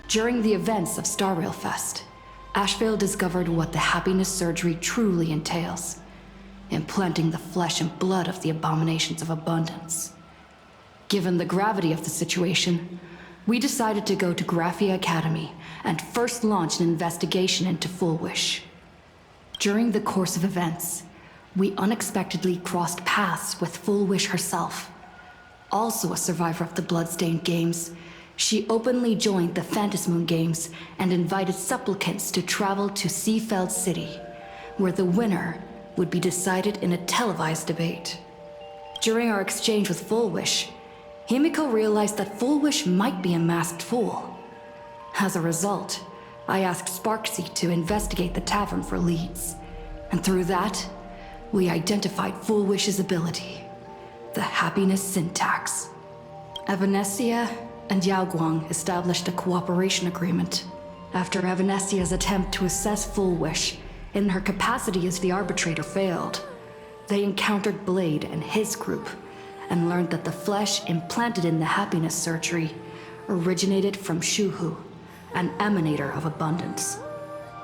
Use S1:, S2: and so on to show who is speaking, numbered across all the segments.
S1: During the events of Star Rail Fest, Ashveil discovered what the happiness surgery truly entails, implanting the flesh and blood of the abominations of abundance. Given the gravity of the situation, we decided to go to Graphia Academy and first launch an investigation into Full Wish. During the course of events, we unexpectedly crossed paths with Full Wish herself. Also a survivor of the Bloodstained Games, she openly joined the Phantasmoon Games and invited supplicants to travel to Seafeld City, where the winner would be decided in a televised debate. During our exchange with Full Wish, Himeko realized that Full Wish might be a masked fool. As a result, I asked Sparksy to investigate the tavern for leads, and through that, we identified Full Wish's ability, the happiness syntax. Evanescia and Yao Guang established a cooperation agreement. After Evanescia's attempt to assess Full Wish in her capacity as the arbitrator failed, they encountered Bladie and his group and learned that the flesh implanted in the happiness surgery originated from Shuhu, an emanator of abundance.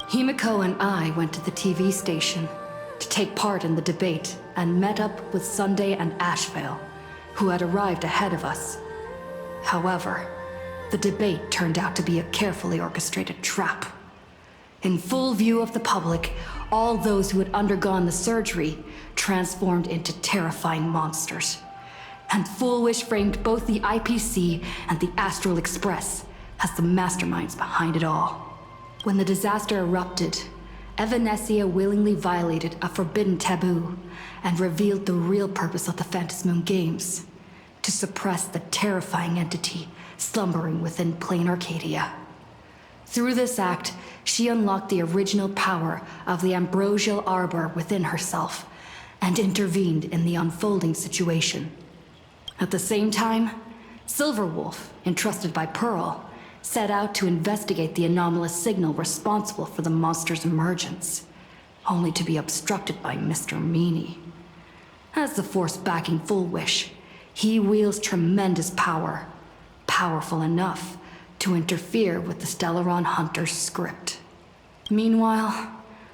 S1: Himeko and I went to the TV station to take part in the debate and met up with Sunday and Ashveil, who had arrived ahead of us. However, the debate turned out to be a carefully orchestrated trap. In full view of the public, all those who had undergone the surgery transformed into terrifying monsters. And Full Wish framed both the IPC and the Astral Express as the masterminds behind it all. When the disaster erupted, Evanescia willingly violated a forbidden taboo and revealed the real purpose of the Phantasmoon Games: to suppress the terrifying entity slumbering within Planarcadia. Through this act, she unlocked the original power of the ambrosial arbor within herself and intervened in the unfolding situation. At the same time, Silverwolf, entrusted by Pearl, set out to investigate the anomalous signal responsible for the monster's emergence, only to be obstructed by Mr. Meanie. As the force backing Full Wish, he wields tremendous power, powerful enough to interfere with the Stellaron Hunter's script. Meanwhile,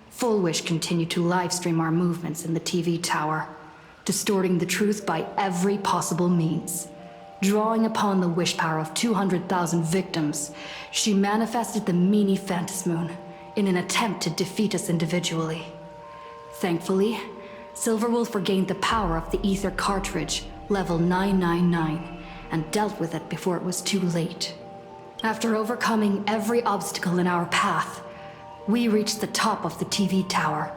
S1: Full Wish continued to livestream our movements in the TV tower, distorting the truth by every possible means. Drawing upon the wish power of 200,000 victims, she manifested the Meanie Phantasmoon in an attempt to defeat us individually. Thankfully, Silverwolf regained the power of the Ether cartridge, level 999, and dealt with it before it was too late. After overcoming every obstacle in our path, we reached the top of the TV tower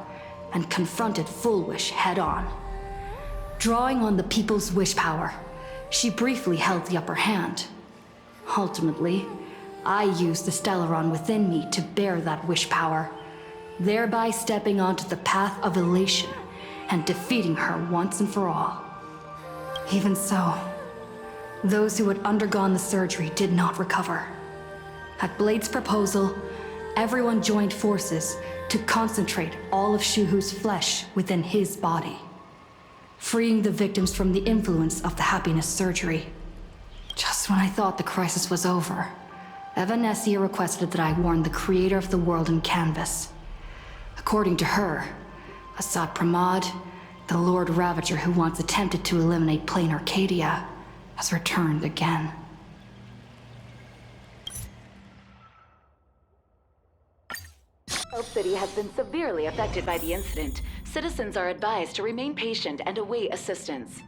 S1: and confronted Full Wish head-on. Drawing on the people's wish power, she briefly held the upper hand. Ultimately, I used the Stellaron within me to bear that wish power, thereby stepping onto the path of elation and defeating her once and for all. Even so, those who had undergone the surgery did not recover. At Bladie's proposal, everyone joined forces to concentrate all of Shuhu's flesh within his body, freeing the victims from the influence of the happiness surgery. Just when I thought the crisis was over, Evanescia requested that I warn the creator of the world in canvas. According to her, Asat Pramad, the Lord Ravager who once attempted to eliminate Planarcadia, has returned again.
S2: Hope City has been severely affected by the incident. Citizens are advised to remain patient and await assistance.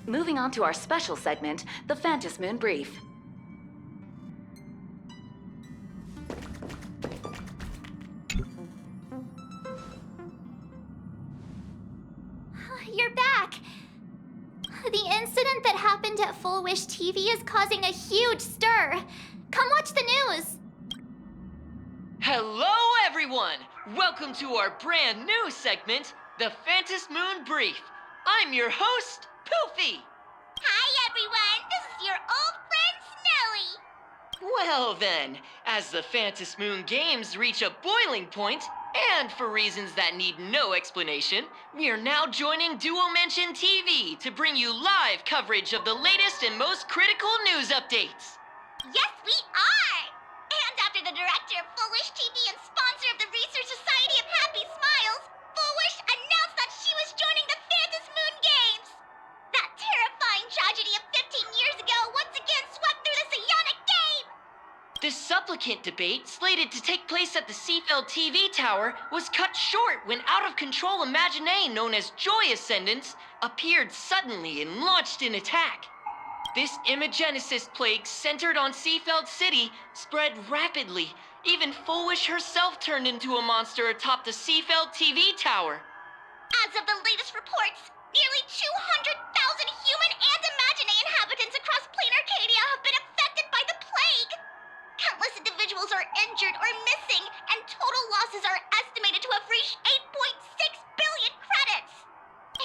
S2: Moving on to our special segment, the Phantasmoon Brief.
S3: You're back! The incident that happened at Full Wish TV is causing a huge stir. Come watch the news!
S4: Hello, everyone! Welcome to our brand new segment, the Phantasmoon Brief. I'm your host, Poofy.
S3: Hi, everyone! This is your old friend, Snowy!
S4: Well then, as the Phantasmoon Games reach a boiling point, and for reasons that need no explanation, we are now joining Duo Mention TV to bring you live coverage of the latest and most critical news updates.
S3: Yes, we are! And after the director of Foolish TV and sponsor of the Research Society of Happy Smiles, Foolish announced that she was joining the Phantom Moon Games! That terrifying tragedy of 15 years ago once again swept through the psionic game!
S4: The supplicant debate, slated to take place at the Seafeld TV tower, was cut short when out-of-control Imagine known as Joy Ascendants appeared suddenly and launched an attack. This Imagenesis plague centered on Seafeld City spread rapidly. Even Foolish herself turned into a monster atop the Seafeld TV tower.
S3: As of the latest reports, nearly 200,000 human and Imagine inhabitants across Planarcadia have been affected by the plague! Countless individuals are injured or missing, and total losses are estimated to have reached 8.6 billion credits!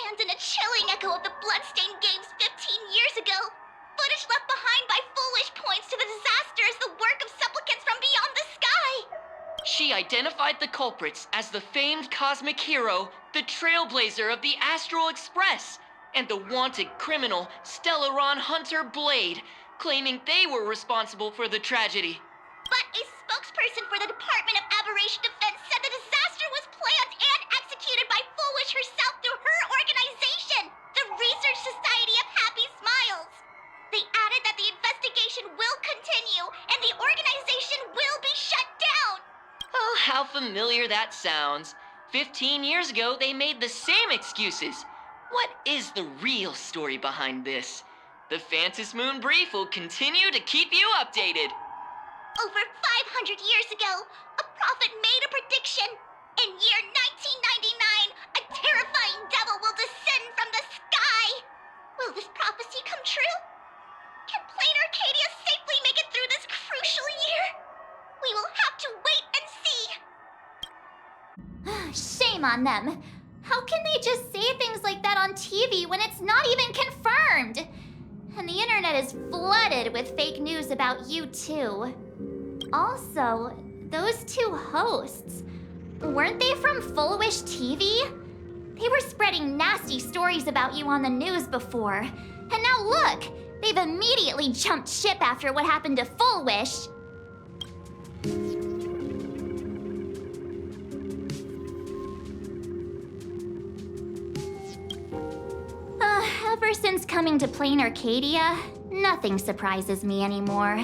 S3: And in a chilling echo of the Bloodstained Games 15 years ago, footage left behind by Foolish points to the disaster as the work of supplicants from beyond the sky!
S4: She identified the culprits as the famed cosmic hero, the Trailblazer of the Astral Express, and the wanted criminal, Stellaron Hunter Bladie, claiming they were responsible for the tragedy.
S3: But a spokesperson for the Department of Aberration Defense said the disaster was planned and executed by Foolish herself through her organization, the Research Society of Happy Smiles. They added that the investigation will continue and the organization will be shut down.
S4: Oh, how familiar that sounds. 15 years ago, they made the same excuses. What is the real story behind this? The Phantom Moon Brief will continue to keep you updated.
S3: Over 500 years ago, a prophet made a prediction. In year 1999, a terrifying devil will descend from the sky. Will this prophecy come true? Can Planarcadia safely make it through this crucial year? We will have to wait and see. Shame on them. How can they just say things like that on TV when it's not even confirmed? And the internet is flooded with fake news about you too. Also, those two hosts, weren't they from Full Wish TV? They were spreading nasty stories about you on the news before. And now look, they've immediately jumped ship after what happened to Full Wish. Ever since coming to Planarcadia, nothing surprises me anymore.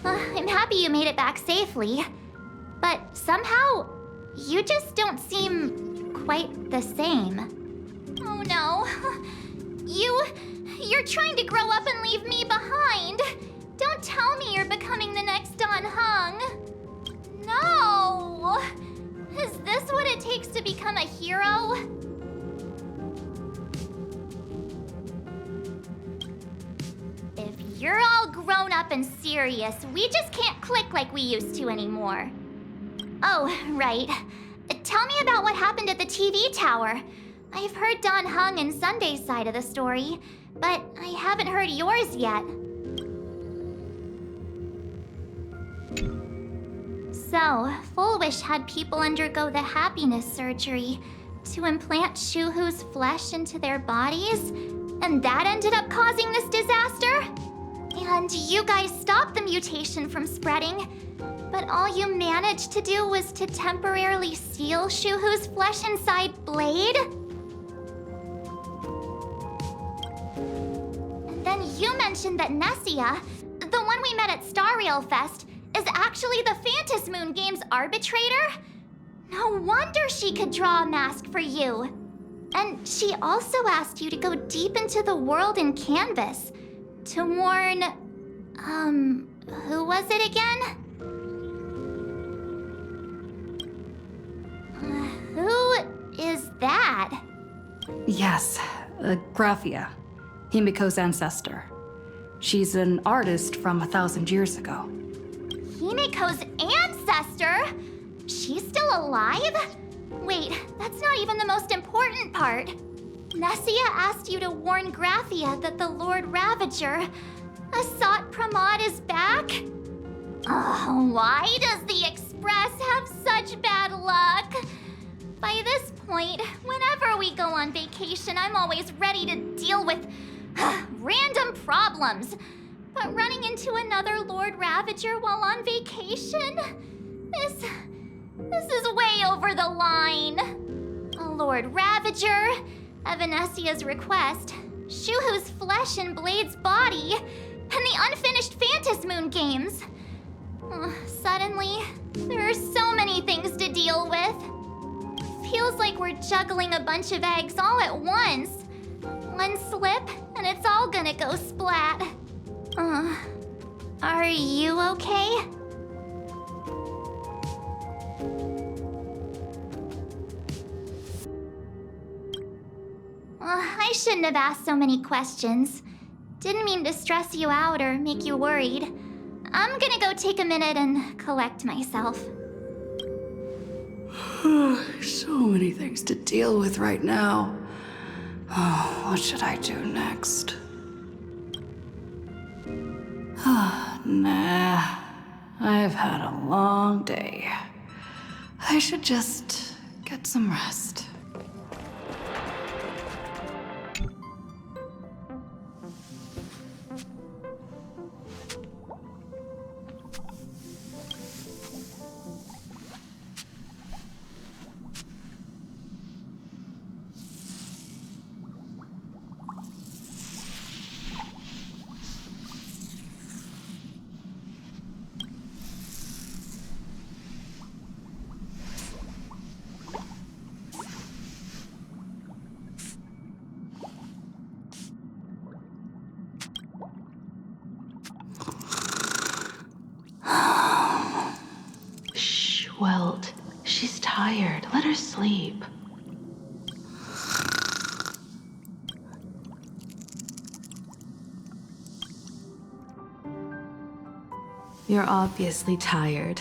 S3: I'm happy you made it back safely, but somehow, you just don't seem quite the same. Oh no. You're trying to grow up and leave me behind. Don't tell me you're becoming the next Don Hung. No! Is this what it takes to become a hero? If you're all grown up and serious, we just can't click like we used to anymore. Oh, right. Tell me about what happened at the TV tower. I've heard Don Hung and Sunday's side of the story, but I haven't heard yours yet. So, Full Wish had people undergo the happiness surgery to implant Shuhu's flesh into their bodies, and that ended up causing this disaster? And you guys stopped the mutation from spreading, but all you managed to do was to temporarily seal Shuhu's flesh inside Bladie? And then you mentioned that Nessia, the one we met at Star Rail Fest, is actually the Phantom Moon Games arbitrator? No wonder she could draw a mask for you. And she also asked you to go deep into the world in Canvas to warn, who was it again? Who is that?
S1: Yes, Graphia, Himeko's ancestor. She's an artist from 1,000 years ago.
S3: Himeko's ancestor? She's still alive? Wait, that's not even the most important part. Nessia asked you to warn Graphia that the Lord Ravager, Asat Pramad, is back? Oh, why does the Express have such bad luck? By this point. Whenever we go on vacation, I'm always ready to deal with random problems. But running into another Lord Ravager while on vacation? This is way over the line. A Lord Ravager, Evanesia's request, Shuhu's flesh and Blade's body, and the unfinished Phantasmoon Moon games. Suddenly, there are so many things to deal with. Feels like we're juggling a bunch of eggs all at once. One slip, and it's all gonna go splat. Are you okay? I shouldn't have asked so many questions. Didn't mean to stress you out or make you worried. I'm gonna go take a minute and collect myself.
S1: So many things to deal with right now. Oh, what should I do next? Nah, I've had a long day. I should just get some rest. Welt, she's tired. Let her sleep.
S5: You're obviously tired.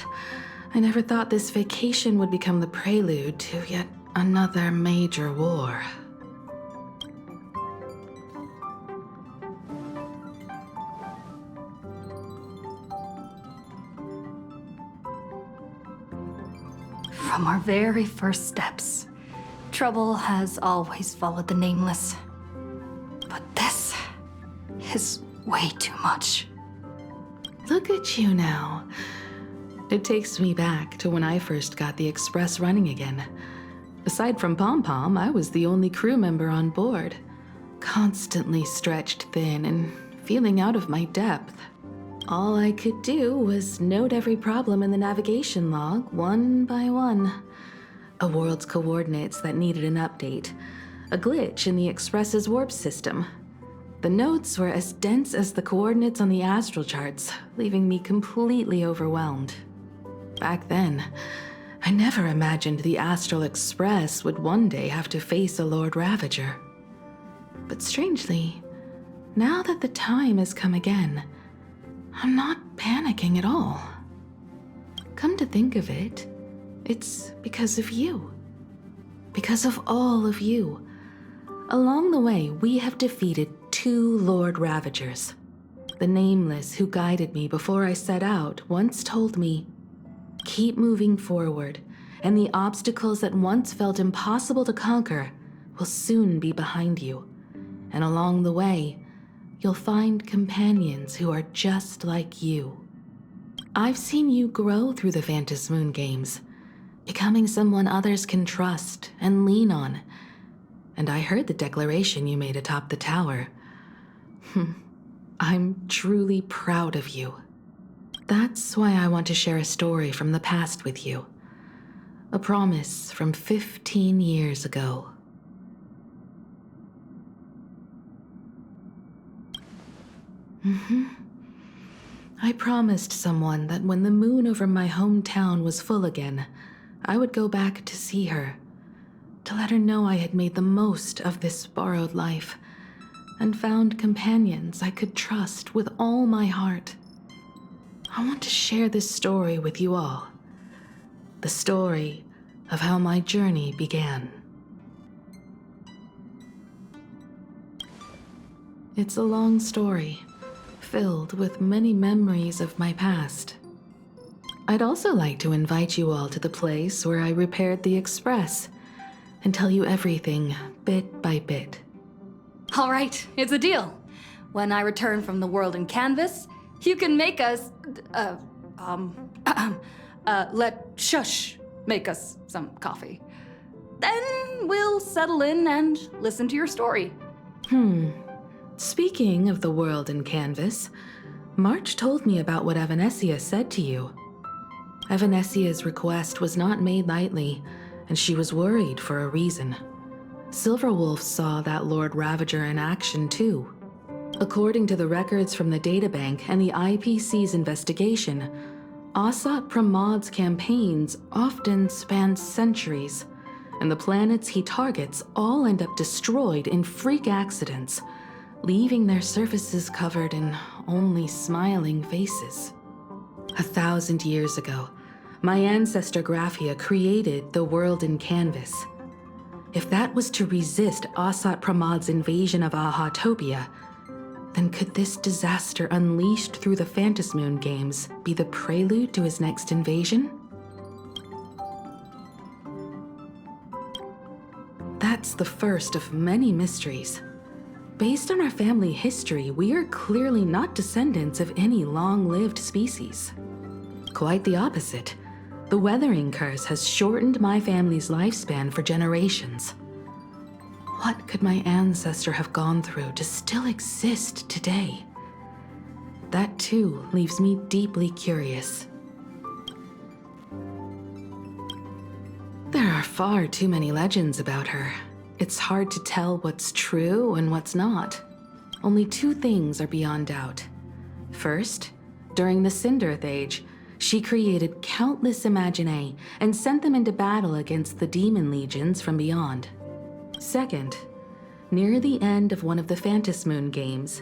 S5: I never thought this vacation would become the prelude to yet another major war.
S1: From our very first steps, trouble has always followed the Nameless. But this is way too much.
S5: Look at you now. It takes me back to when I first got the Express running again. Aside from Pom Pom, I was the only crew member on board, constantly stretched thin and feeling out of my depth. All I could do was note every problem in the navigation log, one by one. A world's coordinates that needed an update. A glitch in the Express's warp system. The notes were as dense as the coordinates on the astral charts, leaving me completely overwhelmed. Back then, I never imagined the Astral Express would one day have to face a Lord Ravager. But strangely, now that the time has come again, I'm not panicking at all. Come to think of it, it's because of you. Because of all of you. Along the way, we have defeated 2 Lord Ravagers. The Nameless who guided me before I set out once told me, keep moving forward, and the obstacles that once felt impossible to conquer will soon be behind you. And along the way, you'll find companions who are just like you. I've seen you grow through the Phantasmoon Moon games, becoming someone others can trust and lean on. And I heard the declaration you made atop the tower. I'm truly proud of you. That's why I want to share a story from the past with you. A promise from 15 years ago. I promised someone that when the moon over my hometown was full again, I would go back to see her, to let her know I had made the most of this borrowed life, and found companions I could trust with all my heart. I want to share this story with you all. The story of how my journey began. It's a long story, filled with many memories of my past. I'd also like to invite you all to the place where I repaired the Express, and tell you everything, bit by bit.
S1: All right, it's a deal. When I return from the world in canvas, you can make us, let Shush make us some coffee. Then we'll settle in and listen to your story.
S5: Speaking of the world in canvas, March told me about what Evanescia said to you. Evanessia's request was not made lightly, and she was worried for a reason. Silverwolf saw that Lord Ravager in action too. According to the records from the databank and the IPC's investigation, Asat Pramad's campaigns often span centuries, and the planets he targets all end up destroyed in freak accidents, leaving their surfaces covered in only smiling faces. 1,000 years ago, my ancestor Graphia created the world in canvas. If that was to resist Asat Pramad's invasion of Ahatopia, then could this disaster unleashed through the Phantasmoon games be the prelude to his next invasion? That's the first of many mysteries. Based on our family history, we are clearly not descendants of any long-lived species. Quite the opposite. The weathering curse has shortened my family's lifespan for generations. What could my ancestor have gone through to still exist today? That too leaves me deeply curious. There are far too many legends about her. It's hard to tell what's true and what's not. Only two things are beyond doubt. First, during the Cinderth Age, she created countless Imaginae and sent them into battle against the demon legions from beyond. Second, near the end of one of the Phantasmoon games,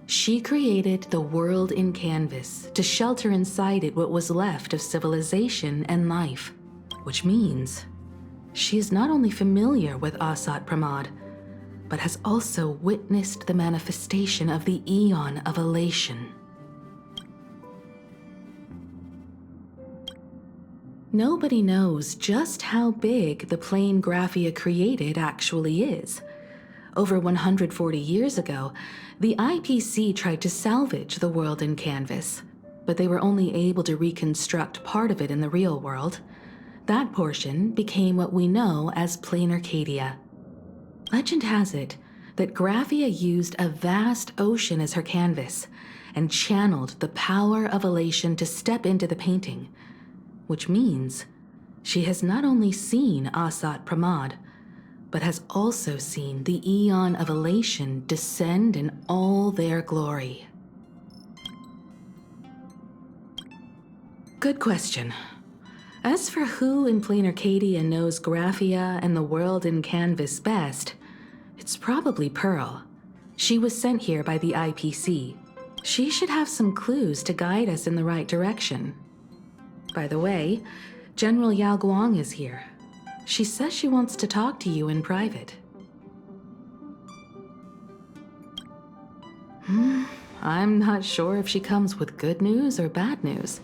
S5: she created the world in canvas to shelter inside it what was left of civilization and life, which means she is not only familiar with Asat Pramad, but has also witnessed the manifestation of the Eon of Elation. Nobody knows just how big the plane Graphia created actually is. Over 140 years ago, the IPC tried to salvage the world in canvas, but they were only able to reconstruct part of it in the real world. That portion became what we know as Planarcadia. Legend has it that Graphia used a vast ocean as her canvas and channeled the power of elation to step into the painting, which means she has not only seen Asat Pramad, but has also seen the Eon of Elation descend in all their glory. Good question. As for who in Planarcadia knows Graphia and the world in canvas best, it's probably Pearl. She was sent here by the IPC. She should have some clues to guide us in the right direction. By the way, General Yao Guang is here. She says she wants to talk to you in private. I'm not sure if she comes with good news or bad news.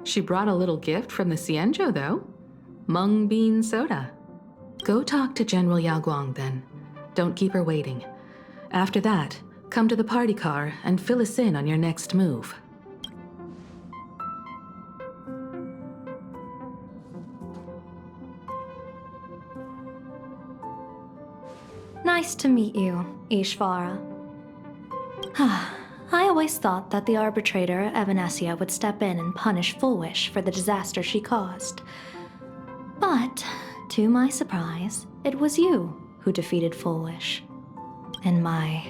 S5: She brought a little gift from the Cienjo, though. Mung bean soda. Go talk to General Yao Guang, then. Don't keep her waiting. After that, come to the party car and fill us in on your next move.
S6: Nice to meet you, Ishvara. I always thought that the arbitrator, Evanescia, would step in and punish Foolish for the disaster she caused. But, to my surprise, it was you who defeated Foolish. In my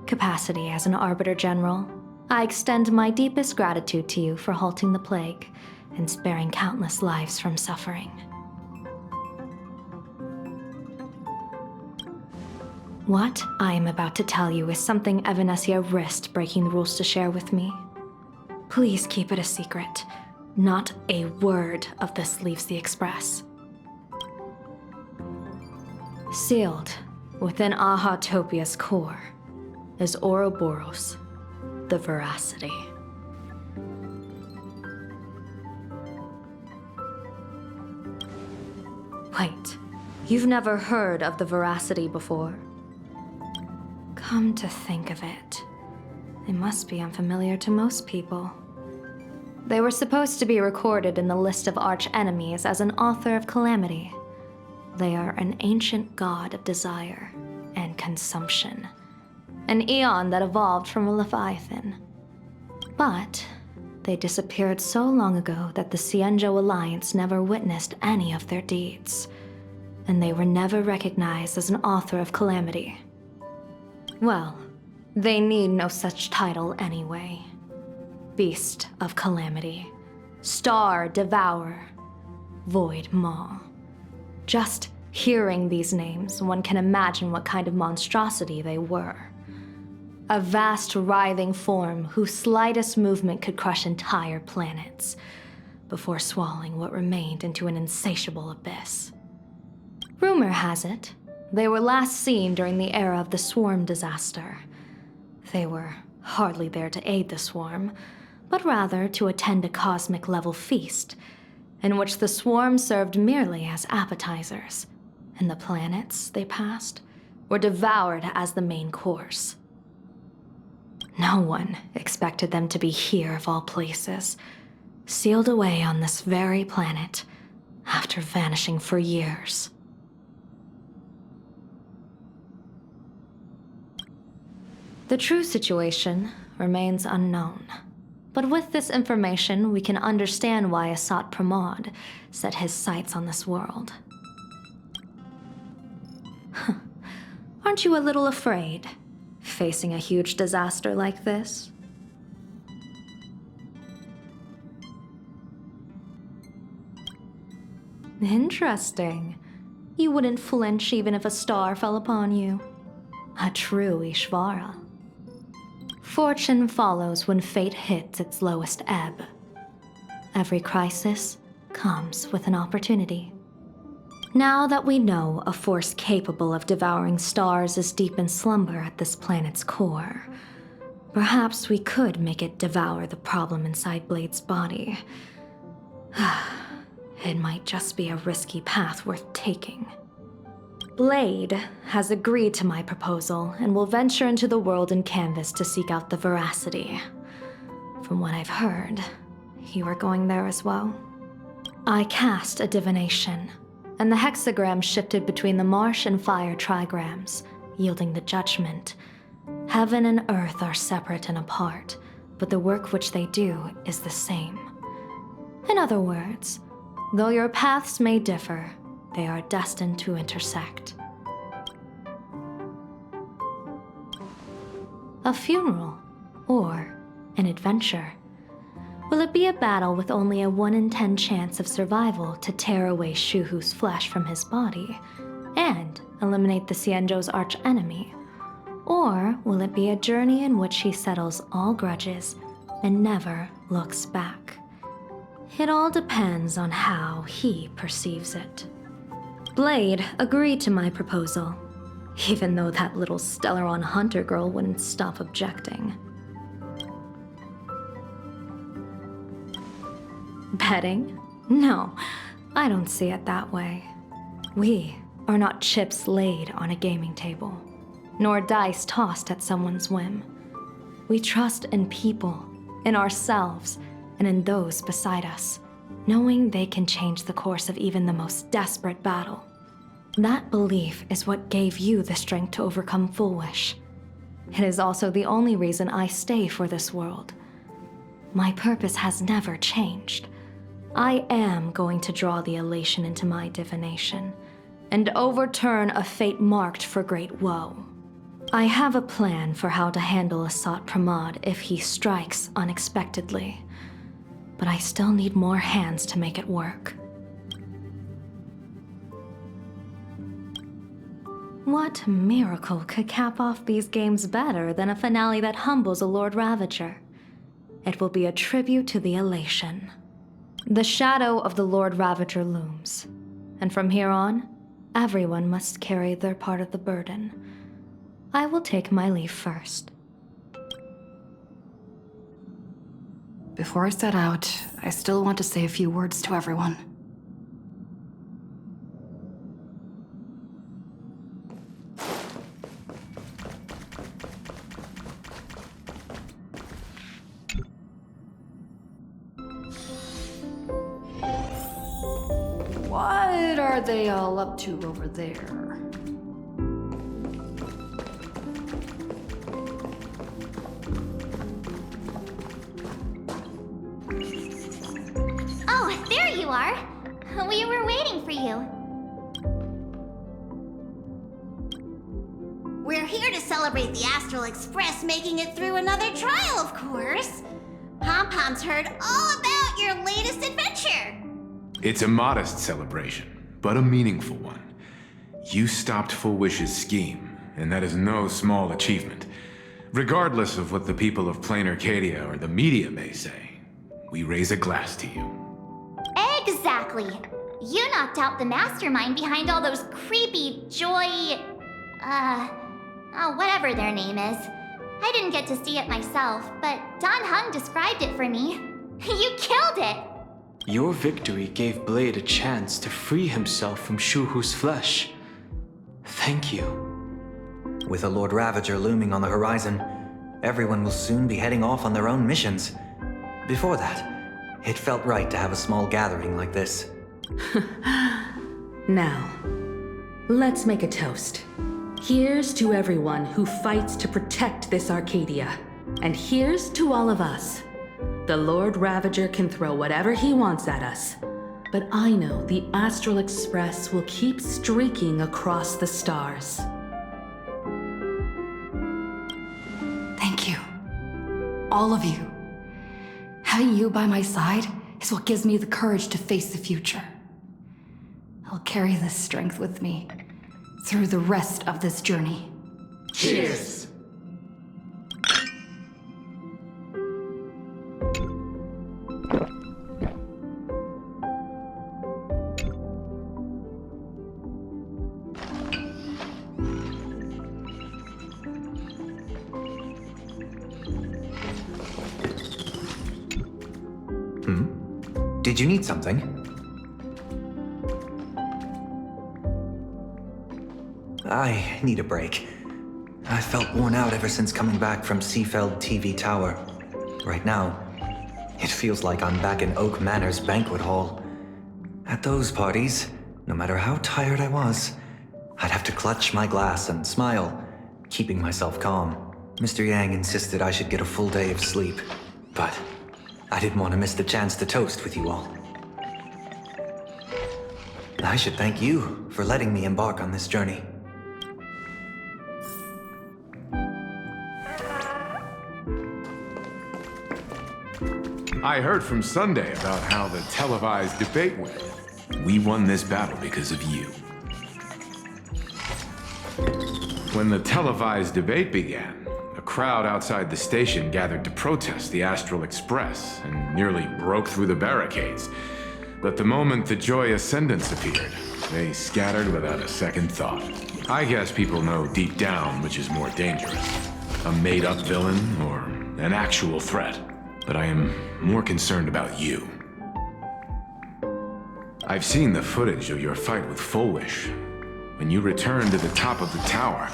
S6: capacity as an Arbiter General, I extend my deepest gratitude to you for halting the plague and sparing countless lives from suffering. What I am about to tell you is something Evanescia risked breaking the rules to share with me. Please keep it a secret. Not a word of this leaves the Express. Sealed within Ahatopia's core is Ouroboros, the Veracity. Wait, You've never heard of the Veracity before? Come to think of it, they must be unfamiliar to most people. They were supposed to be recorded in the list of arch-enemies as an author of calamity. They are an ancient god of desire and consumption, an eon that evolved from a leviathan. But they disappeared so long ago that the Xianzhou Alliance never witnessed any of their deeds, and they were never recognized as an author of calamity. Well, they need no such title anyway. Beast of Calamity, Star Devourer, Void Maw. Just hearing these names, one can imagine what kind of monstrosity they were. A vast, writhing form whose slightest movement could crush entire planets, before swallowing what remained into an insatiable abyss. Rumor has it, they were last seen during the era of the Swarm disaster. They were hardly there to aid the Swarm, but rather to attend a cosmic-level feast, in which the Swarm served merely as appetizers, and the planets they passed were devoured as the main course. No one expected them to be here of all places, sealed away on this very planet, after vanishing for years. The true situation remains unknown. But with this information, we can understand why Asat Pramad set his sights on this world. Aren't you a little afraid, facing a huge disaster like this? Interesting. You wouldn't flinch even if a star fell upon you. A true Ishvara. Fortune follows when fate hits its lowest ebb. Every crisis comes with an opportunity. Now that we know a force capable of devouring stars is deep in slumber at this planet's core, perhaps we could make it devour the problem inside Blade's body. It might just be a risky path worth taking. Blade has agreed to my proposal and will venture into the world in canvas to seek out the Veracity. From what I've heard, you are going there as well. I cast a divination, and the hexagram shifted between the marsh and fire trigrams, yielding the judgment. Heaven and earth are separate and apart, but the work which they do is the same. In other words, though your paths may differ, they are destined to intersect. A funeral, or an adventure. Will it be a battle with only a 1 in 10 chance of survival to tear away Shuhu's flesh from his body and eliminate the Xianzhou's arch-enemy? Or will it be a journey in which he settles all grudges and never looks back? It all depends on how he perceives it. Blade agreed to my proposal, even though that little Stellaron hunter girl wouldn't stop objecting. Betting? No, I don't see it that way. We are not chips laid on a gaming table, nor dice tossed at someone's whim. We trust in people, in ourselves, and in those beside us, knowing they can change the course of even the most desperate battle. That belief is what gave you the strength to overcome Fullwish. It is also the only reason I stay for this world. My purpose has never changed. I am going to draw the elation into my divination, and overturn a fate marked for great woe. I have a plan for how to handle Asat Pramad if he strikes unexpectedly, but I still need more hands to make it work. What miracle could cap off these games better than a finale that humbles a Lord Ravager? It will be a tribute to the elation. The shadow of the Lord Ravager looms, and from here on, everyone must carry their part of the burden. I will take my leave first.
S1: Before I set out, I still want to say a few words to everyone. are they all up to over there?
S3: Oh, there you are. We were waiting for you. We're here to celebrate the Astral Express making it through another trial, of course. Pom-Pom's heard all about your latest adventure.
S7: It's a modest celebration, but a meaningful one. You stopped Full Wish's scheme, and that is no small achievement. Regardless of what the people of Planarcadia or the media may say, we raise a glass to you.
S3: Exactly. You knocked out the mastermind behind all those creepy whatever their name is. I didn't get to see it myself, but Don Hung described it for me. You killed it!
S8: Your victory gave Blade a chance to free himself from Shuhu's flesh. Thank you.
S9: With a Lord Ravager looming on the horizon, everyone will soon be heading off on their own missions. Before that, it felt right to have a small gathering like this.
S5: Now, let's make a toast. Here's to everyone who fights to protect this Arcadia. And here's to all of us. The Lord Ravager can throw whatever he wants at us. But I know the Astral Express will keep streaking across the stars.
S1: Thank you. All of you. Having you by my side is what gives me the courage to face the future. I'll carry this strength with me through the rest of this journey.
S7: Cheers!
S9: Did you need something? I need a break. I felt worn out ever since coming back from Seafeld TV Tower. Right now, it feels like I'm back in Oak Manor's banquet hall. At those parties, no matter how tired I was, I'd have to clutch my glass and smile, keeping myself calm. Mr. Yang insisted I should get a full day of sleep, but I didn't want to miss the chance to toast with you all. I should thank you for letting me embark on this journey.
S7: I heard from Sunday about how the televised debate went. We won this battle because of you. When the televised debate began, a crowd outside the station gathered to protest the Astral Express and nearly broke through the barricades. But the moment the Joy Ascendants appeared, they scattered without a second thought. I guess people know deep down which is more dangerous, a made-up villain or an actual threat. But I am more concerned about you. I've seen the footage of your fight with Full Wish. When you returned to the top of the tower,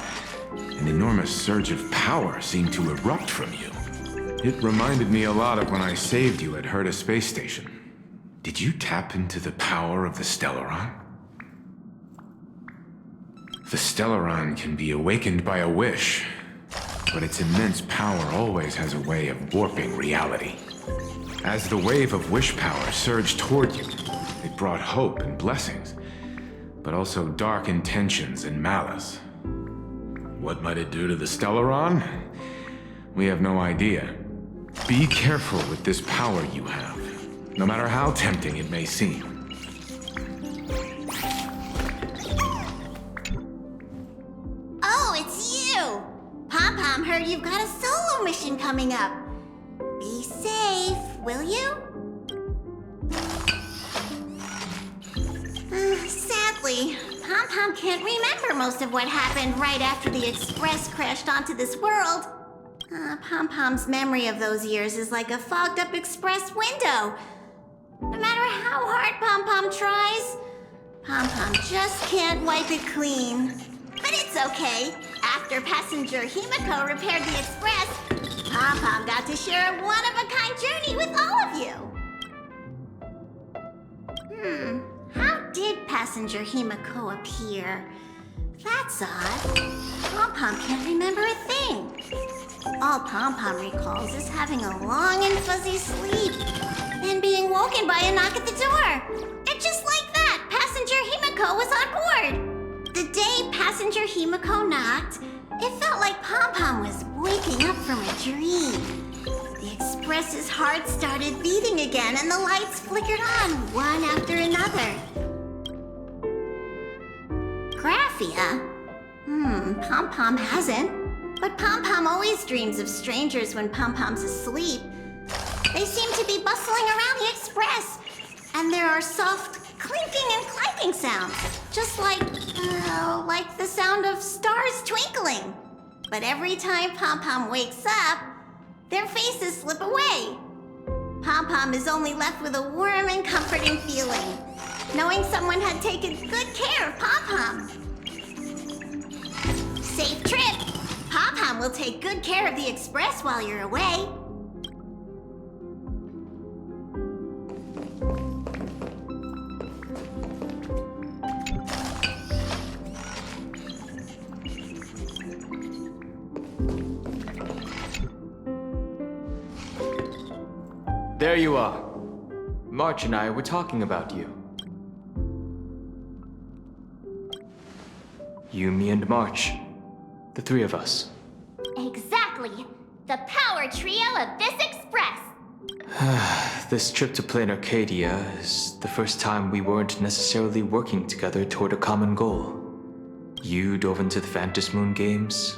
S7: an enormous surge of power seemed to erupt from you. It reminded me a lot of when I saved you at Herta Space Station. Did you tap into the power of the Stellaron? The Stellaron can be awakened by a wish, but its immense power always has a way of warping reality. As the wave of wish power surged toward you, it brought hope and blessings, but also dark intentions and malice. What might it do to the Stellaron? We have no idea. Be careful with this power you have, no matter how tempting it may seem.
S3: Oh, it's you! Pom-Pom heard you've got a solo mission coming up. Be safe, will you? Sadly, Pom-Pom can't remember most of what happened right after the Express crashed onto this world. Pom-Pom's memory of those years is like a fogged-up Express window. No matter how hard Pom-Pom tries, Pom-Pom just can't wipe it clean. But it's okay. After passenger Himeko repaired the Express, Pom-Pom got to share a one-of-a-kind journey with all of you. How did passenger Himeko appear. That's odd. Pom-Pom can't remember a thing. All Pom-Pom recalls is having a long and fuzzy sleep, then being woken by a knock at the door. And just like that, passenger Himeko was on board. The day passenger Himeko knocked, it felt like Pom-Pom was waking up from a dream. The Express's heart started beating again and the lights flickered on one after another. Graphia? Pom-Pom hasn't. But Pom-Pom always dreams of strangers when Pom-Pom's asleep. They seem to be bustling around the Express. And there are soft clinking and clanking sounds. Just like the sound of stars twinkling. But every time Pom-Pom wakes up, their faces slip away. Pom-Pom is only left with a warm and comforting feeling, knowing someone had taken good care of Pom-Pom. Safe trip! Pom-Pom will take good care of the Express while you're away.
S8: There you are. March and I were talking about you. You, me, and March. The three of us.
S3: Exactly. The power trio of this Express.
S8: This trip to Planarcadia is the first time we weren't necessarily working together toward a common goal. You dove into the Phantom Moon games.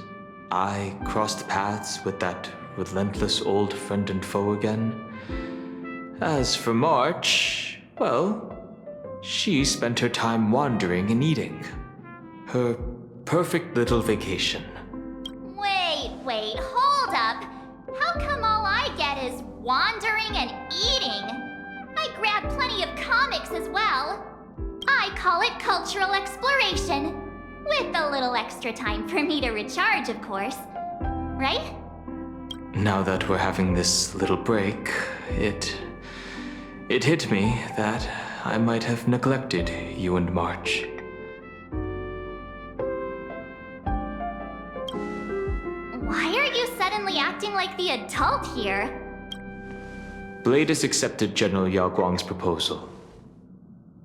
S8: I crossed paths with that relentless old friend and foe again. As for March, well, she spent her time wandering and eating. Her perfect little vacation.
S3: Wait, hold up. How come all I get is wandering and eating? I grab plenty of comics as well. I call it cultural exploration. With a little extra time for me to recharge, of course. Right?
S8: Now that we're having this little break, it hit me that I might have neglected you and March.
S3: Why are you suddenly acting like the adult here?
S8: Blade has accepted General Yao Guang's proposal.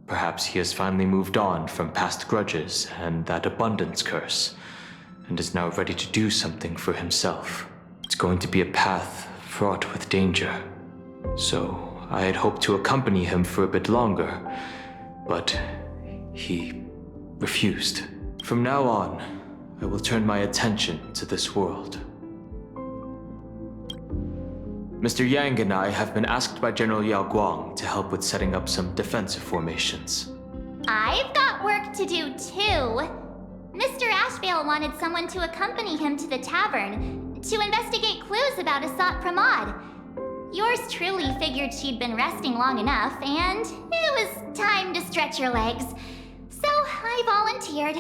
S8: Perhaps he has finally moved on from past grudges and that abundance curse, and is now ready to do something for himself. It's going to be a path fraught with danger. So I had hoped to accompany him for a bit longer, but he refused. From now on, I will turn my attention to this world. Mr. Yang and I have been asked by General Yao Guang to help with setting up some defensive formations.
S3: I've got work to do too. Mr. Ashveil wanted someone to accompany him to the tavern to investigate clues about Asat Pramad. Yours truly figured she'd been resting long enough, and it was time to stretch her legs. So I volunteered.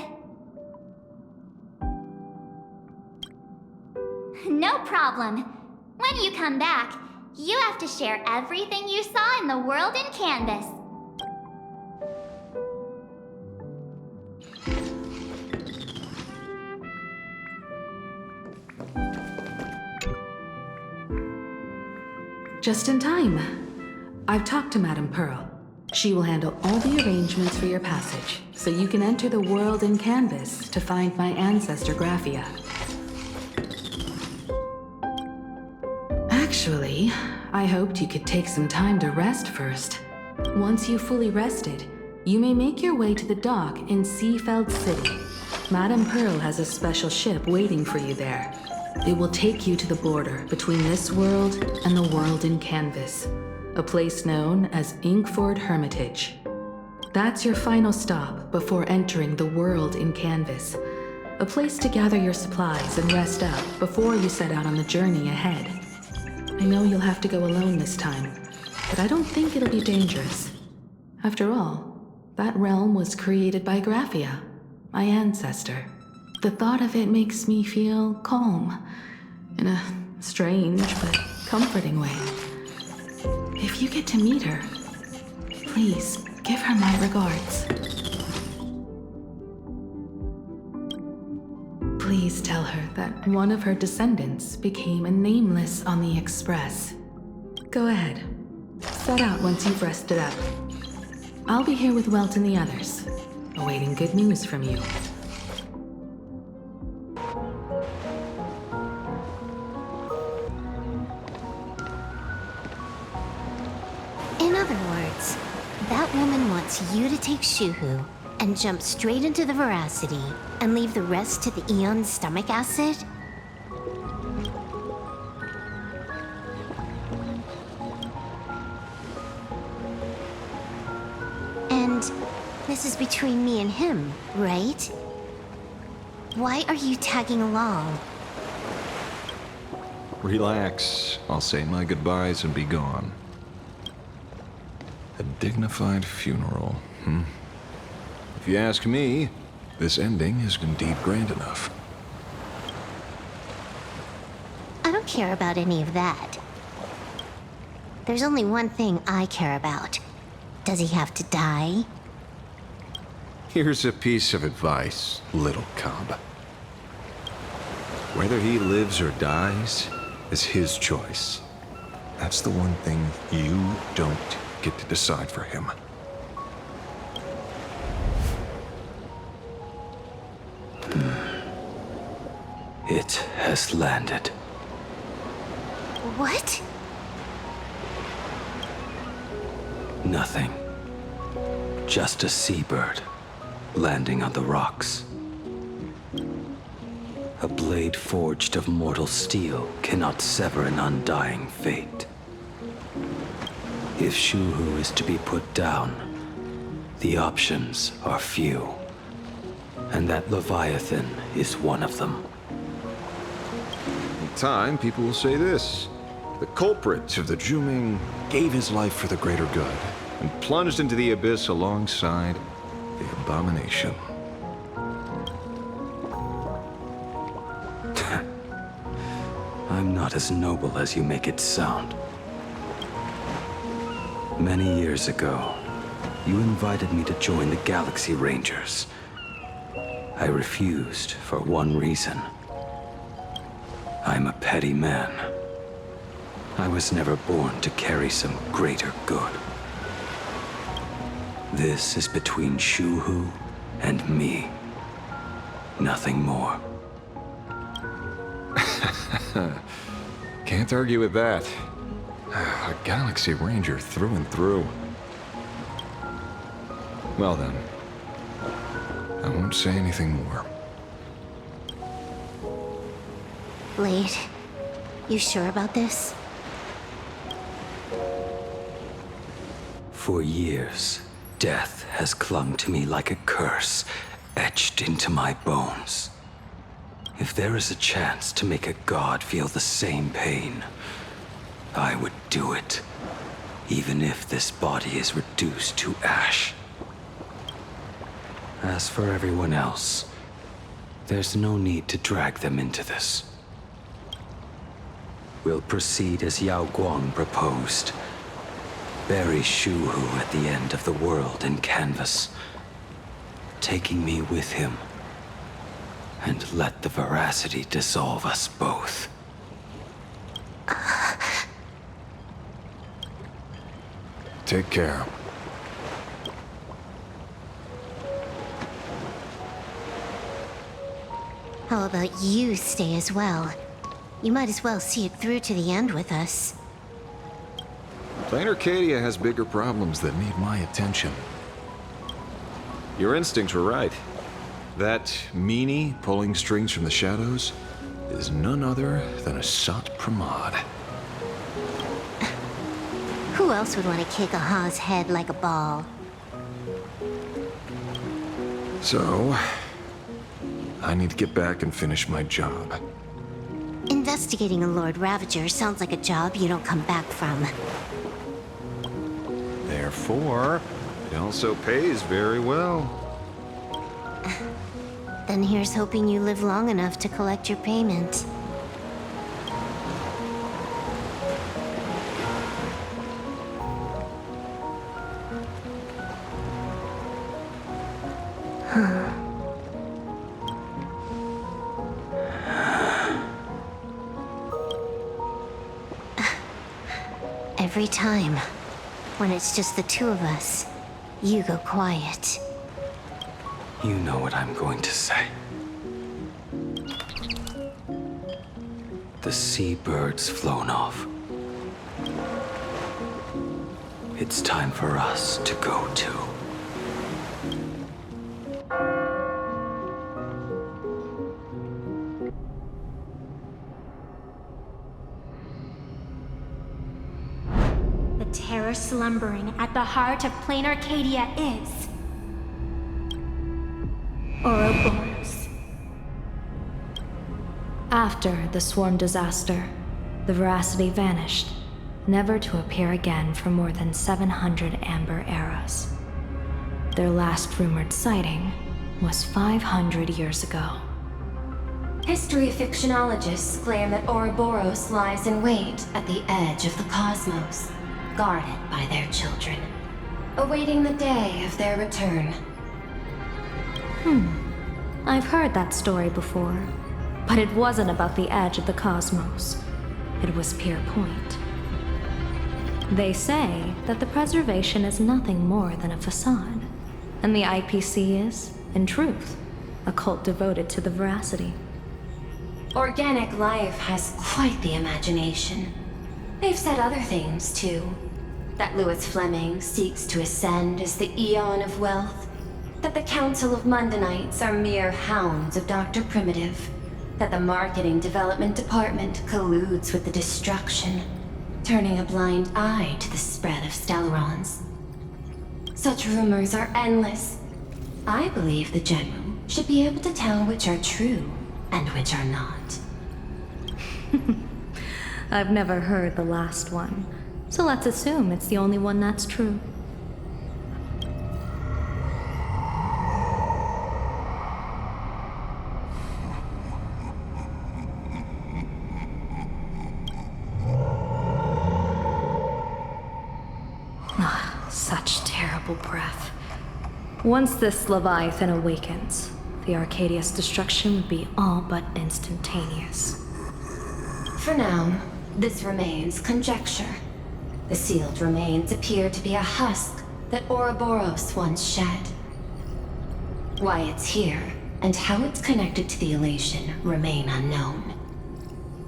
S3: No problem. When you come back, you have to share everything you saw in the world in Canvas.
S5: Just in time. I've talked to Madame Pearl. She will handle all the arrangements for your passage, so you can enter the world in Canvas to find my ancestor Graphia. Actually, I hoped you could take some time to rest first. Once you've fully rested, you may make your way to the dock in Seafeld City. Madame Pearl has a special ship waiting for you there. It will take you to the border between this world and the world in Canvas, a place known as Inkford Hermitage. That's your final stop before entering the world in Canvas, a place to gather your supplies and rest up before you set out on the journey ahead. I know you'll have to go alone this time, but I don't think it'll be dangerous. After all, that realm was created by Graphia, my ancestor. The thought of it makes me feel calm, in a strange but comforting way. If you get to meet her, please give her my regards. Please tell her that one of her descendants became a nameless on the Express. Go ahead. Set out once you've rested up. I'll be here with Welt and the others, awaiting good news from you.
S3: In other words, that woman wants you to take Shuhu and jump straight into the Veracity and leave the rest to the Eon's stomach acid? And this is between me and him, right? Why are you tagging along?
S10: Relax. I'll say my goodbyes and be gone. A dignified funeral, If you ask me, this ending is indeed grand enough.
S3: I don't care about any of that. There's only one thing I care about. Does he have to die?
S10: Here's a piece of advice, little cub. Whether he lives or dies is his choice. That's the one thing you don't get to decide for him.
S11: It has landed.
S3: What?
S11: Nothing. Just a seabird landing on the rocks. A blade forged of mortal steel cannot sever an undying fate. If Shuhu is to be put down, the options are few. And that Leviathan is one of them.
S10: In time, people will say this. The culprit of the Juming gave his life for the greater good and plunged into the abyss alongside the abomination.
S11: I'm not as noble as you make it sound. Many years ago, you invited me to join the Galaxy Rangers. I refused for one reason. I'm a petty man. I was never born to carry some greater good. This is between Shuhu and me. Nothing more.
S10: Can't argue with that. A Galaxy Ranger through and through. Well then, I won't say anything more.
S3: Blade, you sure about this?
S11: For years, death has clung to me like a curse, etched into my bones. If there is a chance to make a god feel the same pain, I would do it, even if this body is reduced to ash. As for everyone else, there's no need to drag them into this. We'll proceed as Yao Guang proposed. Bury Shuhu at the end of the world in canvas, taking me with him, and let the veracity dissolve us both.
S10: Take care.
S3: How about you stay as well? You might as well see it through to the end with us.
S10: Planarcadia has bigger problems that need my attention. Your instincts were right. That meanie pulling strings from the shadows is none other than Asat Pramad.
S3: Who else would want to kick a Ha's head like a ball?
S10: So, I need to get back and finish my job.
S3: Investigating a Lord Ravager sounds like a job you don't come back from.
S10: Therefore, it also pays very well.
S3: Then here's hoping you live long enough to collect your payment. Every time, when it's just the two of us, you go quiet.
S11: You know what I'm going to say. The seabird's flown off. It's time for us to go too.
S3: The terror slumbering at the heart of Planarcadia is... Ouroboros.
S6: After the swarm disaster, the Veracity vanished, never to appear again for more than 700 Amber eras. Their last rumored sighting was 500 years ago.
S12: History fictionologists claim that Ouroboros lies in wait at the edge of the cosmos, guarded by their children, awaiting the day of their return.
S6: I've heard that story before, but it wasn't about the edge of the cosmos. It was Pier Point. They say that the preservation is nothing more than a facade, and the IPC is, in truth, a cult devoted to the Veracity.
S12: Organic life has quite the imagination. They've said other things, too. That Louis Fleming seeks to ascend as the Eon of Wealth. That the Council of Mundanites are mere hounds of Dr. Primitive. That the Marketing Development Department colludes with the destruction, turning a blind eye to the spread of Stellarons. Such rumors are endless. I believe the General should be able to tell which are true and which are not.
S6: I've never heard the last one, so let's assume it's the only one that's true. Such terrible breath. Once this Leviathan awakens, the Arcadia's destruction would be all but instantaneous.
S12: For now, this remains conjecture. The sealed remains appear to be a husk that Ouroboros once shed. Why it's here, and how it's connected to the elation, remain unknown.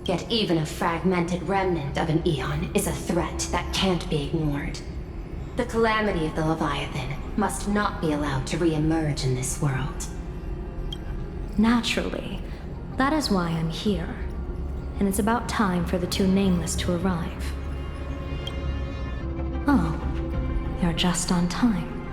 S12: Yet even a fragmented remnant of an Eon is a threat that can't be ignored. The calamity of the Leviathan must not be allowed to re-emerge in this world.
S6: Naturally, that is why I'm here. And it's about time for the two Nameless to arrive. Oh, you're just on time.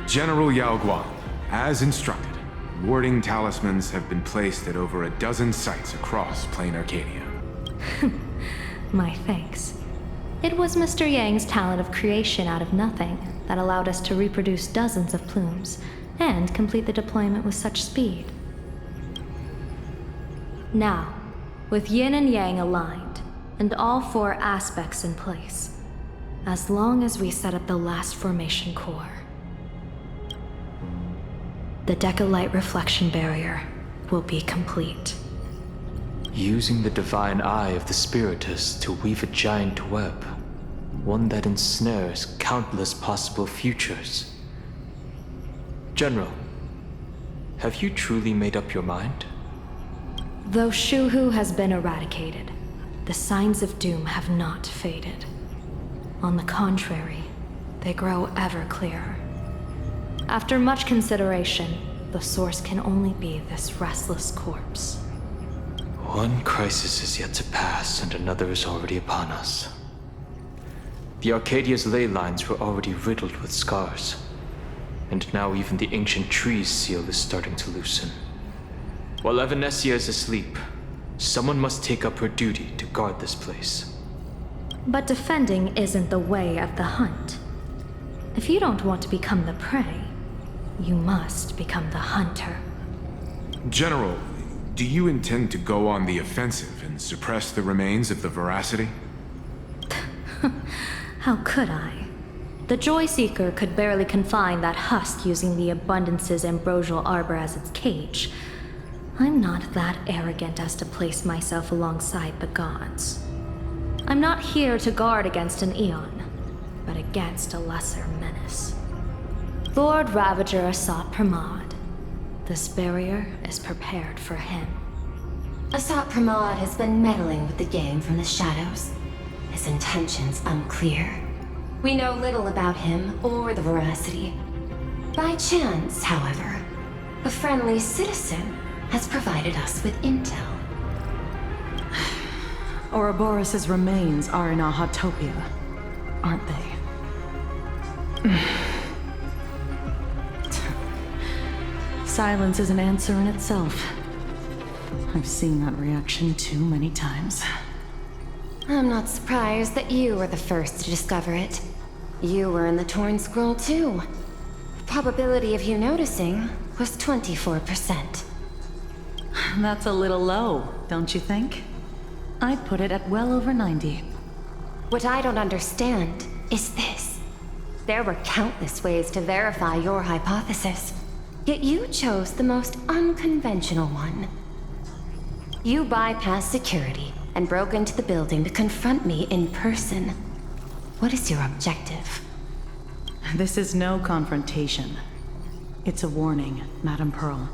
S7: General Yao Guang, as instructed, warding talismans have been placed at over a dozen sites across Planarcadia.
S6: My thanks. It was Mr. Yang's talent of creation out of nothing that allowed us to reproduce dozens of plumes and complete the deployment with such speed. Now, with Yin and Yang aligned, and all four aspects in place, as long as we set up the last formation core, the Decalight reflection barrier will be complete.
S8: Using the divine eye of the Spiritus to weave a giant web, one that ensnares countless possible futures. General, have you truly made up your mind?
S6: Though Shuhu has been eradicated, the signs of doom have not faded. On the contrary, they grow ever clearer. After much consideration, the source can only be this restless corpse.
S8: One crisis is yet to pass, and another is already upon us. The Arcadia's ley lines were already riddled with scars, and now even the ancient tree's seal is starting to loosen. While Evanesia is asleep, someone must take up her duty to guard this place.
S6: But defending isn't the way of the hunt. If you don't want to become the prey, you must become the hunter.
S7: General, do you intend to go on the offensive and suppress the remains of the Veracity?
S6: How could I? The Joy Seeker could barely confine that husk using the Abundance's ambrosial arbor as its cage. I'm not that arrogant as to place myself alongside the gods. I'm not here to guard against an Eon, but against a lesser menace. Lord Ravager Asat Pramad. This barrier is prepared for him.
S12: Asat Pramad has been meddling with the game from the shadows. His intentions unclear. We know little about him or the Veracity. By chance, however, a friendly citizen has provided us with intel.
S13: Ouroboros' remains are in Ahatopia, aren't they? Silence is an answer in itself. I've seen that reaction too many times.
S12: I'm not surprised that you were the first to discover it. You were in the Torn Scroll too. The probability of you noticing was 24%.
S13: That's a little low, don't you think? I'd put it at well over 90.
S12: What I don't understand is this. There were countless ways to verify your hypothesis, yet you chose the most unconventional one. You bypassed security and broke into the building to confront me in person. What is your objective?
S13: This is no confrontation. It's a warning, Madam Pearl.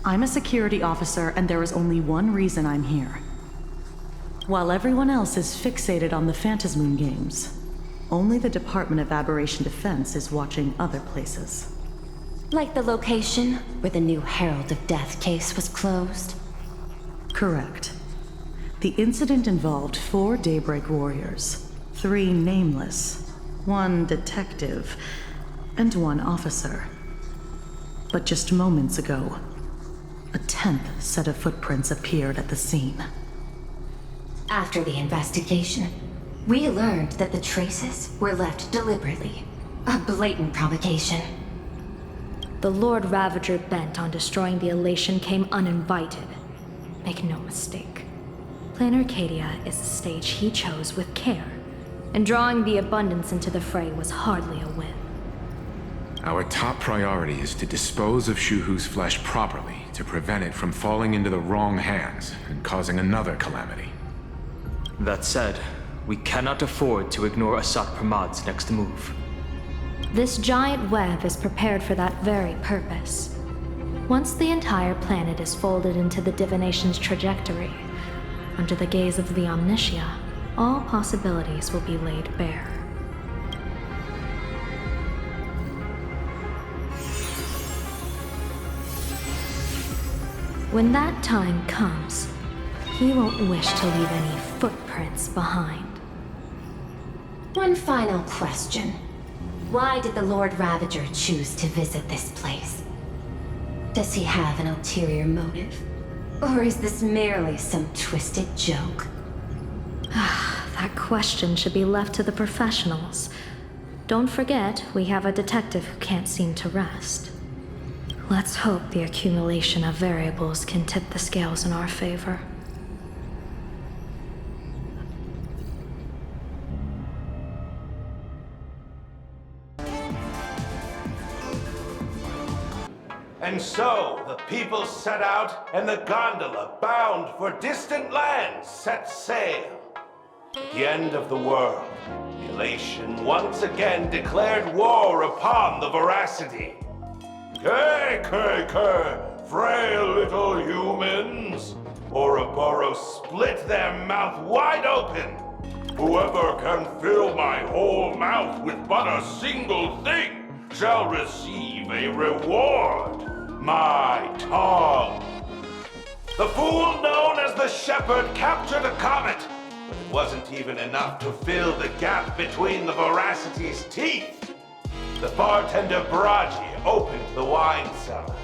S13: I'm a security officer, and there is only one reason I'm here. While everyone else is fixated on the Phantasmoon games, only the Department of Aberration Defense is watching other places.
S12: Like the location where the new Herald of Death case was closed?
S13: Correct. The incident involved 4 Daybreak Warriors, 3 nameless, 1 detective, and 1 officer. But just moments ago, a 10th set of footprints appeared at the scene.
S12: After the investigation, we learned that the traces were left deliberately. A blatant provocation.
S6: The Lord Ravager bent on destroying the Elation came uninvited. Make no mistake. Planarcadia is a stage he chose with care, and drawing the Abundance into the fray was hardly a win.
S7: Our top priority is to dispose of Shuhu's flesh properly to prevent it from falling into the wrong hands and causing another calamity.
S8: That said, we cannot afford to ignore Asat Pramad's next move.
S6: This giant web is prepared for that very purpose. Once the entire planet is folded into the divination's trajectory, under the gaze of the Omnitia, all possibilities will be laid bare. When that time comes, he won't wish to leave any footprints behind.
S12: One final question. Why did the Lord Ravager choose to visit this place? Does he have an ulterior motive? Or is this merely some twisted joke?
S6: That question should be left to the professionals. Don't forget, we have a detective who can't seem to rest. Let's hope the accumulation of variables can tip the scales in our favor.
S14: And so, the people set out, and the gondola, bound for distant lands, set sail. At the end of the world, the Elation once again declared war upon the Veracity. Frail little humans! Ouroboros split their mouth wide open! Whoever can fill my whole mouth with but a single thing shall receive a reward. My tongue. The fool known as the Shepherd captured a comet, but it wasn't even enough to fill the gap between the Veracity's teeth. The bartender Bladie opened the wine cellar,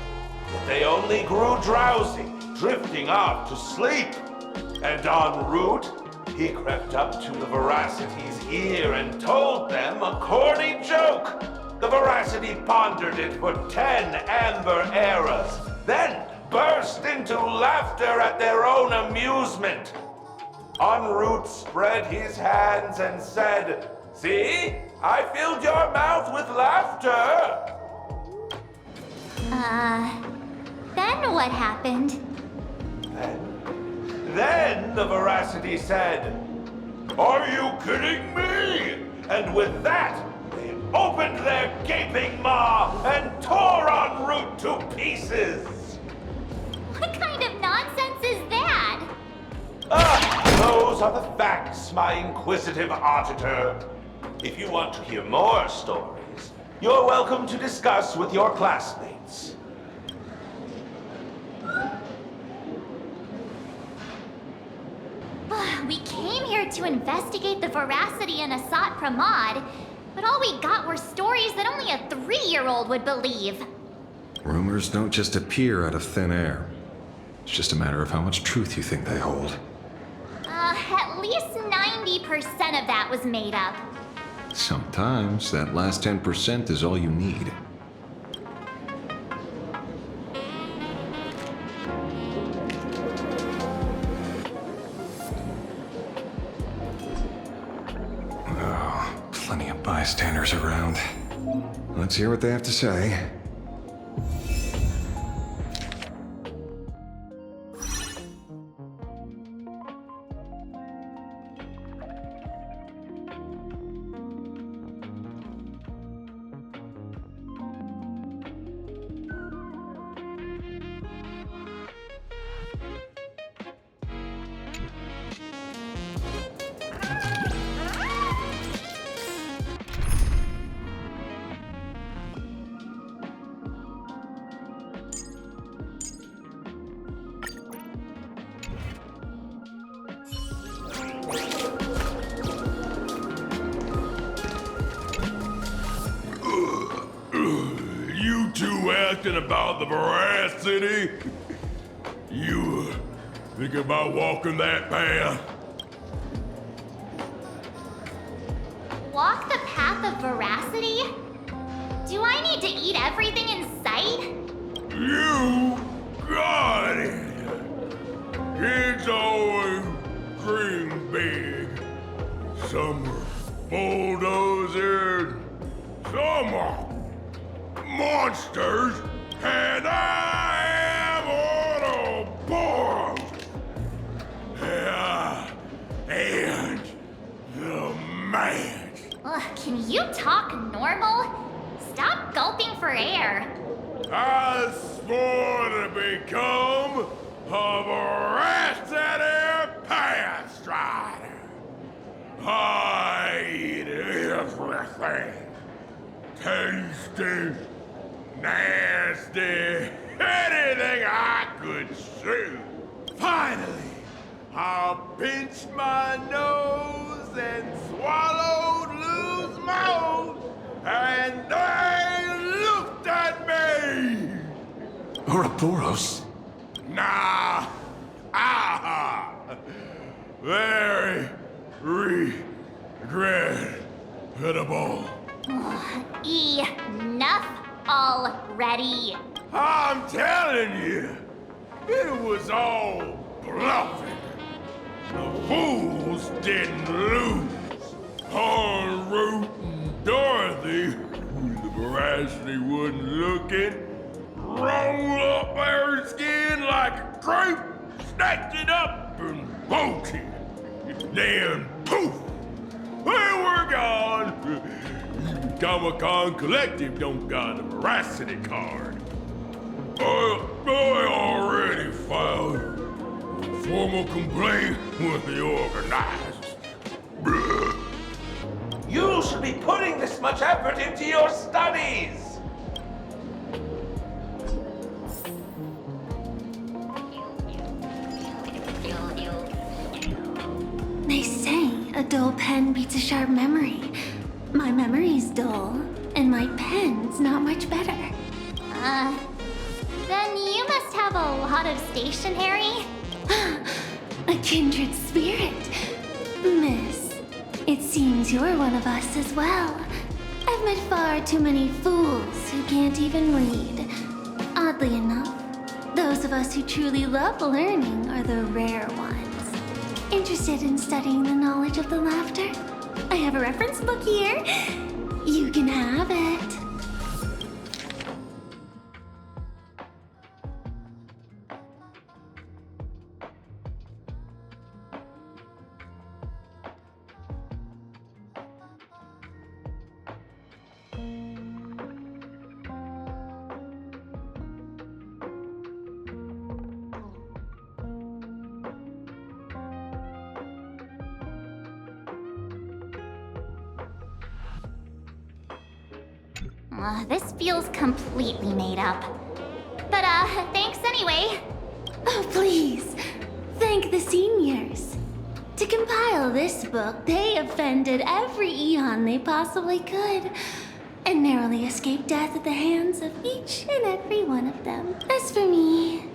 S14: but they only grew drowsy, drifting off to sleep. And en route, he crept up to the Veracity's ear and told them a corny joke. The Veracity pondered it for 10 amber eras, then burst into laughter at their own amusement. En route spread his hands and said, "See, I filled your mouth with laughter."
S3: Then what happened?
S14: Then the Veracity said, Are you kidding me? And with that, they opened their gaping maw and tore en route to pieces.
S3: What kind of nonsense is that?
S14: Those are the facts, my inquisitive auditor. If you want to hear more stories, you're welcome to discuss with your classmates.
S3: We came here to investigate the veracity in Asat Pramad, but all we got were stories that only a 3-year-old would believe.
S10: Rumors don't just appear out of thin air. It's just a matter of how much truth you think they hold.
S3: At least 90% of that was made up.
S10: Sometimes that last 10% is all you need. Oh, plenty of bystanders around. Let's hear what they have to say.
S14: You two asking about the veracity? You think about walking that path?
S3: Walk the path of veracity? Do I need to eat everything in sight?
S14: You got it! Kids always dream big. Some are bulldozers, some are monsters, and I am Ouroboros! And the man.
S3: Can you talk normal? Stop gulping for air.
S14: I swore to become a veracity path strider. I eat everything. Tasty, nasty, anything I could see. Finally, I pinched my nose and swallowed loose mouth, and they looked at me.
S11: Ouroboros?
S14: Nah, very regrettable.
S3: Enough already.
S14: I'm telling you, it was all bluffing. The fools didn't lose. En route and Dorothy, the veracity wasn't looking, rolled up her skin like a crepe, snatched it up and bolted. Then poof, they were gone. Comic-Con Collective don't got a veracity card. I already filed a formal complaint with the organizers. You should be putting this much effort into your studies!
S3: They say a dull pen beats a sharp memory. My memory's dull, and my pen's not much better. Then you must have a lot of stationery? A kindred spirit. Miss, it seems you're one of us as well. I've met far too many fools who can't even read. Oddly enough, those of us who truly love learning are the rare ones. Interested in studying the knowledge of the laughter? I have a reference book here. You can have it. This feels completely made up. But, thanks anyway.
S15: Oh, please. Thank the seniors. To compile this book, they offended every eon they possibly could, and narrowly escaped death at the hands of each and every one of them. As for me,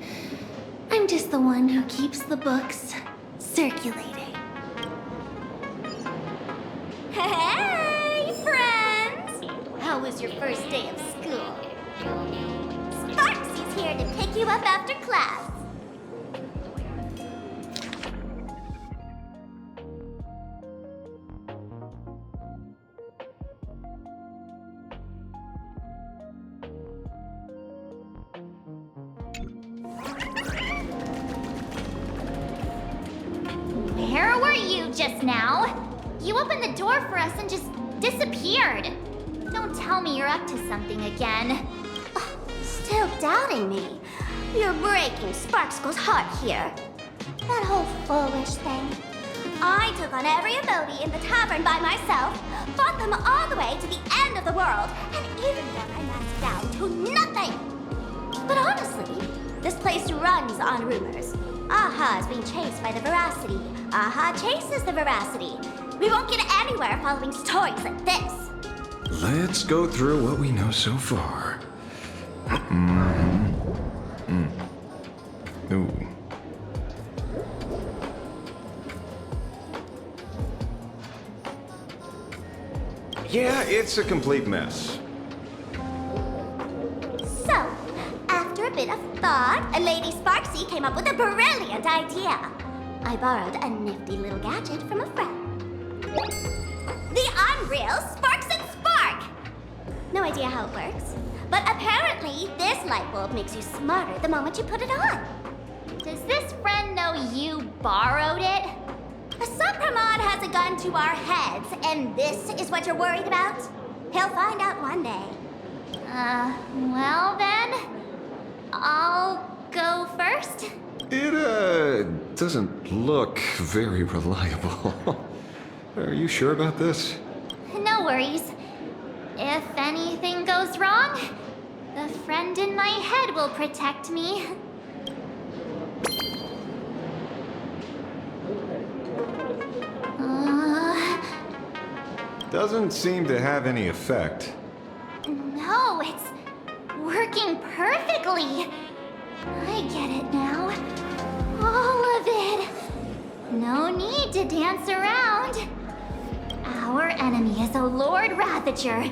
S15: I'm just the one who keeps the books circulating.
S3: Hey, friends!
S15: How was your first day of school?
S3: Sparksy's here to pick you up after class. Where were you just now? You opened the door for us and just disappeared. Don't tell me you're up to something again.
S15: Still doubting me? You're breaking Sparkskull's heart here.
S3: That whole foolish thing.
S15: I took on every abode in the tavern by myself, fought them all the way to the end of the world, and even then I amassed down to nothing. But honestly, this place runs on rumors. Aha is being chased by the veracity. Aha chases the veracity. We won't get anywhere following stories like this.
S10: Let's go through what we know so far. Ooh. Yeah, it's a complete mess.
S15: So, after a bit of thought, Lady Sparksy came up with a brilliant idea. I borrowed a nifty little gadget from a friend. The Unreal Sparks and Spark! No idea how it works, but apparently this light bulb makes you smarter the moment you put it on.
S3: Does this friend know you borrowed it?
S15: Asat Pramad has a gun to our heads, and this is what you're worried about? He'll find out one day.
S3: Well then, I'll go first.
S10: It, doesn't look very reliable. Are you sure about this?
S3: No worries. If anything goes wrong, the friend in my head will protect me.
S10: Doesn't seem to have any effect.
S3: No, it's working perfectly. I get it now. All of it. No need to dance around. Our enemy is a Lord Ravager.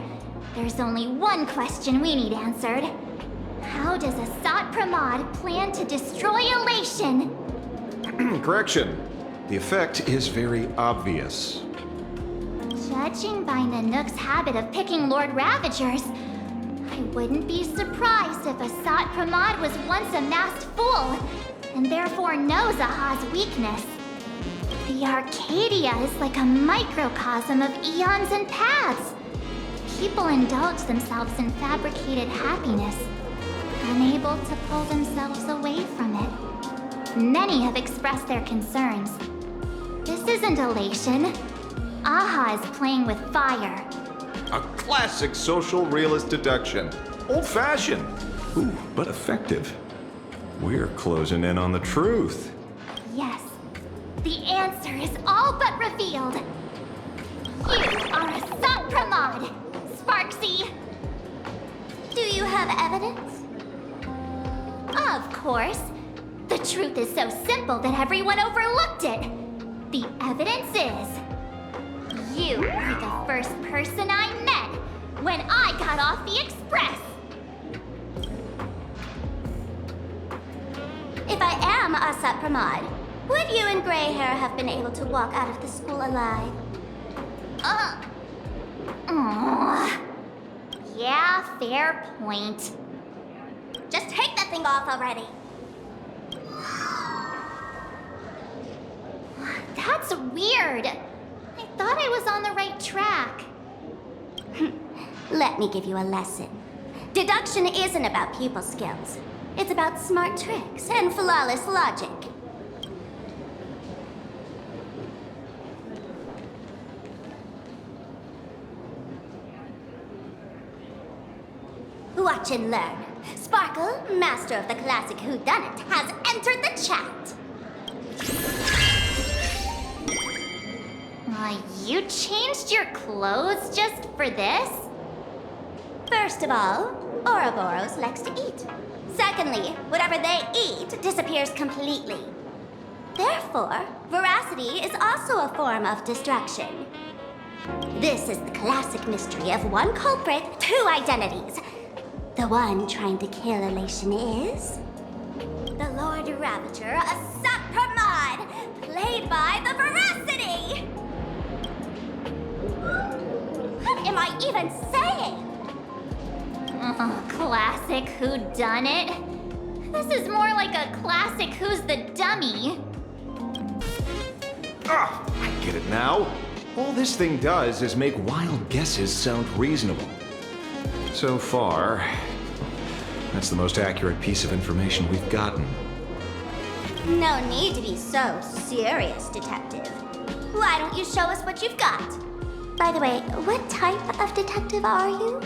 S3: There's only one question we need answered. How does Asat Pramad plan to destroy Elation?
S10: Correction. The effect is very obvious.
S3: Judging by Nanook's habit of picking Lord Ravagers, I wouldn't be surprised if Asat Pramad was once a masked fool, and therefore knows Aha's weakness. The Arcadia is like a microcosm of eons and paths. People indulge themselves in fabricated happiness, unable to pull themselves away from it. Many have expressed their concerns. This isn't elation. Aha is playing with fire.
S10: A classic social realist deduction. Old-fashioned. Ooh, but effective. We're closing in on the truth.
S3: Yes. The answer is all but revealed. You are Asat Pramad, Sparksy.
S15: Do you have evidence?
S3: Of course. The truth is so simple that everyone overlooked it. The evidence is... you were the first person I met when I got off the express.
S15: If I am Asat Pramad, would you and Grey Hair have been able to walk out of the school alive?
S3: Yeah, fair point.
S15: Just take that thing off already.
S3: That's weird. I thought I was on the right track.
S15: Let me give you a lesson. Deduction isn't about pupil skills. It's about smart tricks and flawless logic. Watch and learn. Sparkle, master of the classic whodunit, has entered the chat.
S3: You changed your clothes just for this?
S15: First of all, Ouroboros likes to eat. Secondly, whatever they eat disappears completely. Therefore, veracity is also a form of distraction. This is the classic mystery of one culprit, two identities. The one trying to kill Elation is the Lord Ravager, Asat Pramad, played by the Veracity! What am I even saying?
S3: Oh, classic whodunit. This is more like a classic Who's the Dummy.
S10: Ah, I get it now. All this thing does is make wild guesses sound reasonable. So far, that's the most accurate piece of information we've gotten.
S15: No need to be so serious, Detective. Why don't you show us what you've got? By the way, what type of detective are you?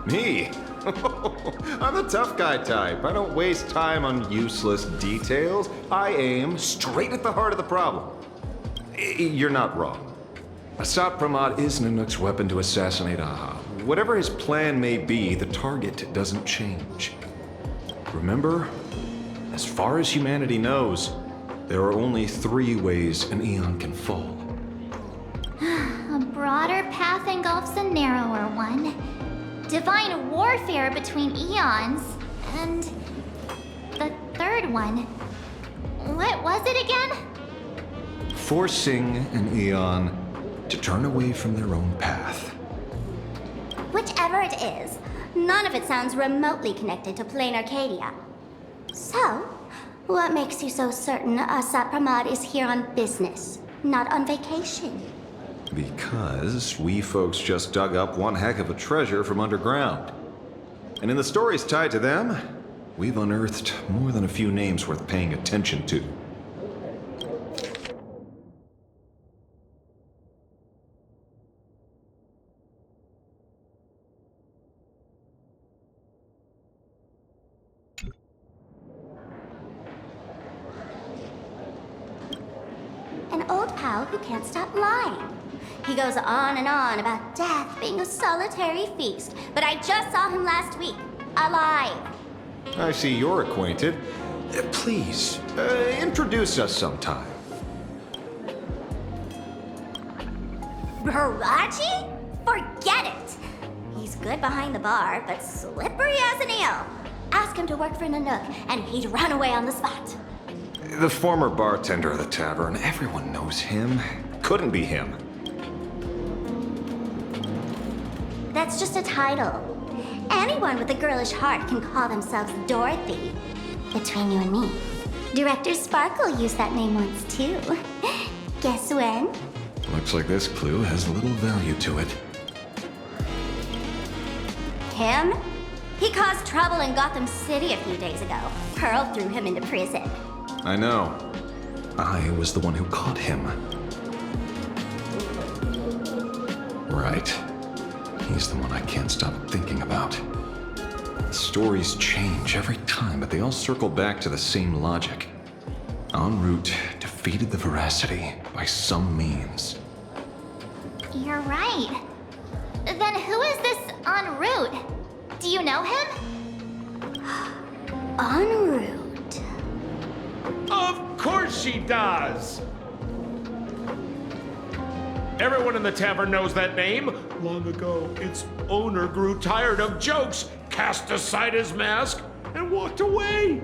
S10: Me? I'm the tough guy type. I don't waste time on useless details. I aim straight at the heart of the problem. You're not wrong. Asat Pramad is Nanook's weapon to assassinate Aha. Whatever his plan may be, the target doesn't change. Remember, as far as humanity knows, there are only 3 ways an Eon can fall.
S3: A broader path engulfs a narrower one. Divine warfare between eons. And the third one. What was it again?
S10: Forcing an Eon to turn away from their own path.
S15: Whichever it is, none of it sounds remotely connected to Planarcadia. So, what makes you so certain Asat Pramad is here on business, not on vacation?
S10: Because we folks just dug up one heck of a treasure from underground. And in the stories tied to them, we've unearthed more than a few names worth paying attention to.
S15: An old pal who can't stop lying. He goes on and on about death being a solitary feast, but I just saw him last week, alive.
S10: I see you're acquainted. Please, introduce us sometime.
S15: Baraji? Forget it! He's good behind the bar, but slippery as an eel. Ask him to work for Nanook, and he'd run away on the spot.
S10: The former bartender of the tavern, everyone knows him. Couldn't be him.
S15: That's just a title. Anyone with a girlish heart can call themselves Dorothy. Between you and me, Director Sparkle used that name once too. Guess when?
S10: Looks like this clue has little value to it.
S15: Him? He caused trouble in Gotham City a few days ago. Pearl threw him into prison.
S10: I know. I was the one who caught him. Right. He's the one I can't stop thinking about. The stories change every time, but they all circle back to the same logic. En route defeated the Veracity by some means.
S3: You're right. Then who is this en route? Do you know him?
S15: En route.
S16: Of course she does! Everyone in the tavern knows that name. Long ago, its owner grew tired of jokes, cast aside his mask, and walked away.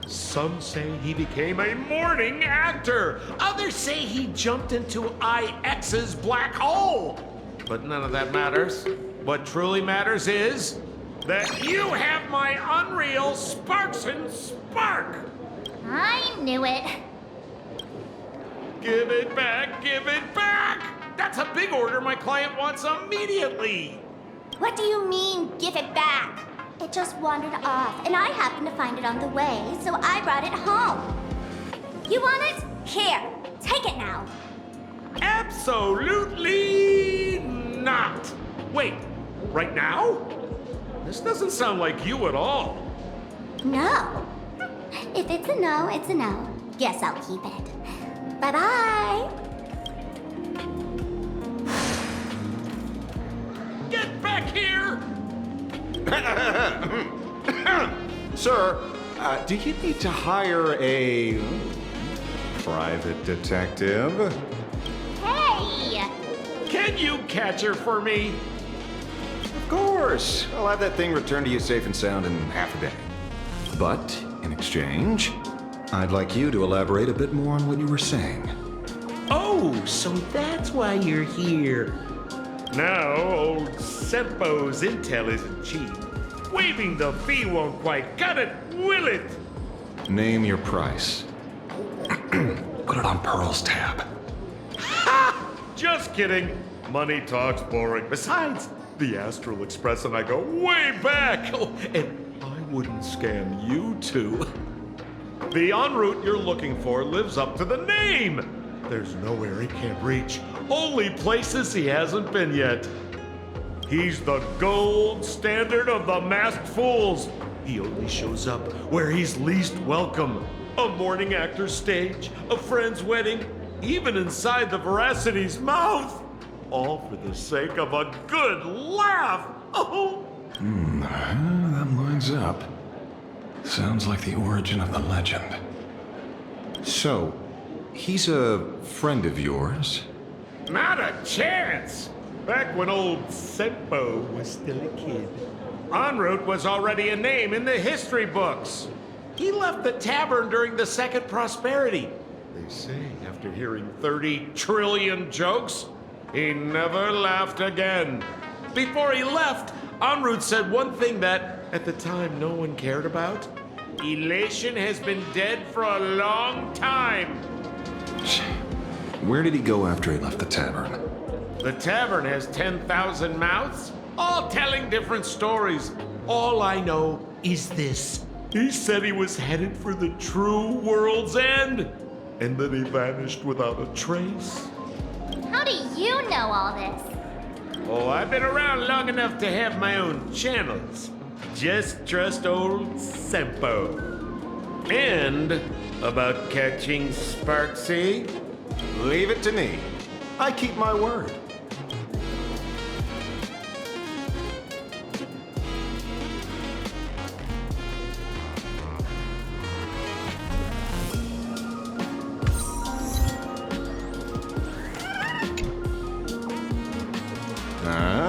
S16: Some say he became a mourning actor. Others say he jumped into IX's black hole. But none of that matters. What truly matters is that you have my unreal Sparks and Spark.
S3: I knew it.
S16: Give it back, give it back! That's a big order my client wants immediately!
S15: What do you mean, give it back? It just wandered off, and I happened to find it on the way, so I brought it home. You want it? Here, take it now.
S16: Absolutely not! Wait, right now? This doesn't sound like you at all.
S15: No. If it's a no, it's a no. Guess I'll keep it. Bye-bye.
S16: Get back here!
S10: Sir, do you need to hire a private detective?
S15: Hey!
S16: Can you catch her for me?
S10: Of course. I'll have that thing returned to you safe and sound in half a day. But, in exchange, I'd like you to elaborate a bit more on what you were saying.
S16: Oh, so that's why you're here. Now, old Sempo's intel isn't cheap. Waiving the fee won't quite cut it, will it?
S10: Name your price. Put it on Pearl's tab.
S16: Ha! Just kidding. Money talks boring. Besides, the Astral Express and I go way back. Oh, and I wouldn't scam you two. The en route you're looking for lives up to the name. There's nowhere he can't reach. Only places he hasn't been yet. He's the gold standard of the masked fools. He only shows up where he's least welcome. A morning actor's stage, a friend's wedding, even inside the Veracity's mouth. All for the sake of a good laugh. Oh!
S10: That lines up. Sounds like the origin of the legend. So, he's a friend of yours?
S16: Not a chance! Back when old Sempo was still a kid, en route was already a name in the history books. He left the tavern during the Second Prosperity. They say after hearing 30 trillion jokes, he never laughed again. Before he left, en route said one thing that, at the time, no one cared about. Elation has been dead for a long time.
S10: Where did he go after he left the tavern?
S16: The tavern has 10,000 mouths, all telling different stories. All I know is this. He said he was headed for the true world's end, and then he vanished without a trace.
S15: How do you know all this?
S16: Oh, I've been around long enough to have my own channels. Just trust old Sempo. And about catching Sparksy?
S10: Leave it to me. I keep my word.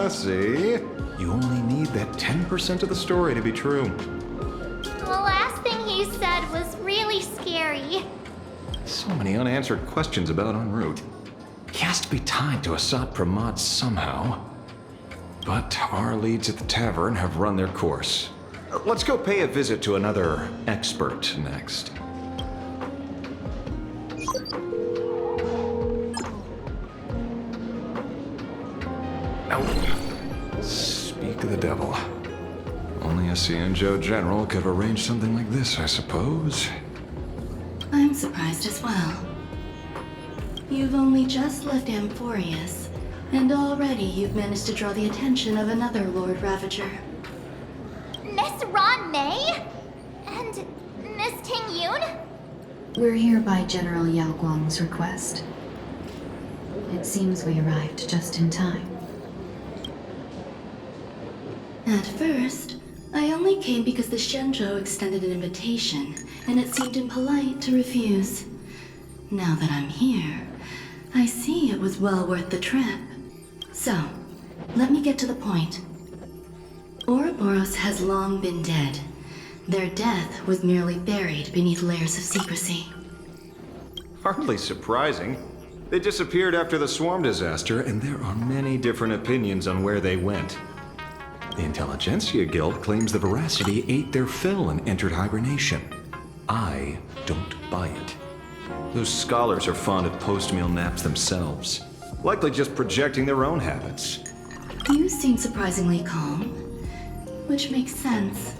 S10: See? You only need that 10% of the story to be true.
S15: The last thing he said was really scary.
S10: So many unanswered questions about en route. He has to be tied to Asat Pramad somehow. But our leads at the tavern have run their course. Let's go pay a visit to another expert next. Speak of the devil. Only a Cienjo general could have arranged something like this, I suppose.
S1: I'm surprised as well. You've only just left Amphorius, and already you've managed to draw the attention of another Lord Ravager.
S15: Miss Ron May? And Miss Ting Yoon?
S1: We're here by General Yao Guang's request. It seems we arrived just in time. At first, I only came because the Shenzhou extended an invitation, and it seemed impolite to refuse. Now that I'm here, I see it was well worth the trip. So, let me get to the point. Ouroboros has long been dead. Their death was merely buried beneath layers of secrecy.
S10: Hardly surprising. They disappeared after the swarm disaster, and there are many different opinions on where they went. The Intelligentsia Guild claims the Veracity ate their fill and entered hibernation. I don't buy it. Those scholars are fond of post-meal naps themselves, likely just projecting their own habits.
S1: You seem surprisingly calm, which makes sense.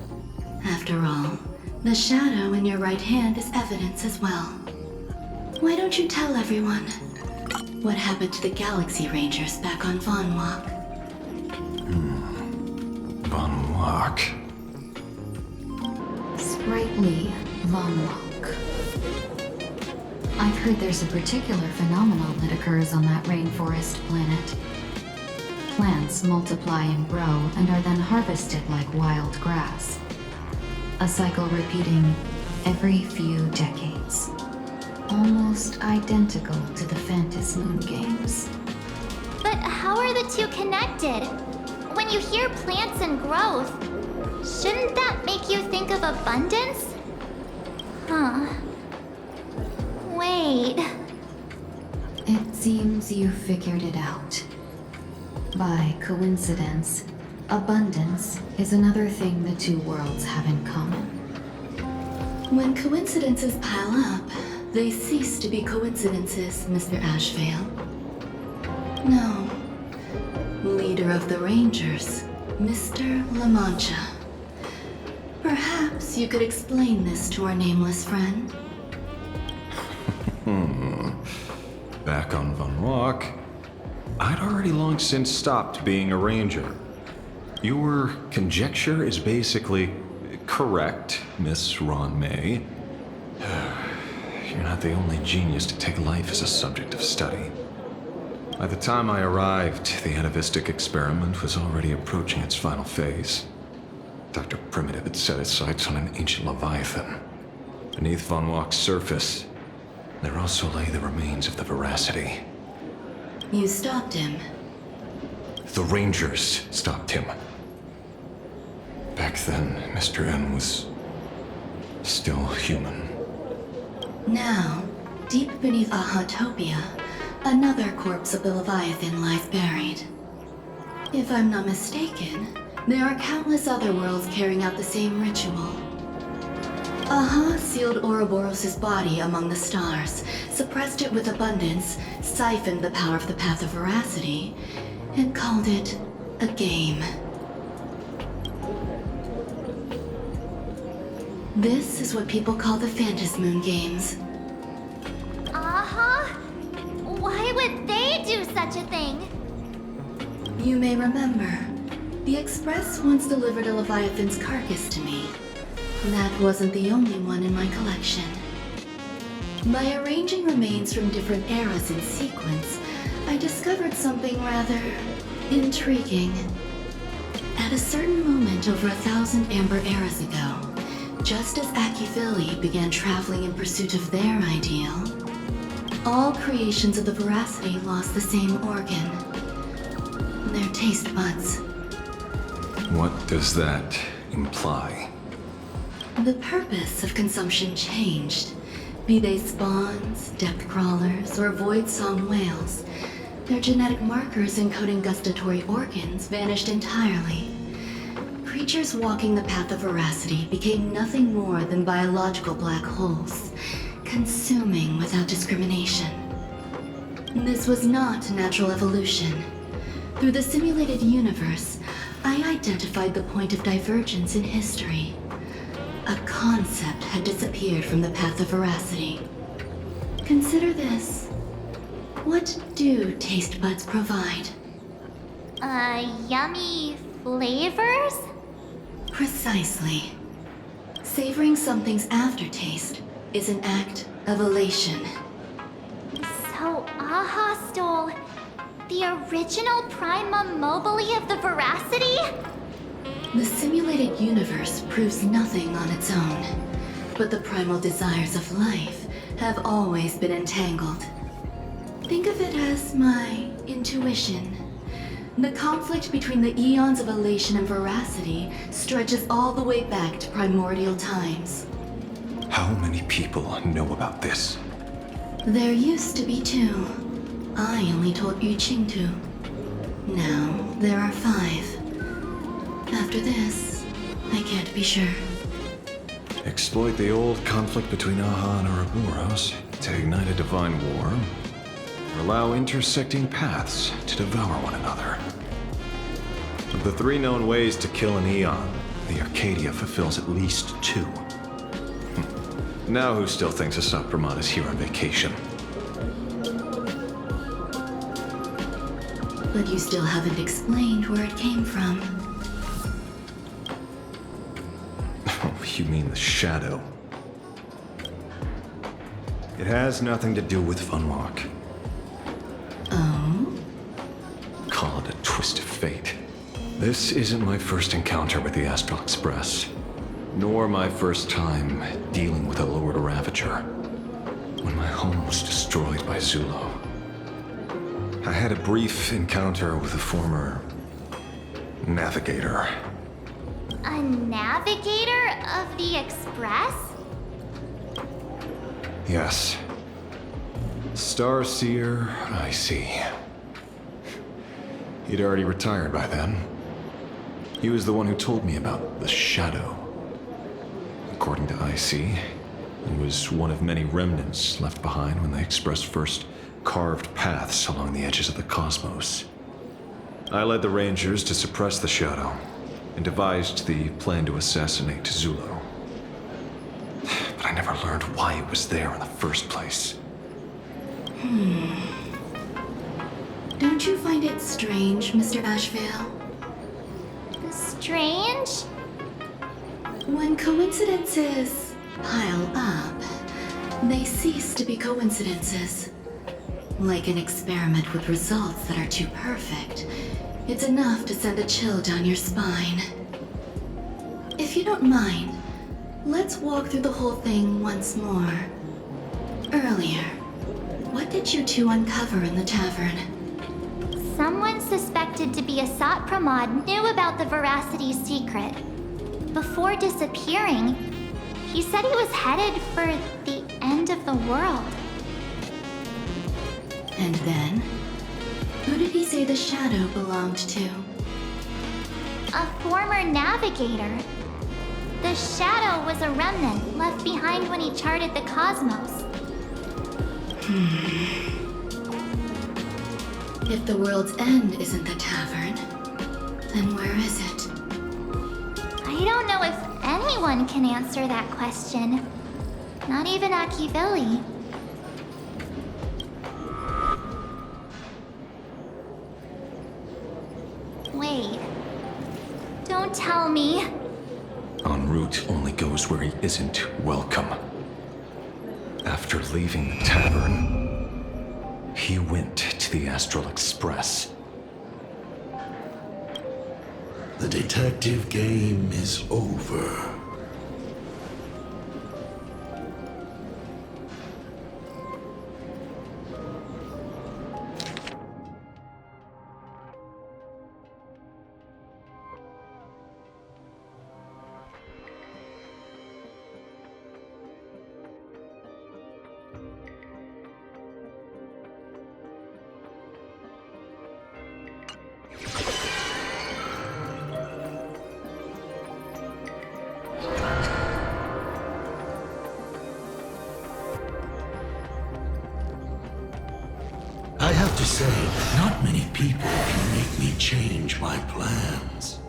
S1: After all, the shadow in your right hand is evidence as well. Why don't you tell everyone what happened to the Galaxy Rangers back on Von Walk?
S10: Von Walk. Wok.
S1: Sprightly Von Wok. I've heard there's a particular phenomenon that occurs on that rainforest planet. Plants multiply and grow and are then harvested like wild grass. A cycle repeating every few decades. Almost identical to the Phantom Moon games.
S15: But how are the two connected? When you hear plants and growth, shouldn't that make you think of abundance? Huh. Wait.
S1: It seems you figured it out. By coincidence, abundance is another thing the two worlds have in common. When coincidences pile up, they cease to be coincidences, Mr. Ashveil. No. Leader of the Rangers, Mr. La Mancha. Perhaps you could explain this to our nameless friend?
S10: Back on Von Wok, I'd already long since stopped being a ranger. Your conjecture is basically correct, Miss Ron May. You're not the only genius to take life as a subject of study. By the time I arrived, the atavistic experiment was already approaching its final phase. Dr. Primitive had set his sights on an ancient leviathan. Beneath Von Wok's surface, there also lay the remains of the Veracity.
S1: You stopped him.
S10: The Rangers stopped him. Back then, Mr. N was still human.
S1: Now, deep beneath Ahatopia, another corpse of the Leviathan lies buried. If I'm not mistaken, there are countless other worlds carrying out the same ritual. Aha sealed Ouroboros' body among the stars, suppressed it with abundance, siphoned the power of the Path of Veracity, and called it a game. This is what people call the Phantom Moon games.
S15: Why would they do such a thing?
S1: You may remember, the Express once delivered a Leviathan's carcass to me. That wasn't the only one in my collection. By arranging remains from different eras in sequence, I discovered something rather intriguing. At a certain moment over 1,000 Amber eras ago, just as Ashveil began traveling in pursuit of their ideal, all creations of the Veracity lost the same organ. Their taste buds.
S10: What does that imply?
S1: The purpose of consumption changed. Be they spawns, depth crawlers, or void-song whales, their genetic markers encoding gustatory organs vanished entirely. Creatures walking the path of Veracity became nothing more than biological black holes, consuming without discrimination. This was not natural evolution. Through the simulated universe, I identified the point of divergence in history. A concept had disappeared from the path of Veracity. Consider this. What do taste buds provide?
S15: Yummy flavors?
S1: Precisely. Savoring something's aftertaste is an act of elation.
S15: So Aha stole the original Prima Mobile of the Veracity?
S1: The simulated universe proves nothing on its own, but the primal desires of life have always been entangled. Think of it as my intuition. The conflict between the eons of elation and veracity stretches all the way back to primordial times.
S10: How many people know about this?
S1: There used to be 2. I only told Yu Qing 2. Now there are 5. After this, I can't be sure.
S10: Exploit the old conflict between Aha and Ouroboros to ignite a divine war, or allow intersecting paths to devour one another. Of the 3 known ways to kill an Eon, the Arcadia fulfills at least 2. Now who still thinks Asat Pramad is here on vacation?
S1: But you still haven't explained where it came from.
S10: you mean the shadow. It has nothing to do with Funwalk.
S1: Oh?
S10: Call it a twist of fate. This isn't my first encounter with the Astral Express, nor my first time dealing with a Lord Ravager. When my home was destroyed by Zulo, I had a brief encounter with a former navigator.
S15: A navigator of the Express?
S10: Yes. Starseer, I see. He'd already retired by then. He was the one who told me about the Shadow. According to IC, he was one of many remnants left behind when the Express first carved paths along the edges of the cosmos. I led the Rangers to suppress the Shadow and devised the plan to assassinate Zulo. But I never learned why it was there in the first place.
S1: Don't you find it strange, Mr. Ashveil?
S15: Strange?
S1: When coincidences pile up, they cease to be coincidences. Like an experiment with results that are too perfect, it's enough to send a chill down your spine. If you don't mind, let's walk through the whole thing once more. Earlier, what did you two uncover in the tavern?
S15: Someone suspected to be Asat Pramad knew about the Veracity secret. Before disappearing, he said he was headed for the end of the world.
S1: And then? Who did he say the Shadow belonged to?
S15: A former navigator. The Shadow was a remnant left behind when he charted the cosmos.
S1: If the world's end isn't the tavern, then where is it?
S15: I don't know if anyone can answer that question. Not even Ashveil. Wait. Don't tell me.
S10: En route only goes where he isn't welcome. After leaving the tavern, he went to the Astral Express.
S17: The detective game is over. I have to say, not many people can make me change my plans.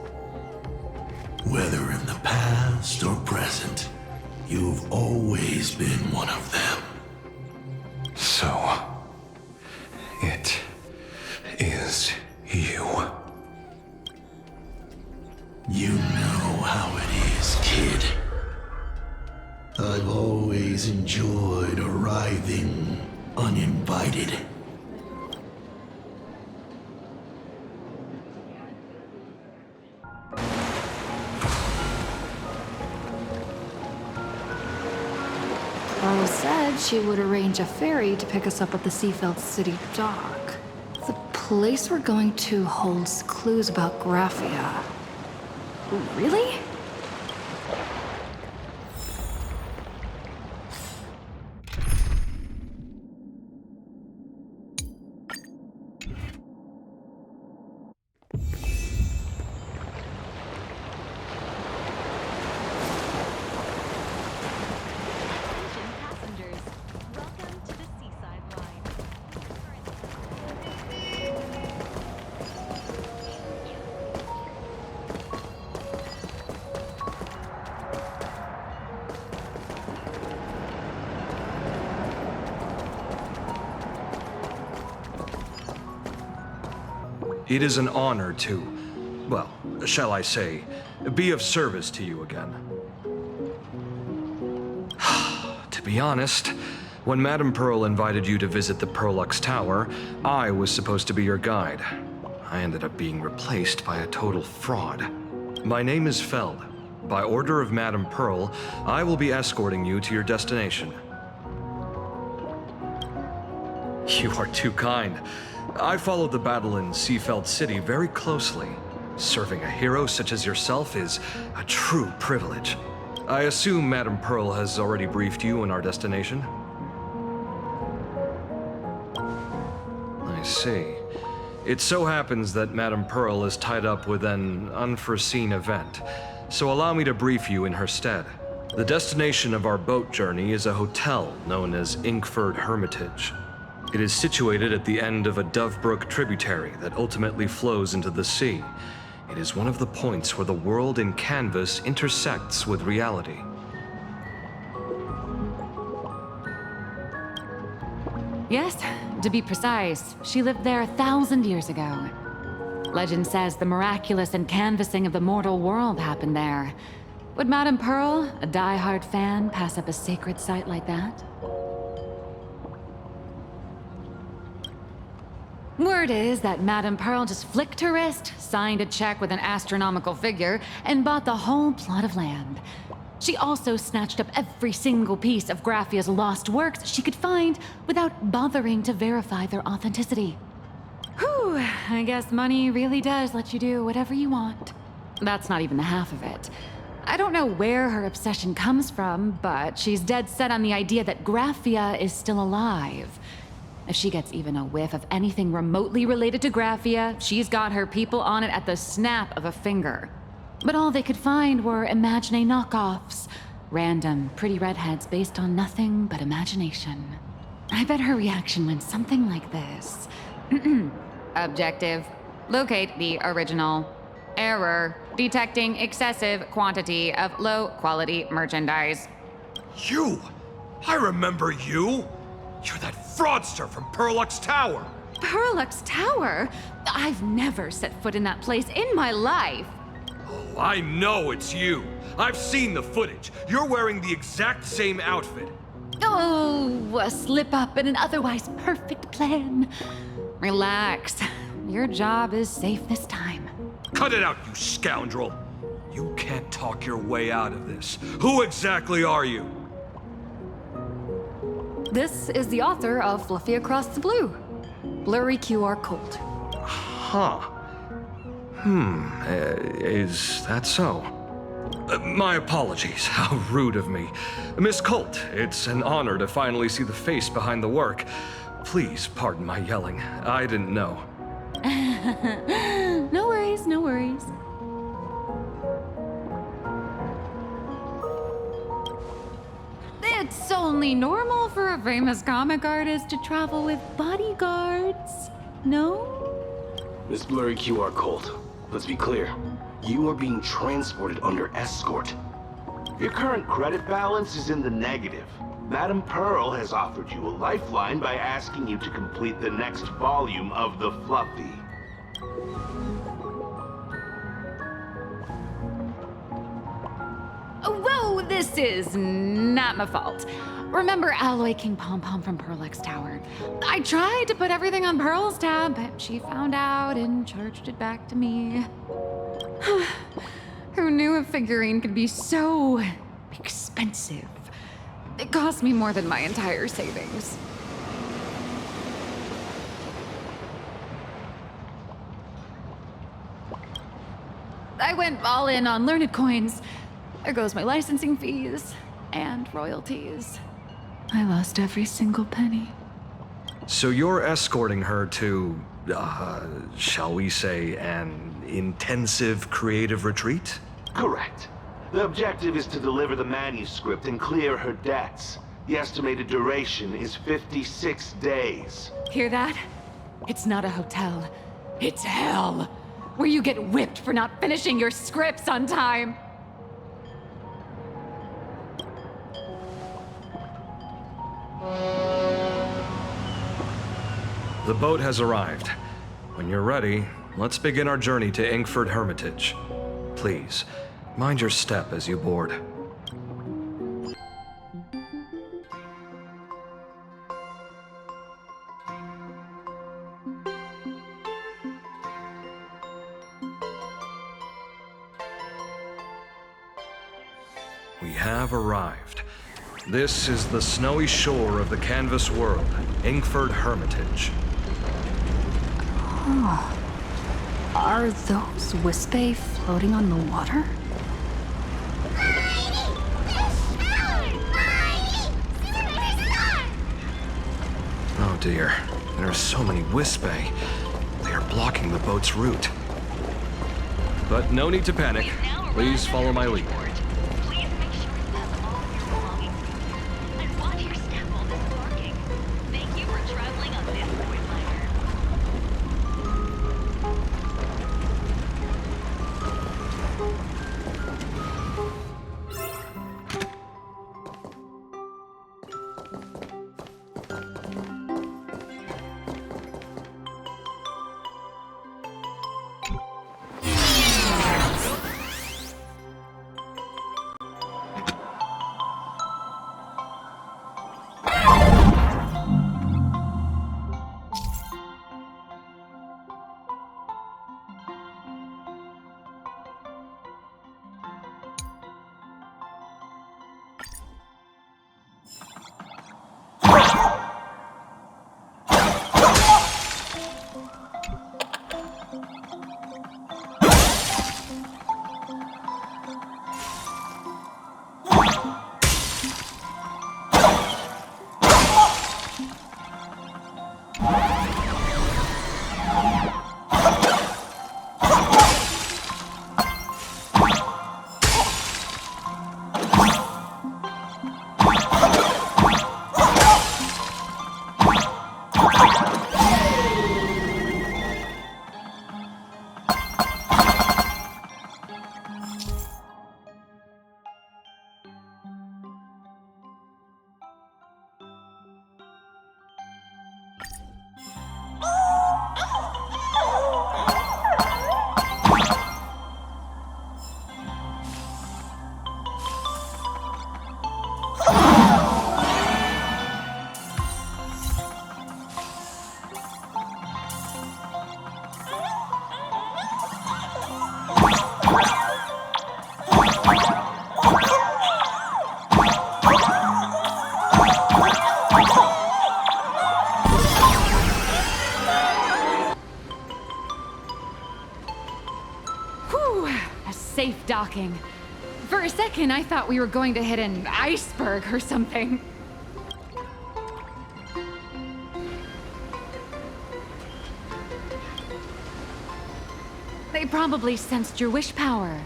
S17: Whether in the past or present, you've always been one of them.
S10: So, it is you.
S17: You know how it is, kid. I've always enjoyed arriving uninvited.
S1: Pearl said she would arrange a ferry to pick us up at the Seafeld City dock. The place we're going to holds clues about Graphia. Really?
S18: It is an honor to, well, shall I say, be of service to you again. be honest, when Madame Pearl invited you to visit the Perlux Tower, I was supposed to be your guide. I ended up being replaced by a total fraud. My name is Feld. By order of Madame Pearl, I will be escorting you to your destination. You are too kind. I followed the battle in Seafeld City very closely. Serving a hero such as yourself is a true privilege. I assume Madame Pearl has already briefed you on our destination? I see. It so happens that Madame Pearl is tied up with an unforeseen event, so allow me to brief you in her stead. The destination of our boat journey is a hotel known as Inkford Hermitage. It is situated at the end of a Dovebrook tributary that ultimately flows into the sea. It is one of the points where the world in canvas intersects with reality.
S19: Yes, to be precise, she lived there 1,000 years ago. Legend says the miraculous encanvassing of the mortal world happened there. Would Madame Pearl, a die-hard fan, pass up a sacred site like that? Word is that Madame Pearl just flicked her wrist, signed a check with an astronomical figure, and bought the whole plot of land. She also snatched up every single piece of Graphia's lost works she could find without bothering to verify their authenticity. Whew, I guess money really does let you do whatever you want. That's not even the half of it. I don't know where her obsession comes from, but she's dead set on the idea that Graphia is still alive. If she gets even a whiff of anything remotely related to Graphia, she's got her people on it at the snap of a finger. But all they could find were Imagine knockoffs. Random, pretty redheads based on nothing but imagination. I bet her reaction went something like this. Objective. Locate the original. Error. Detecting excessive quantity of low-quality merchandise.
S18: You! I remember you! You're that fraudster from Perlux Tower!
S19: Perlux Tower? I've never set foot in that place in my life.
S18: Oh, I know it's you. I've seen the footage. You're wearing the exact same outfit.
S19: Oh, a slip-up in an otherwise perfect plan. Relax. Your job is safe this time.
S18: Cut it out, you scoundrel! You can't talk your way out of this. Who exactly are you?
S1: This is the author of Fluffy Across the Blue. Blurry QR code.
S18: Huh. Is that so? My apologies. How rude of me. Miss Colt, it's an honor to finally see the face behind the work. Please pardon my yelling. I didn't know.
S19: No worries, no worries. It's only normal for a famous comic artist to travel with bodyguards, no?
S20: Miss Blurry QR Colt, let's be clear. You are being transported under escort. Your current credit balance is in the negative. Madame Pearl has offered you a lifeline by asking you to complete the next volume of the Fluffy.
S19: Whoa, this is not my fault. Remember Alloy King Pom Pom from Perlux Tower? I tried to put everything on Pearl's tab, but she found out and charged it back to me. Who knew a figurine could be so expensive? It cost me more than my entire savings. I went all in on learned coins. There goes my licensing fees and royalties. I lost every single penny.
S18: So you're escorting her to, shall we say, an intensive creative retreat?
S20: Correct. The objective is to deliver the manuscript and clear her debts. The estimated duration is 56 days.
S19: Hear that? It's not a hotel. It's hell, where you get whipped for not finishing your scripts on time.
S18: The boat has arrived. When you're ready, let's begin our journey to Inkford Hermitage. Please, mind your step as you board. We have arrived. This is the snowy shore of the canvas world, Inkford Hermitage.
S1: Oh. Are those Wispae floating on the water?
S18: Oh dear, there are so many Wispae. They are blocking the boat's route. But no need to panic. Please follow my lead.
S19: Safe docking. For a second, I thought we were going to hit an iceberg or something. They probably sensed your wish power.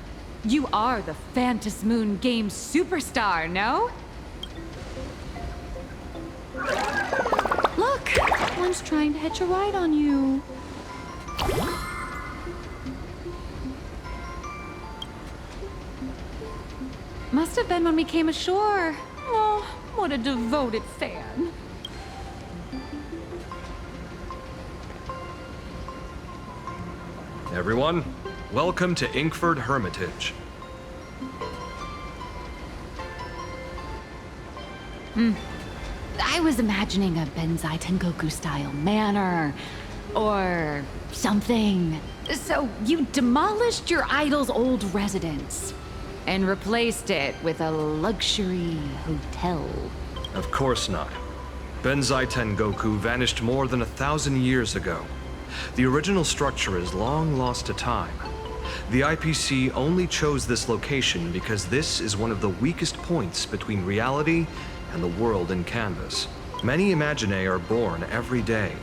S19: You are the Phantasy Moon game superstar, no? Look, one's trying to hitch a ride on you. Must have been when we came ashore. Oh, what a devoted fan.
S18: Everyone, welcome to Inkford Hermitage.
S19: I was imagining a Benzai Tengoku-style manor, or something. So you demolished your idol's old residence and replaced it with a luxury hotel.
S18: Of course not. Benzai Tengoku vanished more than 1,000 years ago. The original structure is long lost to time. The IPC only chose this location because this is one of the weakest points between reality and the world in canvas. Many Imaginae are born every day,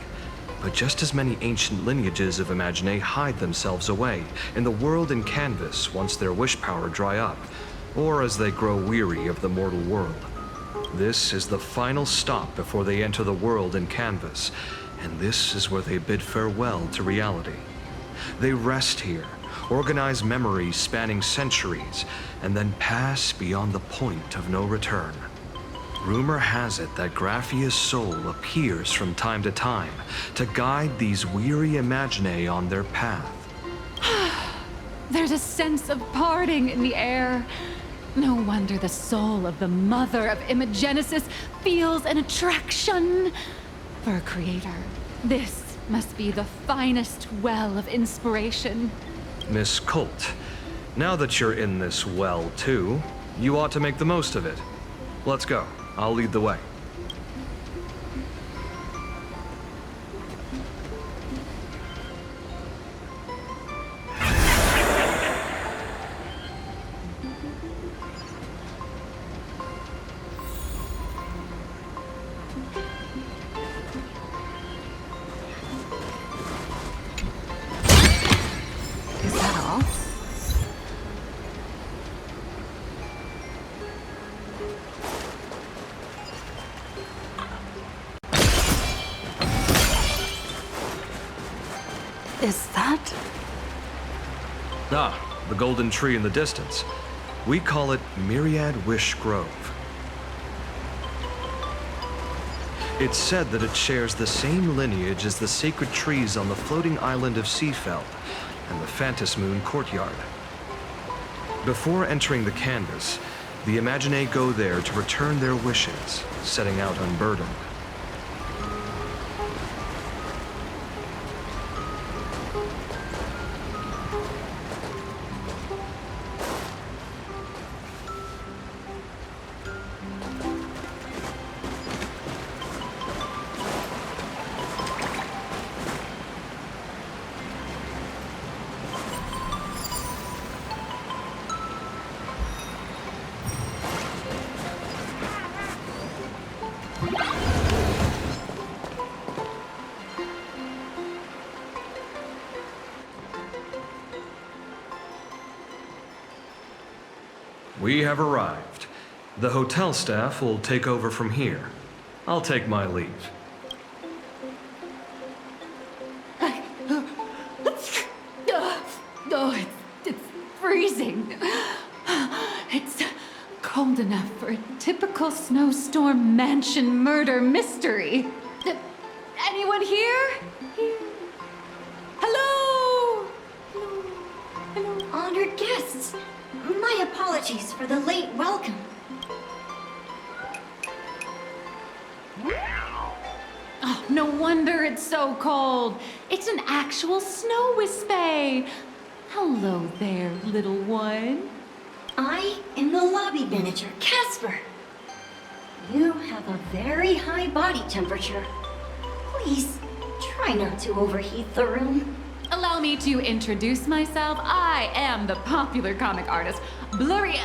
S18: but just as many ancient lineages of Imaginae hide themselves away in the world in canvas once their wish power dry up, or as they grow weary of the mortal world. This is the final stop before they enter the world in canvas, and this is where they bid farewell to reality. They rest here, organize memories spanning centuries, and then pass beyond the point of no return. Rumor has it that Graphia's soul appears from time to time to guide these weary Imaginae on their path.
S19: There's a sense of parting in the air. No wonder the soul of the mother of Imagenesis feels an attraction for a creator. This must be the finest well of inspiration.
S18: Miss Colt, now that you're in this well too, You ought to make the most of it. Let's go. I'll lead the way.
S19: Is that all? Is that?
S18: Ah, the golden tree in the distance. We call it Myriad Wish Grove. It's said that it shares the same lineage as the sacred trees on the floating island of Seafeld and the Phantas Moon courtyard. Before entering the canvas, the Imaginae go there to return their wishes, setting out unburdened. We have arrived. The hotel staff will take over from here. I'll take my leave.
S19: Oh, it's freezing. It's cold enough for a typical snowstorm mansion murder mystery. Anyone here? Hello?
S15: Honored guests, my apologies for the late welcome.
S19: Oh, no wonder it's so cold. It's an actual snow wispy. Hello there, little one.
S15: I am the lobby manager, Casper. You have a very high body temperature. Please, try not to overheat the room.
S19: Allow me to introduce myself. I am the popular comic artist, Bladie.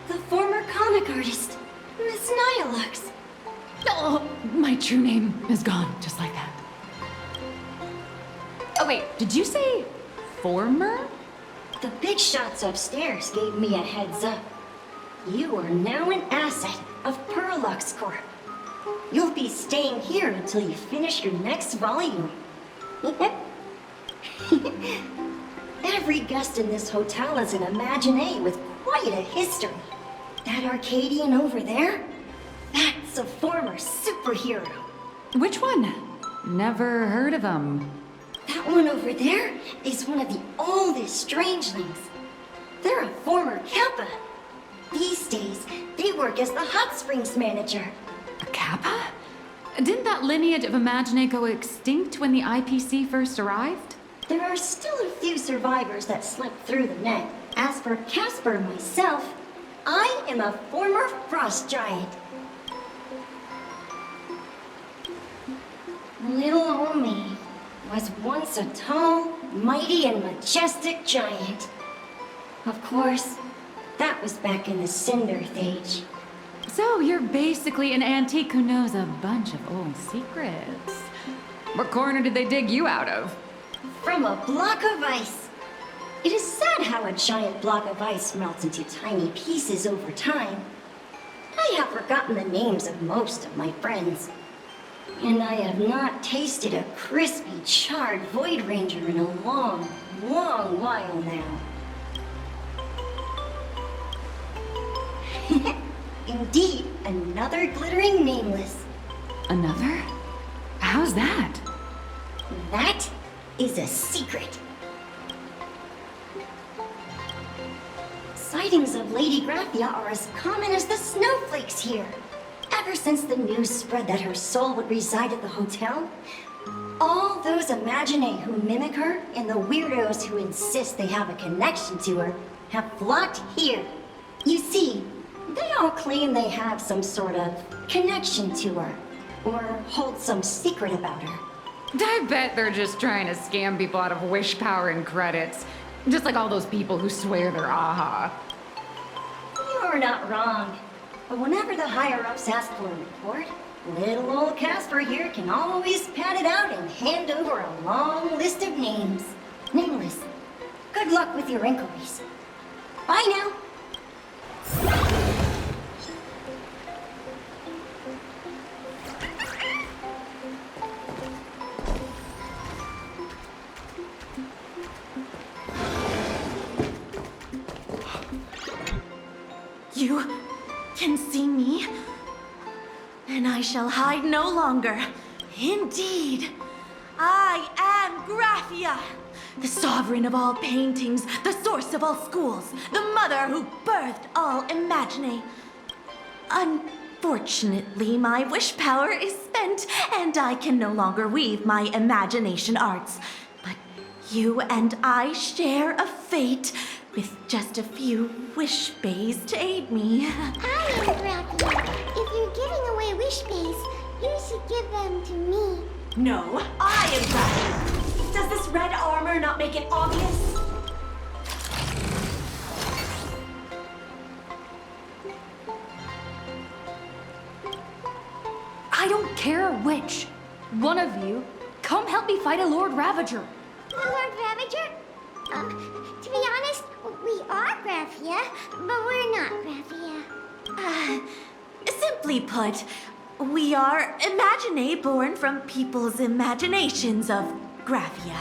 S15: The former comic artist, Miss Nihilux.
S19: Oh, my true name is gone, just like that. Oh wait, did you say former?
S15: The big shots upstairs gave me a heads up. You are now an asset of Perlux Corp. You'll be staying here until you finish your next volume. Every guest in this hotel is an Imaginae with quite a history. That Arcadian over there? That's a former superhero.
S19: Which one? Never heard of him.
S15: That one over there is one of the oldest strangelings. They're a former Kappa. These days, they work as the hot springs manager.
S19: A Kappa? Didn't that lineage of Imaginae go extinct when the IPC first arrived?
S15: There are still a few survivors that slipped through the net. As for Casper and myself, I am a former frost giant. Little old me was once a tall, mighty, and majestic giant. Of course, that was back in the Cinder Age.
S19: So you're basically an antique who knows a bunch of old secrets. What corner did they dig you out of?
S15: From a block of ice. It is sad how a giant block of ice melts into tiny pieces over time. I have forgotten the names of most of my friends. And I have not tasted a crispy, charred Void Ranger in a long, long while now. Indeed, another glittering nameless.
S19: Another? How's that?
S15: That is a secret. Sightings of Lady Graphia are as common as the snowflakes here. Ever since the news spread that her soul would reside at the hotel, all those Imaginae who mimic her and the weirdos who insist they have a connection to her have flocked here.
S21: You see, they all claim they have some sort of connection to her, or hold some secret about her.
S19: I bet they're just trying to scam people out of wish power and credits. Just like all those people who swear they're AHA.
S21: You're not wrong. But whenever the higher-ups ask for a report, little old Casper here can always pad it out and hand over a long list of names. Nameless. Good luck with your inquiries. Bye now.
S22: You can see me, and I shall hide no longer. Indeed, I am Graphia, the sovereign of all paintings, the source of all schools, the mother who birthed all Imagine. Unfortunately, my wish power is spent, and I can no longer weave my imagination arts. But you and I share a fate, with just a few wish bays to aid me.
S15: I am Graphia. If you're giving away wish bays, you should give them to me.
S22: No, I am Graphia. Does this red armor not make it obvious?
S1: I don't care which. One of you, come help me fight a Lord Ravager.
S15: A Lord Ravager? To be honest, we are Graphia, but we're not Graphia.
S22: Simply put, we are Imagine born from people's imaginations of Graphia.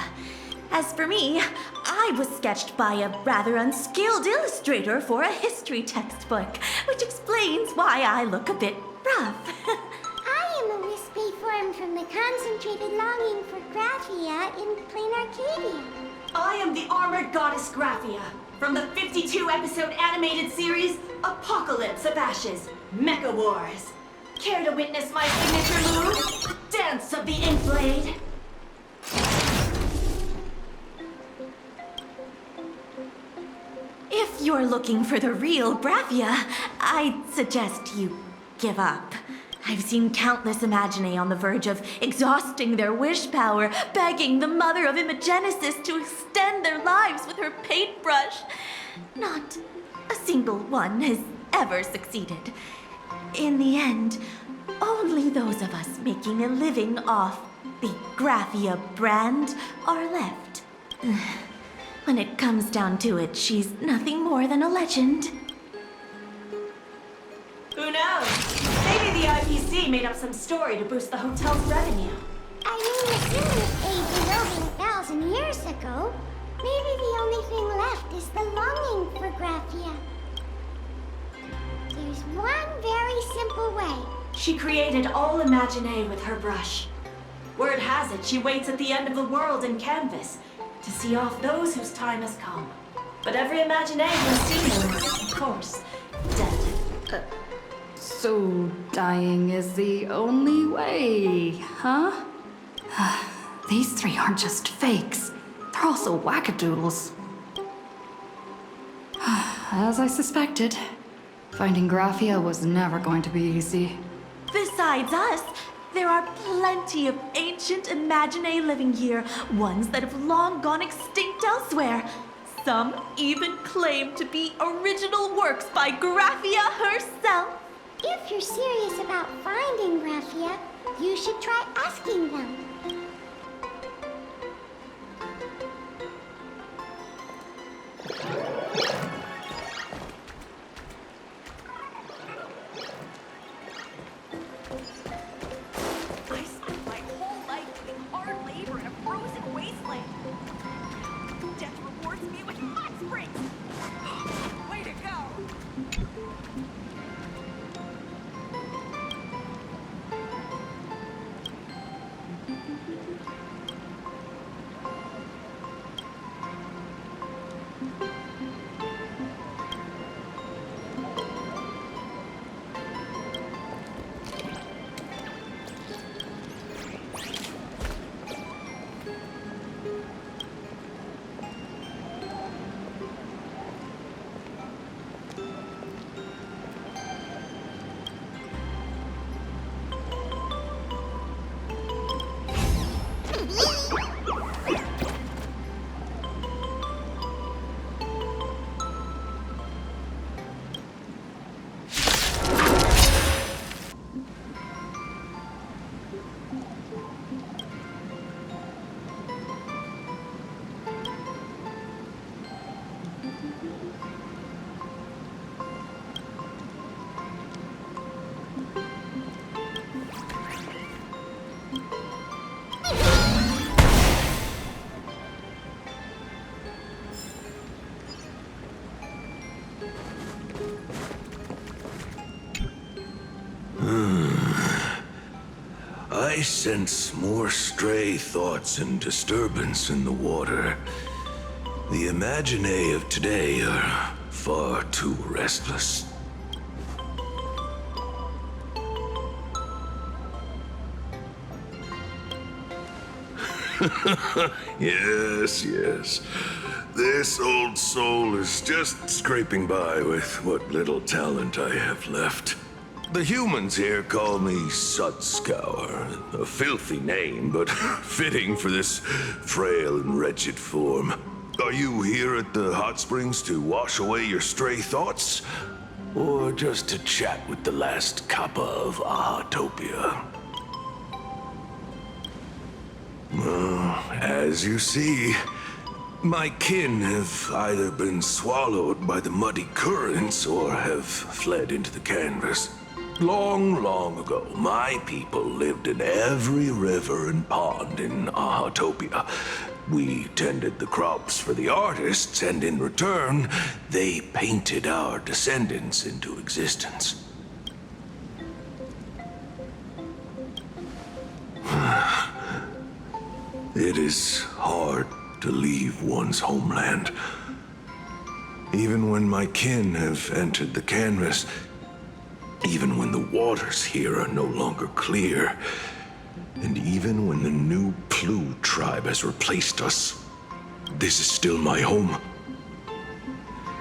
S22: As for me, I was sketched by a rather unskilled illustrator for a history textbook, which explains why I look a bit rough.
S15: I am a wish bay formed from the concentrated longing for Graphia in Planarcadia.
S22: I am the armored goddess Graphia, from the 52-episode animated series Apocalypse of Ashes, Mecha Wars. Care to witness my signature move? Dance of the Inkblade. If you're looking for the real Graphia, I'd suggest you give up. I've seen countless Imagine on the verge of exhausting their wish power, begging the mother of Imagenesis to extend their lives with her paintbrush. Not a single one has ever succeeded. In the end, only those of us making a living off the Graphia brand are left. When it comes down to it, she's nothing more than a legend. Who knows? Maybe the IPC made up some story to boost the hotel's revenue.
S15: I mean, the Sirius age was over 1,000 years ago. Maybe the only thing left is the longing for Graphia. There's one very simple way.
S22: She created all Imagine with her brush. Word has it, she waits at the end of the world in canvas to see off those whose time has come. But every Imagine who's seen her is, of course, dead.
S1: So dying is the only way, huh? These three aren't just fakes. They're also wackadoodles. As I suspected, finding Graphia was never going to be easy.
S22: Besides us, there are plenty of ancient Imagine living here, ones that have long gone extinct elsewhere. Some even claim to be original works by Graphia herself.
S15: If you're serious about finding Graphia, you should try asking them.
S22: I spent my whole life doing hard labor in a frozen wasteland. Death rewards me with hot springs. Way to go!
S17: I sense more stray thoughts and disturbance in the water. The Imaginae of today are far too restless. Yes, yes. This old soul is just scraping by with what little talent I have left. The humans here call me Sudscour, a filthy name, but fitting for this frail and wretched form. Are you here at the hot springs to wash away your stray thoughts? Or just to chat with the last kappa of Ahatopia? Well, as you see, my kin have either been swallowed by the muddy currents or have fled into the canvas. Long, long ago, my people lived in every river and pond in Ahatopia. We tended the crops for the artists, and in return, they painted our descendants into existence. It is hard to leave one's homeland. Even when my kin have entered the canvas, even when the waters here are no longer clear, and even when the new Plu tribe has replaced us, this is still my home.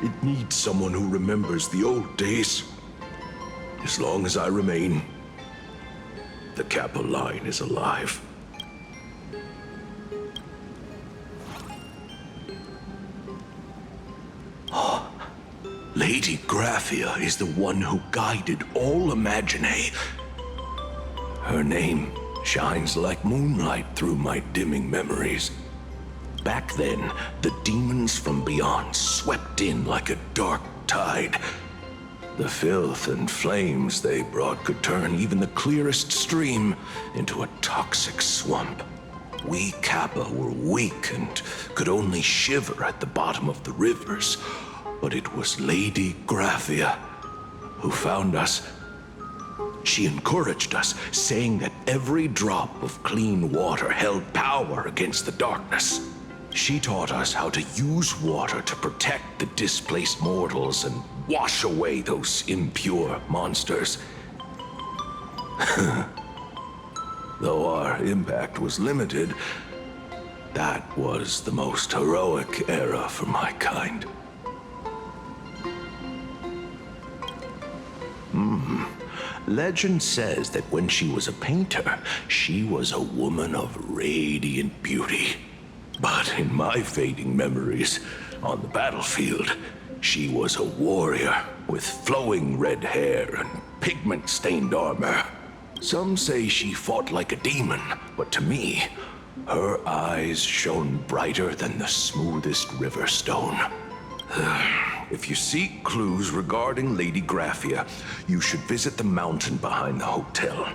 S17: It needs someone who remembers the old days. As long as I remain, the Kappa line is alive. Lady Graphia is the one who guided all Imaginae. Her name shines like moonlight through my dimming memories. Back then, the demons from beyond swept in like a dark tide. The filth and flames they brought could turn even the clearest stream into a toxic swamp. We Kappa were weak and could only shiver at the bottom of the rivers. But it was Lady Graphia who found us. She encouraged us, saying that every drop of clean water held power against the darkness. She taught us how to use water to protect the displaced mortals and wash away those impure monsters. Though our impact was limited, that was the most heroic era for my kind. Legend says that when she was a painter, she was a woman of radiant beauty. But in my fading memories, on the battlefield, she was a warrior with flowing red hair and pigment-stained armor. Some say she fought like a demon, but to me, her eyes shone brighter than the smoothest river stone. If you seek clues regarding Lady Graphia, you should visit the mountain behind the hotel.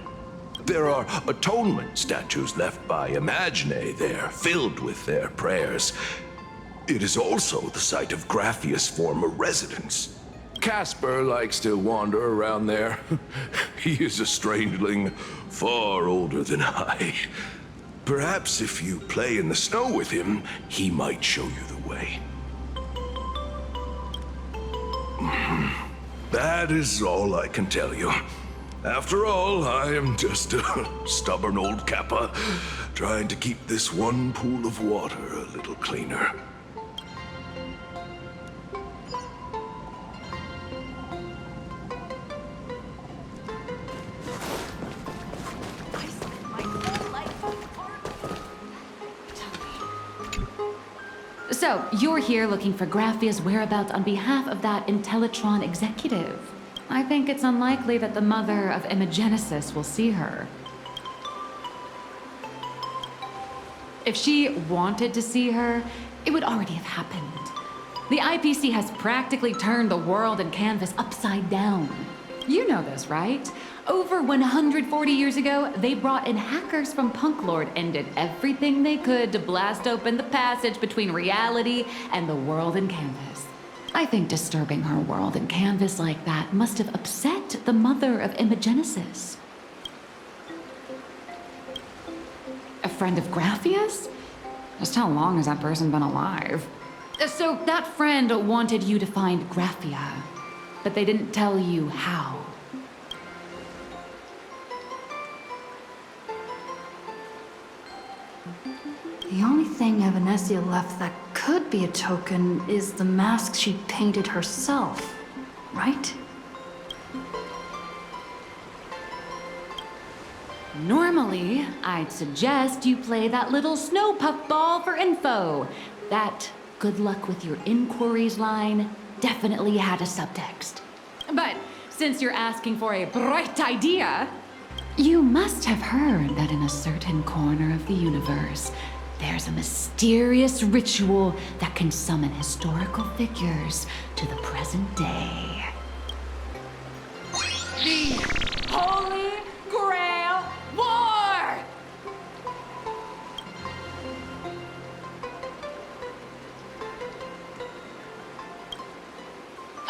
S17: There are atonement statues left by Imaginae there, filled with their prayers. It is also the site of Graphia's former residence. Casper likes to wander around there. He is a strangeling far older than I. Perhaps if you play in the snow with him, he might show you the way. That is all I can tell you. After all, I am just a stubborn old Kappa, trying to keep this one pool of water a little cleaner.
S19: So, you're here looking for Graphia's whereabouts on behalf of that Intellitron executive. I think it's unlikely that the mother of Imagenesis will see her. If she wanted to see her, it would already have happened. The IPC has practically turned the world and canvas upside down. You know this, right? Over 140 years ago, they brought in hackers from Punklord and did everything they could to blast open the passage between reality and the world and canvas. I think disturbing her world and canvas like that must have upset the mother of Imagenesis. friend of Graphia's? Just how long has that person been alive? So that friend wanted you to find Graphia, but they didn't tell you how.
S1: The only thing Evanesia left that could be a token is the mask she painted herself, right?
S19: Normally, I'd suggest you play that little snow puff ball for info. That good luck with your inquiries line definitely had a subtext. But since you're asking for a bright idea, you must have heard that in a certain corner of the universe, there's a mysterious ritual that can summon historical figures to the present day. The Holy Grail War!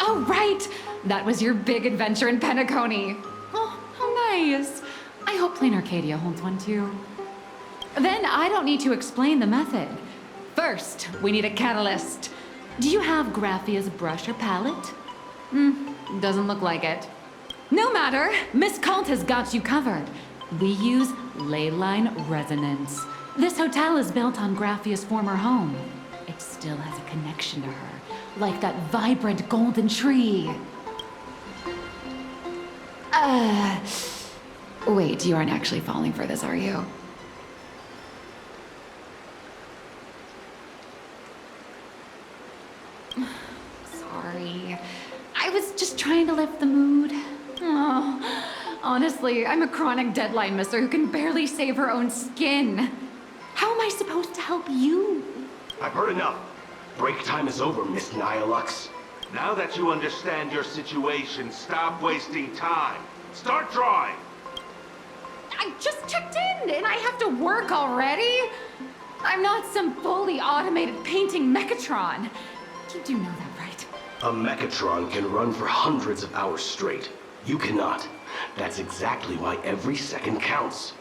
S19: Oh, right! That was your big adventure in Penacony. Oh, how nice. I hope Planarcadia holds one too. Then I don't need to explain the method. First, we need a catalyst. Do you have Graphia's brush or palette? Doesn't look like it. No matter, Miss Cult has got you covered. We use ley line resonance. This hotel is built on Graphia's former home. It still has a connection to her, like that vibrant golden tree. Wait, you aren't actually falling for this, are you? Sorry. I was just trying to lift the mood. Oh, honestly, I'm a chronic deadline misser who can barely save her own skin. How am I supposed to help you?
S20: I've heard enough. Break time is over, Miss Nihilux. Now that you understand your situation, stop wasting time. Start drawing!
S19: I just checked in and I have to work already? I'm not some fully automated painting Mechatron. You do know that, right?
S20: A Mechatron can run for hundreds of hours straight. You cannot. That's exactly why every second counts.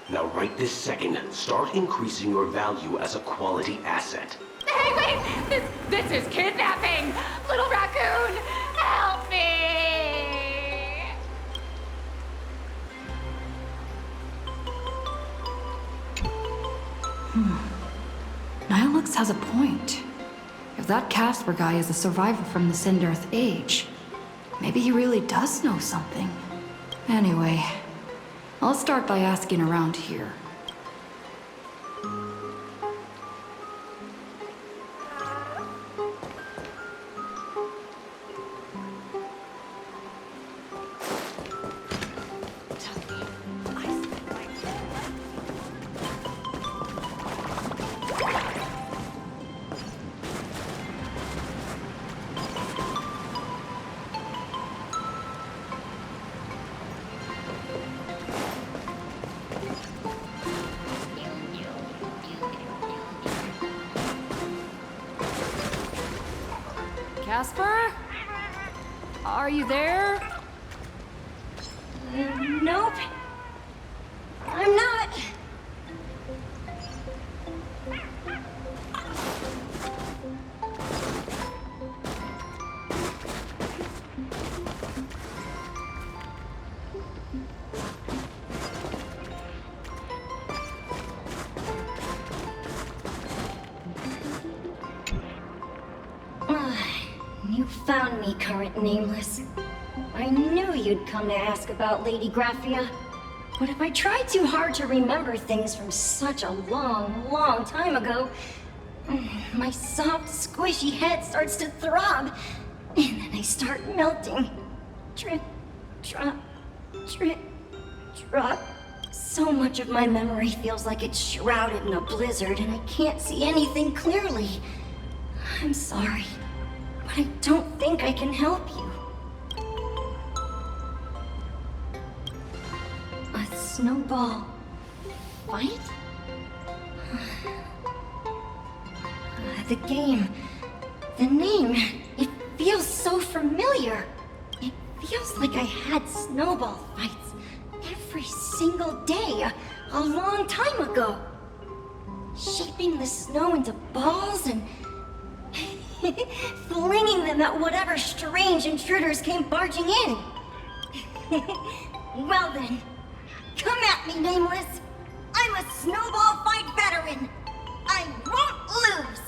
S20: Now right this second, start increasing your value as a quality asset.
S19: Hey, wait! This is kidnapping! Little raccoon, help me!
S1: Nihilux has a point. If that Casper guy is a survivor from the Sindarth age, maybe he really does know something. Anyway, I'll start by asking around here.
S19: Casper? Are you there?
S21: Nope. I'm not. You found me, current nameless. I knew you'd come to ask about Lady Graphia. But if I try too hard to remember things from such a long, long time ago, my soft, squishy head starts to throb, and then I start melting. Drip, drop, drip, drop. So much of my memory feels like it's shrouded in a blizzard, and I can't see anything clearly. I'm sorry, but I don't think I can help you. A snowball fight? The game, the name, it feels so familiar. It feels like I had snowball fights every single day a long time ago. shaping the snow into balls and flinging them at whatever strange intruders came barging in. Well then, come at me, Nameless. I'm a snowball fight veteran. I won't lose.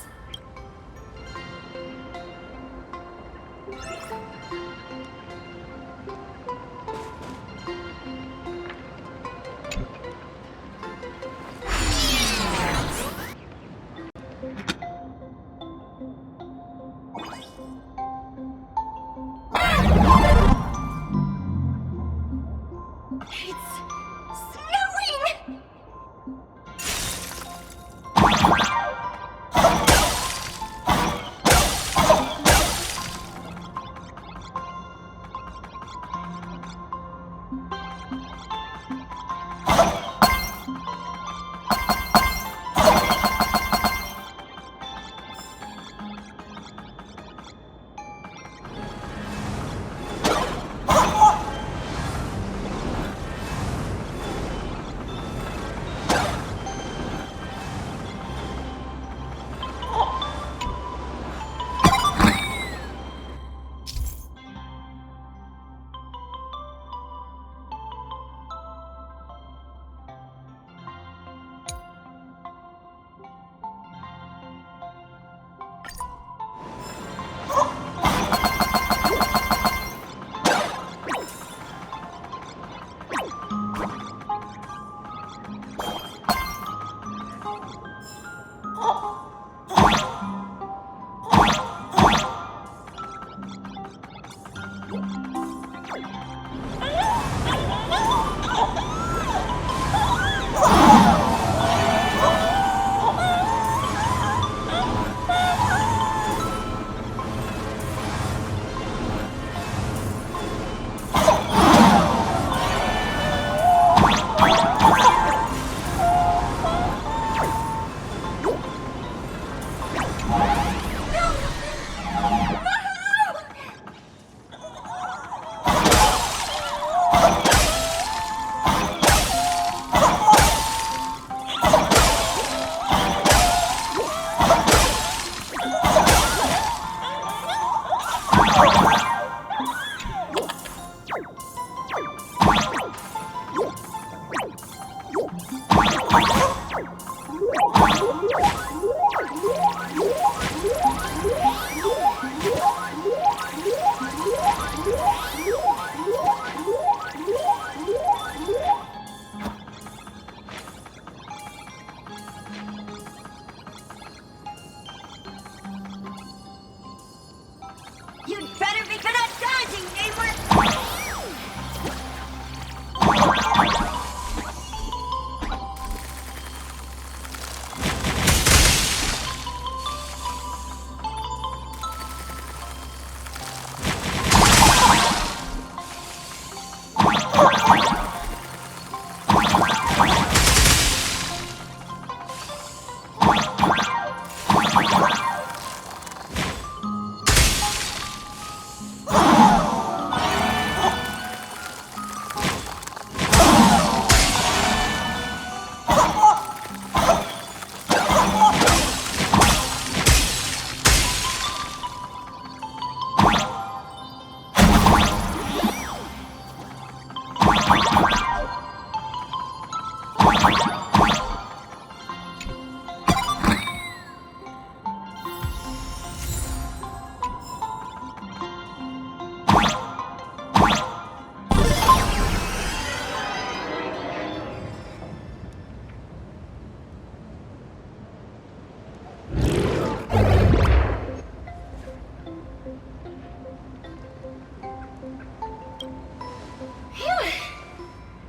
S21: You'd better be good at dodging, Nameless!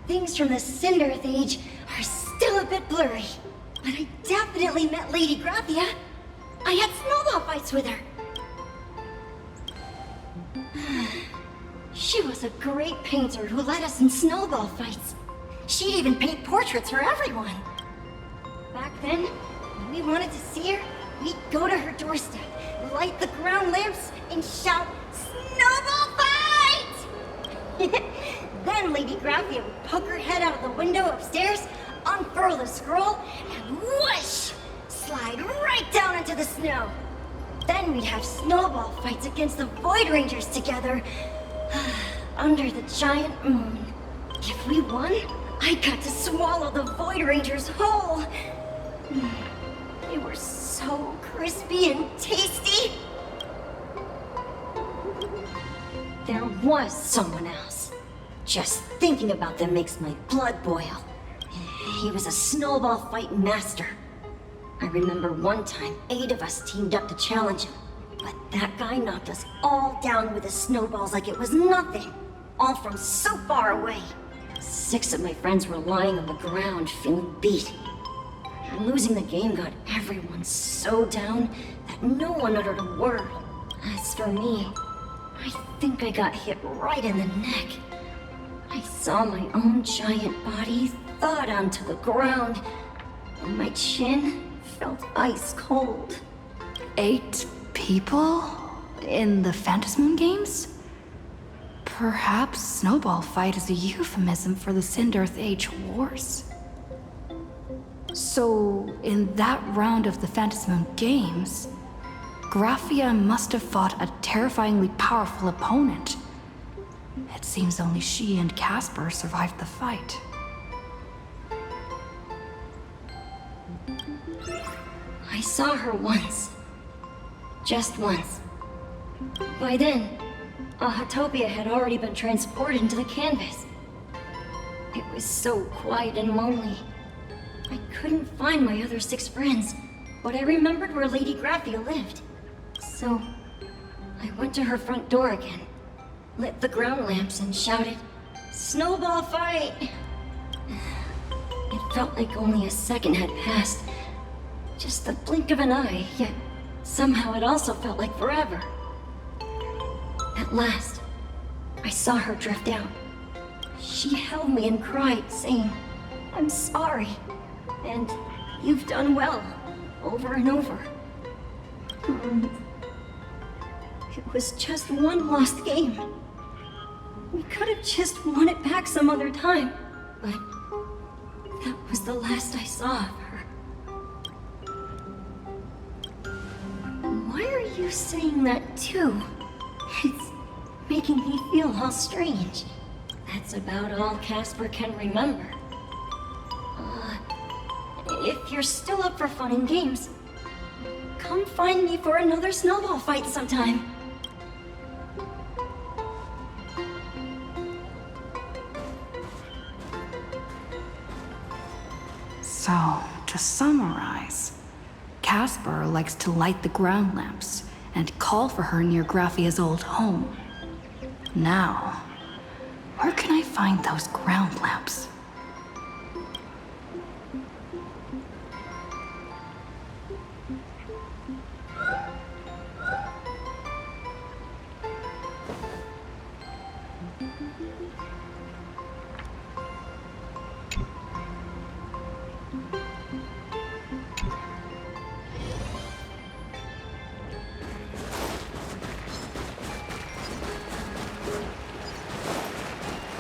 S21: Things from the Cinderth Age are still a bit blurry, but I definitely met Lady Graphia. I had snowball fights with her. She was a great painter who led us in snowball fights. She'd even paint portraits for everyone. Back then, when we wanted to see her, we'd go to her doorstep, light the ground lamps, and shout, "Snowball fight!" Then Lady Graphia would poke her head out of the window upstairs, unfurl the scroll, and whoosh! slide right down into the snow. Then we'd have snowball fights against the Void Rangers together. Under the giant moon. If we won, I got to swallow the Void Rangers whole. They were so crispy and tasty. There was someone else. Just thinking about them makes my blood boil. He was a snowball fight master. I remember one time 8 of us teamed up to challenge him. But that guy knocked us all down with his snowballs like it was nothing. All from so far away. 6 of my friends were lying on the ground feeling beat. Losing the game got everyone so down that no one uttered a word. As for me, I think I got hit right in the neck. I saw my own giant body thud onto the ground, and my chin felt ice cold.
S1: 8 people? In the Phantasmoon games? Perhaps Snowball Fight is a euphemism for the Sindearth Age Wars. So, in that round of the Phantasmoon games, Graphia must have fought a terrifyingly powerful opponent. It seems only she and Casper survived the fight.
S21: I saw her once. Just once. By then, Ahatopia had already been transported into the canvas. It was so quiet and lonely. I couldn't find my other 6 friends, but I remembered where Lady Graphia lived. So, I went to her front door again, lit the ground lamps and shouted, "Snowball fight!" It felt like only a second had passed. Just the blink of an eye, yet somehow it also felt like forever. At last, I saw her drift out. She held me and cried, saying, "I'm sorry, and you've done well," over and over. It was just one lost game. We could have just won it back some other time, but that was the last I saw of her. Why are you saying that too? It's making me feel all strange. That's about all Casper can remember. If you're still up for fun and games, come find me for another snowball fight sometime.
S1: So, to summarize, Casper likes to light the ground lamps and call for her near Graphia's old home. Now, where can I find those ground lamps?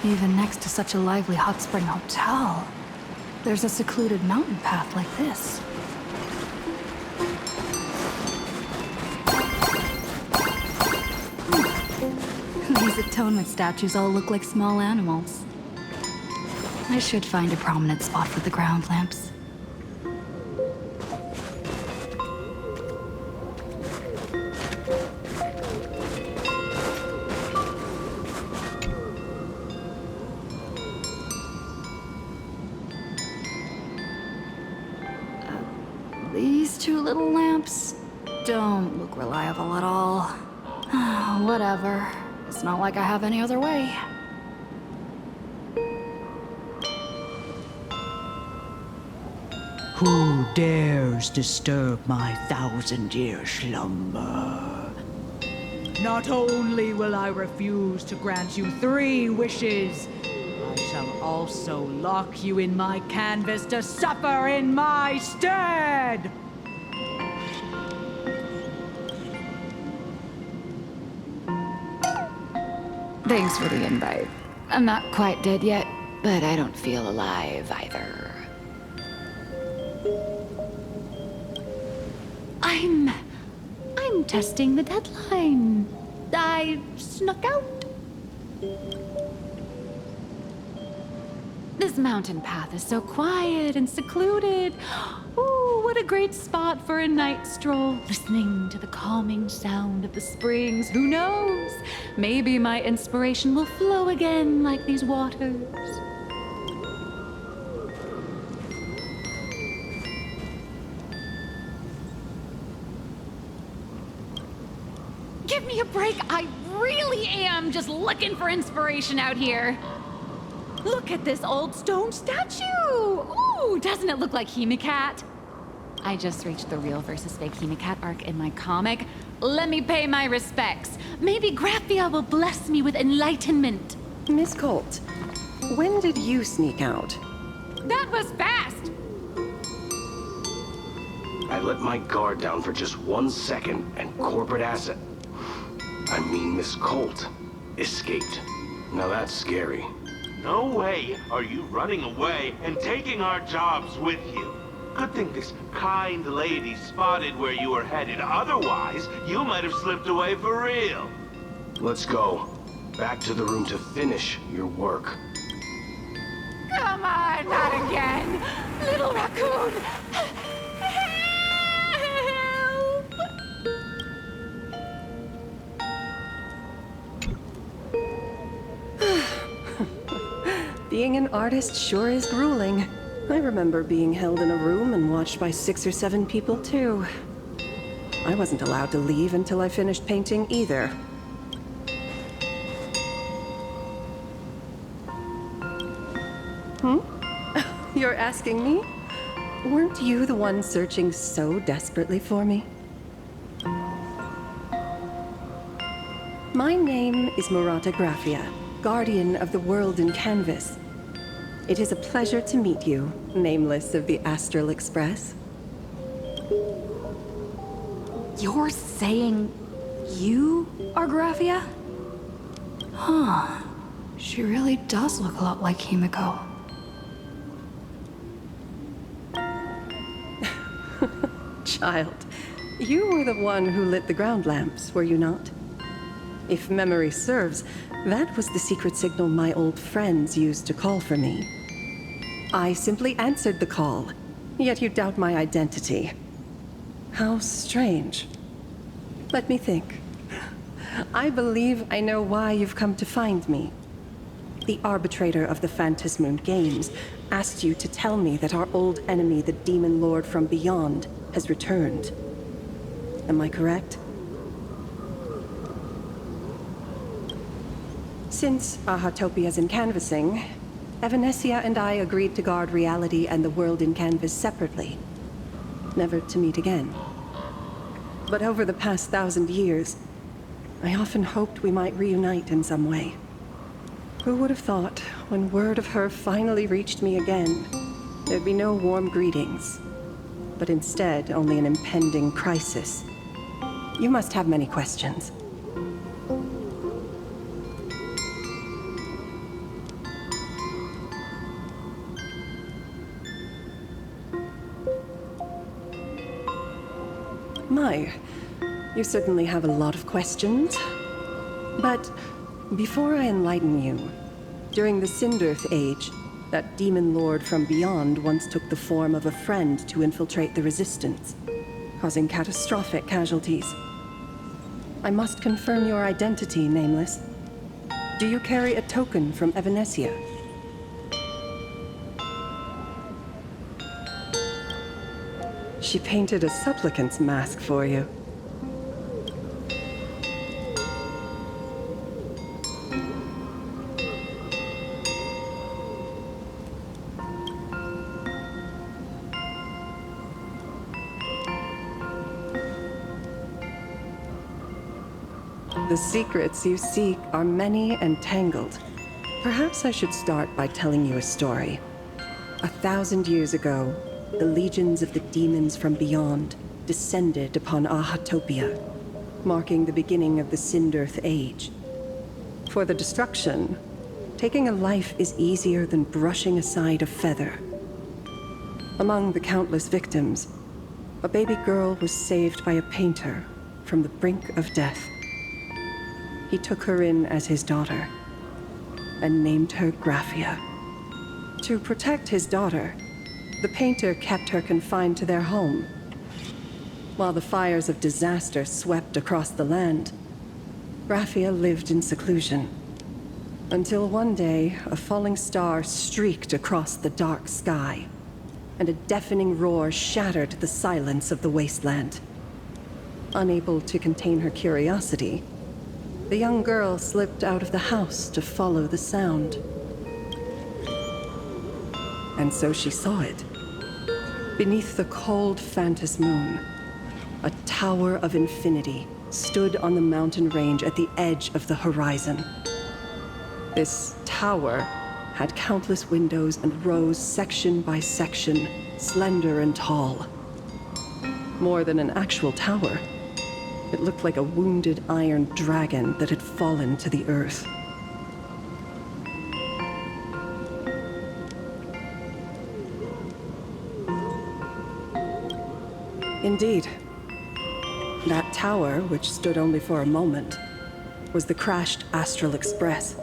S1: Even next to such a lively hot spring hotel, there's a secluded mountain path like this. These atonement statues all look like small animals. I should find a prominent spot for the ground lamps. These 2 little lamps don't look reliable at all. Whatever. It's not like I have any other way.
S2: Who dares disturb my 1,000-year slumber? Not only will I refuse to grant you 3 wishes, I shall also lock you in my canvas to suffer in my stead!
S19: Thanks for the invite. I'm not quite dead yet, but I don't feel alive either. I'm testing the deadline. I snuck out. This mountain path is so quiet and secluded. Ooh, what a great spot for a night stroll, listening to the calming sound of the springs. Who knows? Maybe my inspiration will flow again like these waters. Give me a break. I really am just looking for inspiration out here. Look at this old stone statue! Ooh, doesn't it look like Himeko? I just reached the real versus fake Himeko arc in my comic. Let me pay my respects. Maybe Graphia will bless me with enlightenment.
S4: Miss Colt, when did you sneak out?
S19: That was fast!
S20: I let my guard down for just 1 second, and corporate Asat, I mean Miss Colt, escaped. Now that's scary.
S14: No way are you running away and taking our jobs with you. Good thing this kind lady spotted where you were headed. Otherwise, you might have slipped away for real.
S20: Let's go. Back to the room to finish your work.
S19: Come on, not again! Little raccoon!
S4: Being an artist sure is grueling. I remember being held in a room and watched by 6 or 7 people, too. I wasn't allowed to leave until I finished painting either. You're asking me? Weren't you the one searching so desperately for me? My name is Murata Graphia, guardian of the world in canvas. It is a pleasure to meet you, nameless of the Astral Express.
S1: You're saying you are Graphia? Huh. She really does look a lot like Himeko.
S4: Child, you were the one who lit the ground lamps, were you not? If memory serves, that was the secret signal my old friends used to call for me. I simply answered the call, yet you doubt my identity. How strange. Let me think. I believe I know why you've come to find me. The arbitrator of the Phantasmoon Games asked you to tell me that our old enemy, the Demon Lord from Beyond, has returned. Am I correct? Since Ahatopia's in canvassing, Evanesia and I agreed to guard reality and the world in canvas separately, never to meet again. But over the past 1,000 years, I often hoped we might reunite in some way. Who would have thought, when word of her finally reached me again, there'd be no warm greetings, but instead only an impending crisis. You must have many questions. My, you certainly have a lot of questions. But before I enlighten you, during the Cinderth Age, that demon lord from beyond once took the form of a friend to infiltrate the Resistance, causing catastrophic casualties. I must confirm your identity, Nameless. Do you carry a token from Evanesia? She painted a supplicant's mask for you. The secrets you seek are many and tangled. Perhaps I should start by telling you a story. 1,000 years ago, the legions of the demons from beyond descended upon Ahatopia, marking the beginning of the Cinderth Age. For the destruction, taking a life is easier than brushing aside a feather. Among the countless victims, a baby girl was saved by a painter from the brink of death. He took her in as his daughter and named her Graphia. To protect his daughter, the painter kept her confined to their home. While the fires of disaster swept across the land, Graphia lived in seclusion. Until one day, a falling star streaked across the dark sky, and a deafening roar shattered the silence of the wasteland. Unable to contain her curiosity, the young girl slipped out of the house to follow the sound. And so she saw it. Beneath the cold Phantas moon, a tower of infinity stood on the mountain range at the edge of the horizon. This tower had countless windows and rose section by section, slender and tall. More than an actual tower, it looked like a wounded iron dragon that had fallen to the earth. Indeed, that tower, which stood only for a moment, was the crashed Astral Express.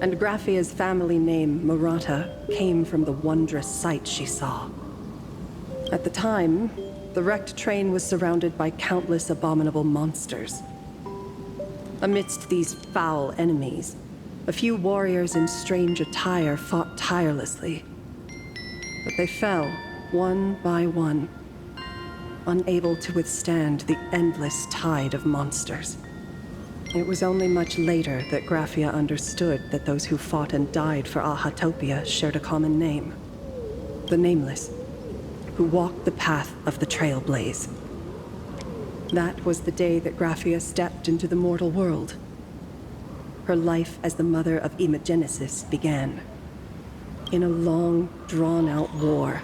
S4: And Graphia's family name, Murata, came from the wondrous sight she saw. At the time, the wrecked train was surrounded by countless abominable monsters. Amidst these foul enemies, a few warriors in strange attire fought tirelessly. But they fell, one by one, unable to withstand the endless tide of monsters. It was only much later that Graphia understood that those who fought and died for Ahatopia shared a common name. The Nameless, who walked the path of the Trailblaze. That was the day that Graphia stepped into the mortal world. Her life as the mother of Imogenesis began. In a long, drawn-out war,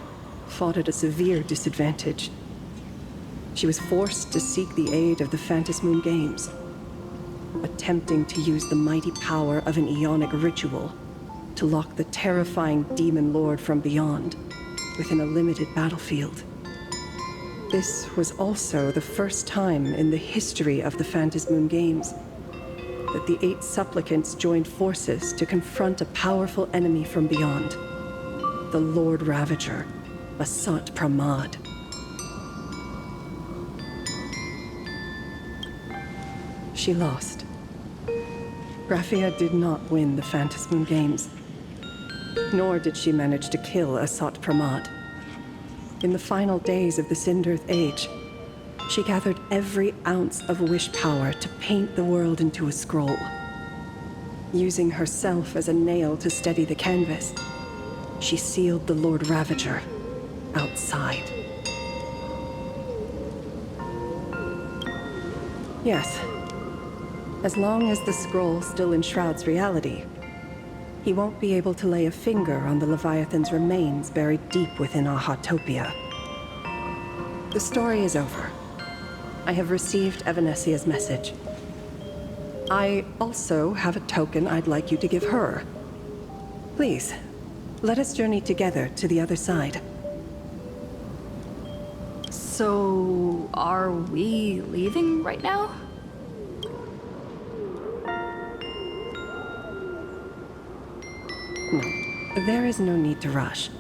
S4: fought at a severe disadvantage. She was forced to seek the aid of the Phantas Moon Games, attempting to use the mighty power of an Ionic ritual to lock the terrifying demon lord from beyond within a limited battlefield. This was also the first time in the history of the Phantas Moon Games that the 8 supplicants joined forces to confront a powerful enemy from beyond, the Lord Ravager, Asat Pramad. She lost. Graphia did not win the Phantas Moon Games, nor did she manage to kill Asat Pramad. In the final days of the Cinderth Age, she gathered every ounce of wish power to paint the world into a scroll. Using herself as a nail to steady the canvas, she sealed the Lord Ravager outside. Yes. As long as the scroll still enshrouds reality, he won't be able to lay a finger on the Leviathan's remains buried deep within Ahatopia. The story is over. I have received Evanesia's message. I also have a token I'd like you to give her. Please, let us journey together to the other side.
S1: So, are we leaving right now?
S4: No, there is no need to rush.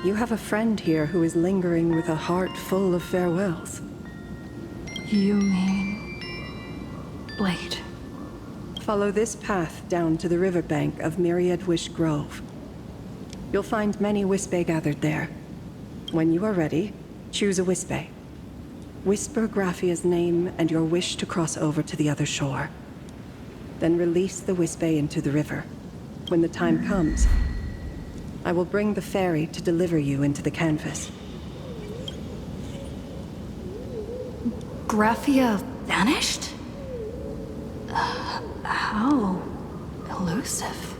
S4: You have a friend here who is lingering with a heart full of farewells.
S1: You mean... Blade?
S4: Follow this path down to the riverbank of Myriad Wish Grove. You'll find many Wispe gathered there. When you are ready, choose a Wispe. Whisper Graphia's name and your wish to cross over to the other shore. Then release the Wispe into the river. When the time comes, I will bring the ferry to deliver you into the canvas.
S1: Graphia vanished? How elusive.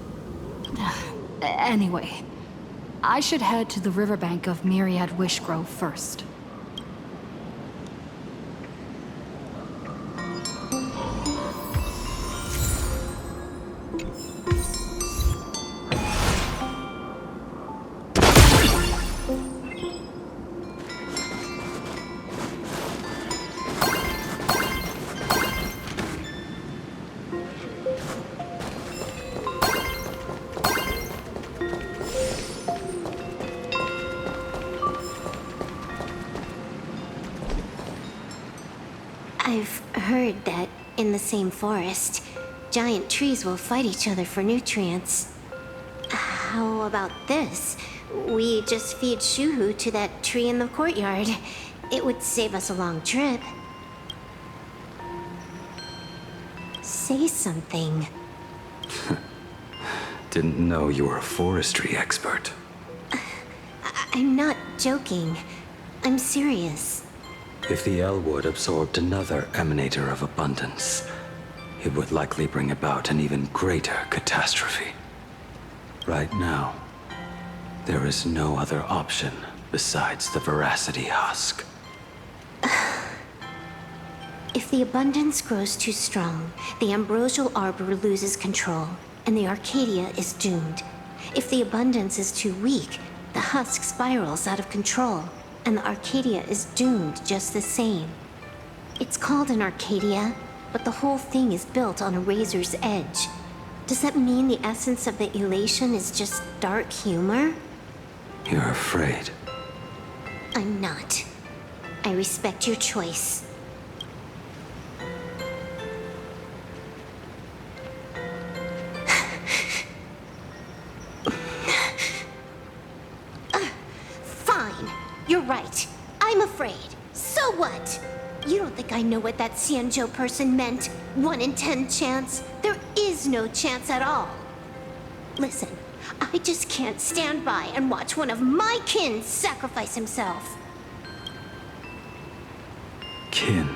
S1: Anyway, I should head to the riverbank of Myriad Wish Grove first.
S5: heard that in the same forest, giant trees will fight each other for nutrients. How about this? We just feed Shuhu to that tree in the courtyard. It would save us a long trip. Say something.
S11: Didn't know you were a forestry expert.
S5: I'm not joking. I'm serious.
S11: If the Elwood absorbed another emanator of abundance, it would likely bring about an even greater catastrophe. Right now, there is no other option besides the Veracity Husk.
S5: If the abundance grows too strong, the Ambrosial Arbor loses control, and the Arcadia is doomed. If the abundance is too weak, the husk spirals out of control, and the Arcadia is doomed just the same. It's called an Arcadia, but the whole thing is built on a razor's edge. Does that mean the essence of the elation is just dark humor?
S11: You're afraid.
S5: I'm not. I respect your choice. Fine. You're right. I'm afraid. So what? You don't think I know what that Xianzhou person meant? 1 in 10 chance? There is no chance at all. Listen, I just can't stand by and watch one of my kin sacrifice himself.
S11: Kin?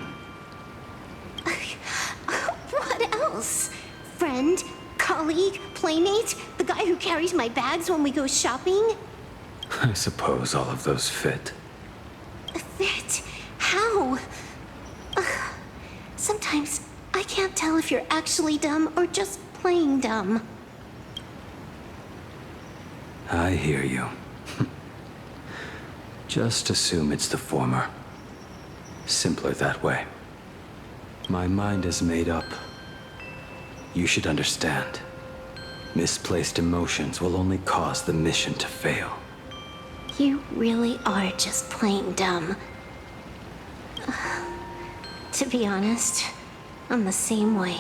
S5: What else? Friend? Colleague? Playmate? The guy who carries my bags when we go shopping?
S11: I suppose all of those fit.
S5: Fit? How? Sometimes I can't tell if you're actually dumb or just plain dumb.
S11: I hear you. Just assume it's the former. Simpler that way. My mind is made up. You should understand. Misplaced emotions will only cause the mission to fail.
S5: You really are just plain dumb. To be honest, I'm the same way.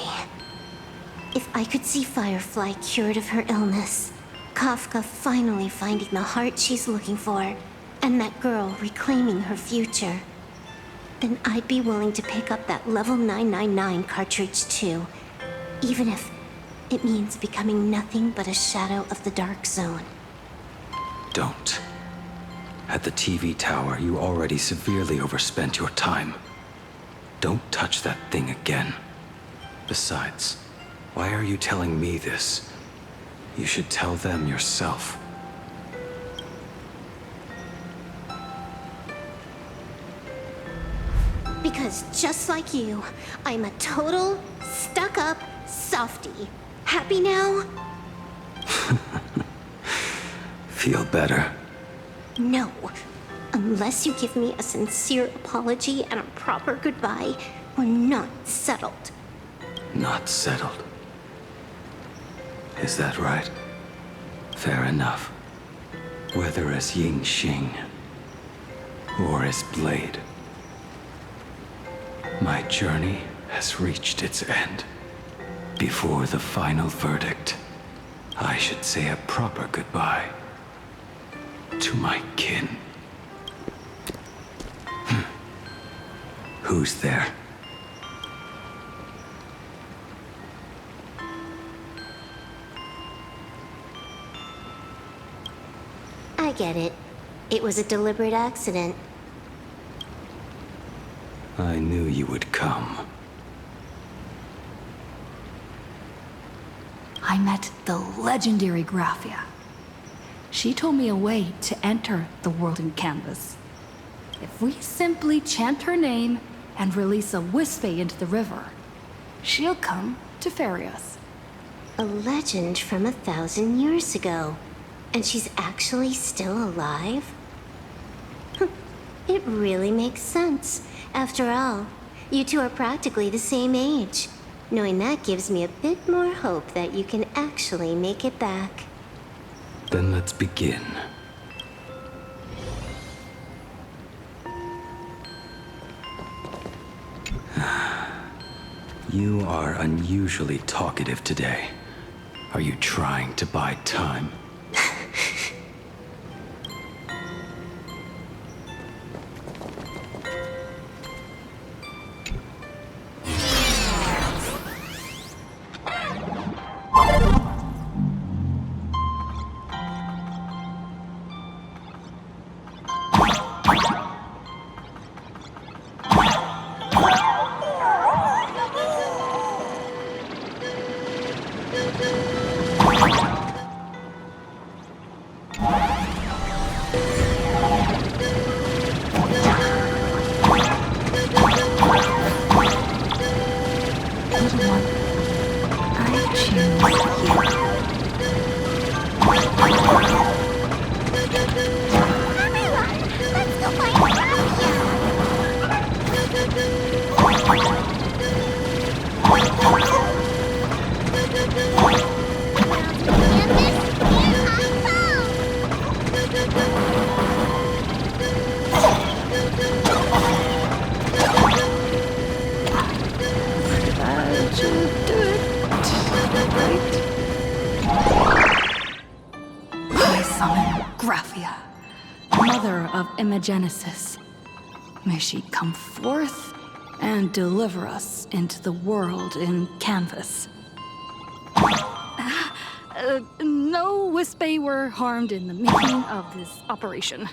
S5: If I could see Firefly cured of her illness, Kafka finally finding the heart she's looking for, and that girl reclaiming her future, then I'd be willing to pick up that level 999 cartridge too, even if it means becoming nothing but a shadow of the Dark Zone.
S11: Don't. At the TV tower, you already severely overspent your time. Don't touch that thing again. Besides, why are you telling me this? You should tell them yourself.
S5: Because just like you, I'm a total, stuck-up softie. Happy now?
S11: Feel better?
S5: No. Unless you give me a sincere apology and a proper goodbye, we're not settled.
S11: Not settled. Is that right? Fair enough. Whether as Ying Xing or as Blade, my journey has reached its end. Before the final verdict, I should say a proper goodbye to my kin. Who's there?
S5: I get it. It was a deliberate accident.
S11: I knew you would come.
S1: I met the legendary Graphia. She told me a way to enter the world in canvas. If we simply chant her name and release a Wisfei into the river, she'll come to ferry us.
S5: A legend from 1,000 years ago. And she's actually still alive? It really makes sense. After all, you two are practically the same age. Knowing that gives me a bit more hope that you can actually make it back.
S11: Then let's begin. You are unusually talkative today. Are you trying to buy time?
S1: Graphia, mother of Imogenesis. May she come forth and deliver us into the world in canvas. No Wispe were harmed in the making of this operation.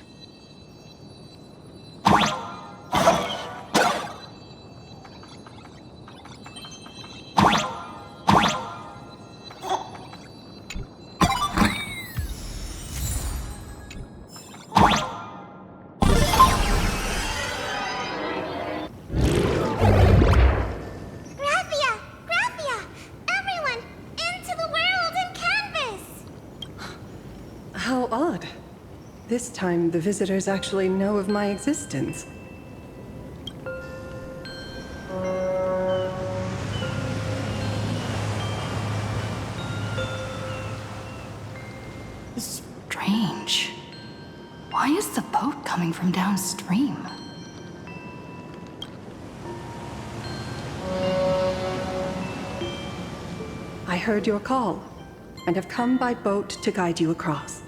S4: This time, the visitors actually know of my existence.
S1: Strange. Why is the boat coming from downstream?
S4: I heard your call, and have come by boat to guide you across.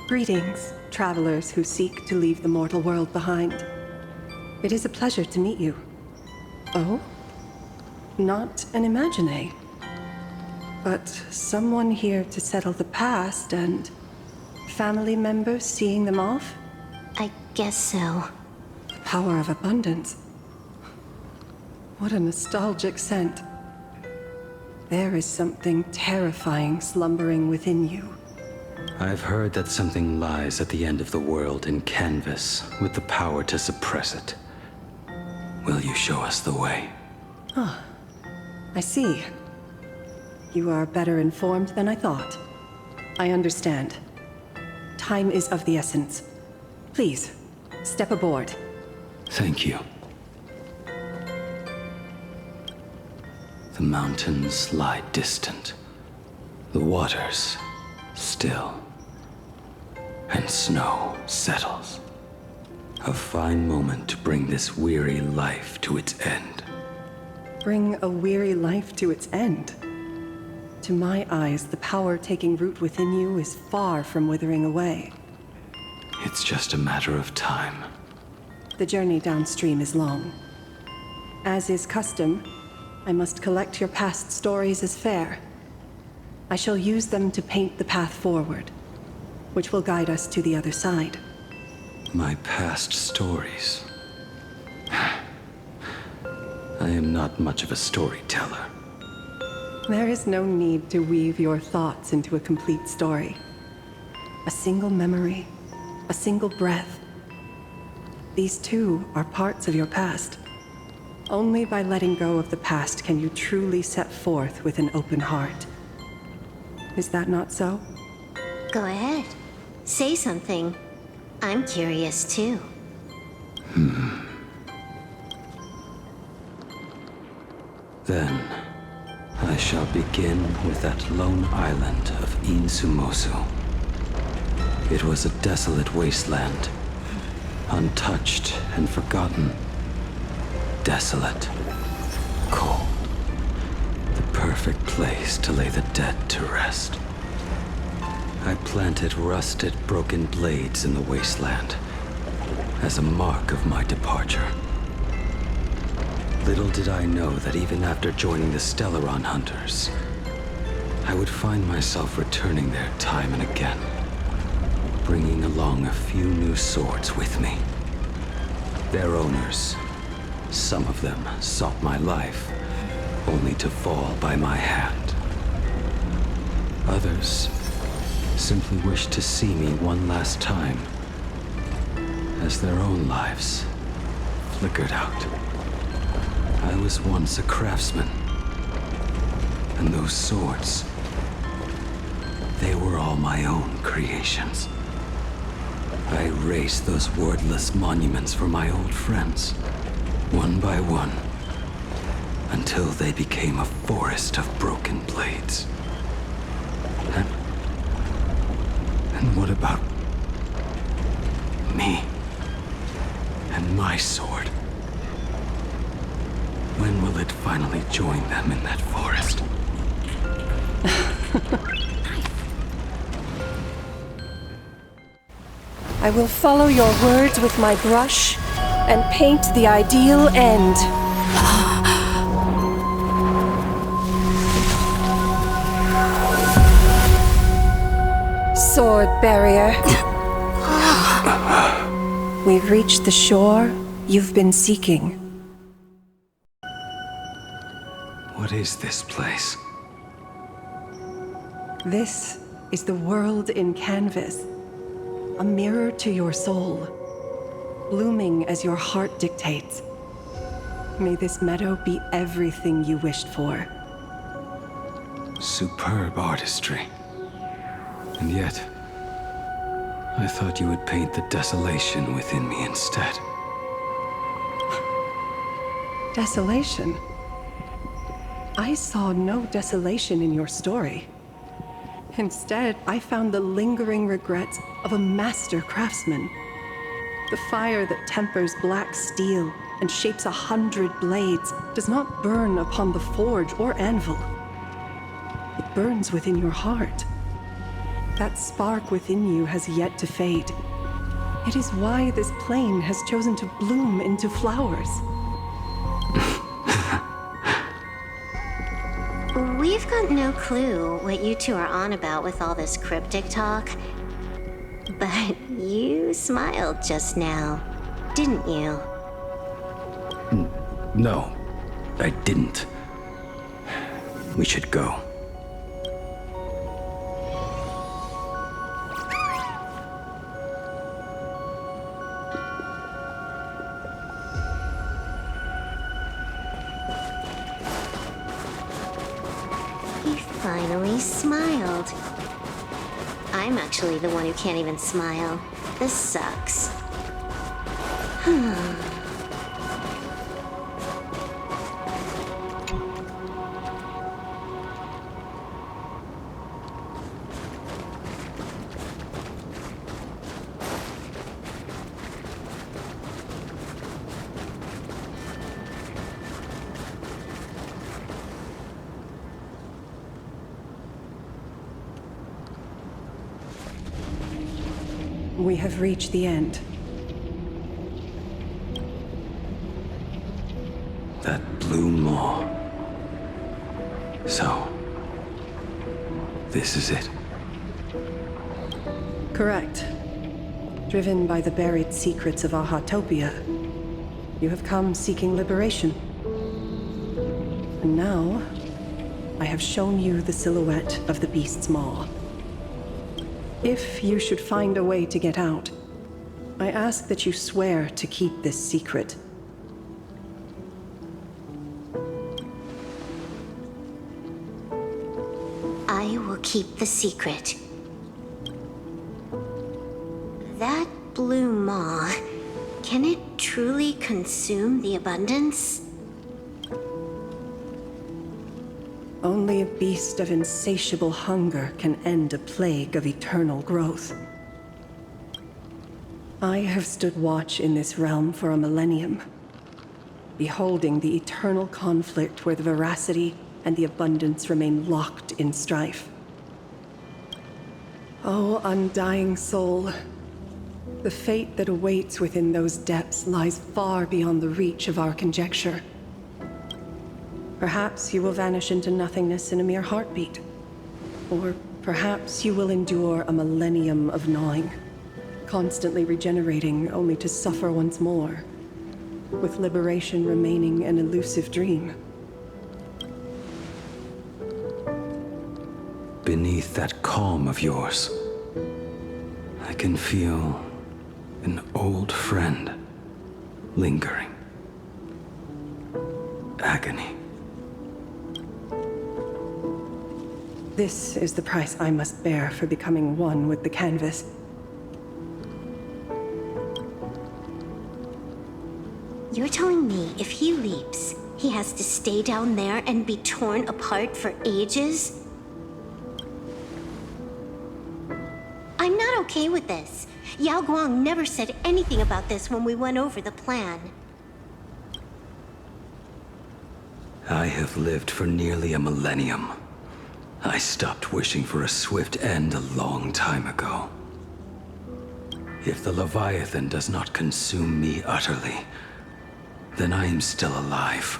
S4: Greetings, travelers who seek to leave the mortal world behind. It is a pleasure to meet you. Oh? Not an Imagine, but someone here to settle the past and family members seeing them off?
S5: I guess so.
S4: The power of abundance. What a nostalgic scent. There is something terrifying slumbering within you.
S11: I've heard that something lies at the end of the world in canvas, with the power to suppress it. Will you show us the way?
S4: Ah, I see. You are better informed than I thought. I understand. Time is of the essence. Please, step aboard.
S11: Thank you. The mountains lie distant. The waters still. And snow settles. A fine moment to bring this weary life to its end.
S4: Bring a weary life to its end? To my eyes, the power taking root within you is far from withering away.
S11: It's just a matter of time.
S4: The journey downstream is long. As is custom, I must collect your past stories as fare. I shall use them to paint the path forward, which will guide us to the other side.
S11: My past stories. I am not much of a storyteller.
S4: There is no need to weave your thoughts into a complete story. A single memory, a single breath. These too are parts of your past. Only by letting go of the past can you truly set forth with an open heart. Is that not so?
S5: Go ahead. Say something. I'm curious too.
S11: Then, I shall begin with that lone island of Insumosu. It was a desolate wasteland, untouched and forgotten. Desolate, cold, perfect place to lay the dead to rest. I planted rusted, broken blades in the wasteland as a mark of my departure. Little did I know that even after joining the Stellaron Hunters, I would find myself returning there time and again, bringing along a few new swords with me. Their owners, some of them sought my life, only to fall by my hand. Others simply wished to see me one last time, as their own lives flickered out. I was once a craftsman, and those swords, they were all my own creations. I erased those wordless monuments for my old friends, one by one, until they became a forest of broken blades. And what about me and my sword? When will it finally join them in that forest?
S9: I will follow your words with my brush and paint the ideal end. Sword barrier. We've reached the shore you've been seeking.
S11: What is this place?
S4: This is the world in canvas. A mirror to your soul, blooming as your heart dictates. May this meadow be everything you wished for.
S11: Superb artistry. And yet, I thought you would paint the desolation within me instead.
S4: Desolation? I saw no desolation in your story. Instead, I found the lingering regrets of a master craftsman. The fire that tempers black steel and shapes 100 blades does not burn upon the forge or anvil. It burns within your heart. That spark within you has yet to fade. It is why this plane has chosen to bloom into flowers.
S5: We've got no clue what you two are on about with all this cryptic talk. But you smiled just now, didn't you?
S11: No, I didn't. We should go.
S5: He finally smiled. I'm actually the one who can't even smile. This sucks.
S4: We have reached the end.
S11: That blue maw. So, this is it.
S4: Correct. Driven by the buried secrets of Ahatopia, you have come seeking liberation. And now, I have shown you the silhouette of the beast's maw. If you should find a way to get out, I ask that you swear to keep this secret.
S5: I will keep the secret. That blue maw, can it truly consume the abundance?
S4: Only a beast of insatiable hunger can end a plague of eternal growth. I have stood watch in this realm for a millennium, beholding the eternal conflict where the veracity and the Abundance remain locked in strife. Oh, undying soul. The fate that awaits within those depths lies far beyond the reach of our conjecture. Perhaps you will vanish into nothingness in a mere heartbeat. Or perhaps you will endure a millennium of gnawing, constantly regenerating only to suffer once more, with liberation remaining an elusive dream.
S11: Beneath that calm of yours, I can feel an old friend lingering. Agony.
S4: This is the price I must bear for becoming one with the canvas.
S5: You're telling me if he leaps, he has to stay down there and be torn apart for ages? I'm not okay with this. Yao Guang never said anything about this when we went over the plan.
S11: I have lived for nearly a millennium. I stopped wishing for a swift end a long time ago. If the Leviathan does not consume me utterly, then I am still alive.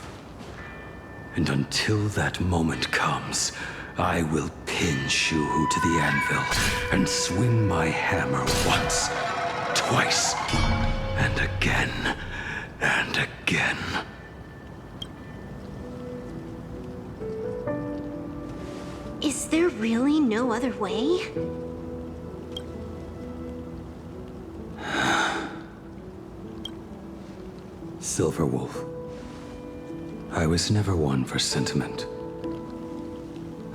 S11: And until that moment comes, I will pin Shuhu to the anvil and swing my hammer once, twice, and again, and again.
S5: Is there really no other way?
S11: Silverwolf, I was never one for sentiment.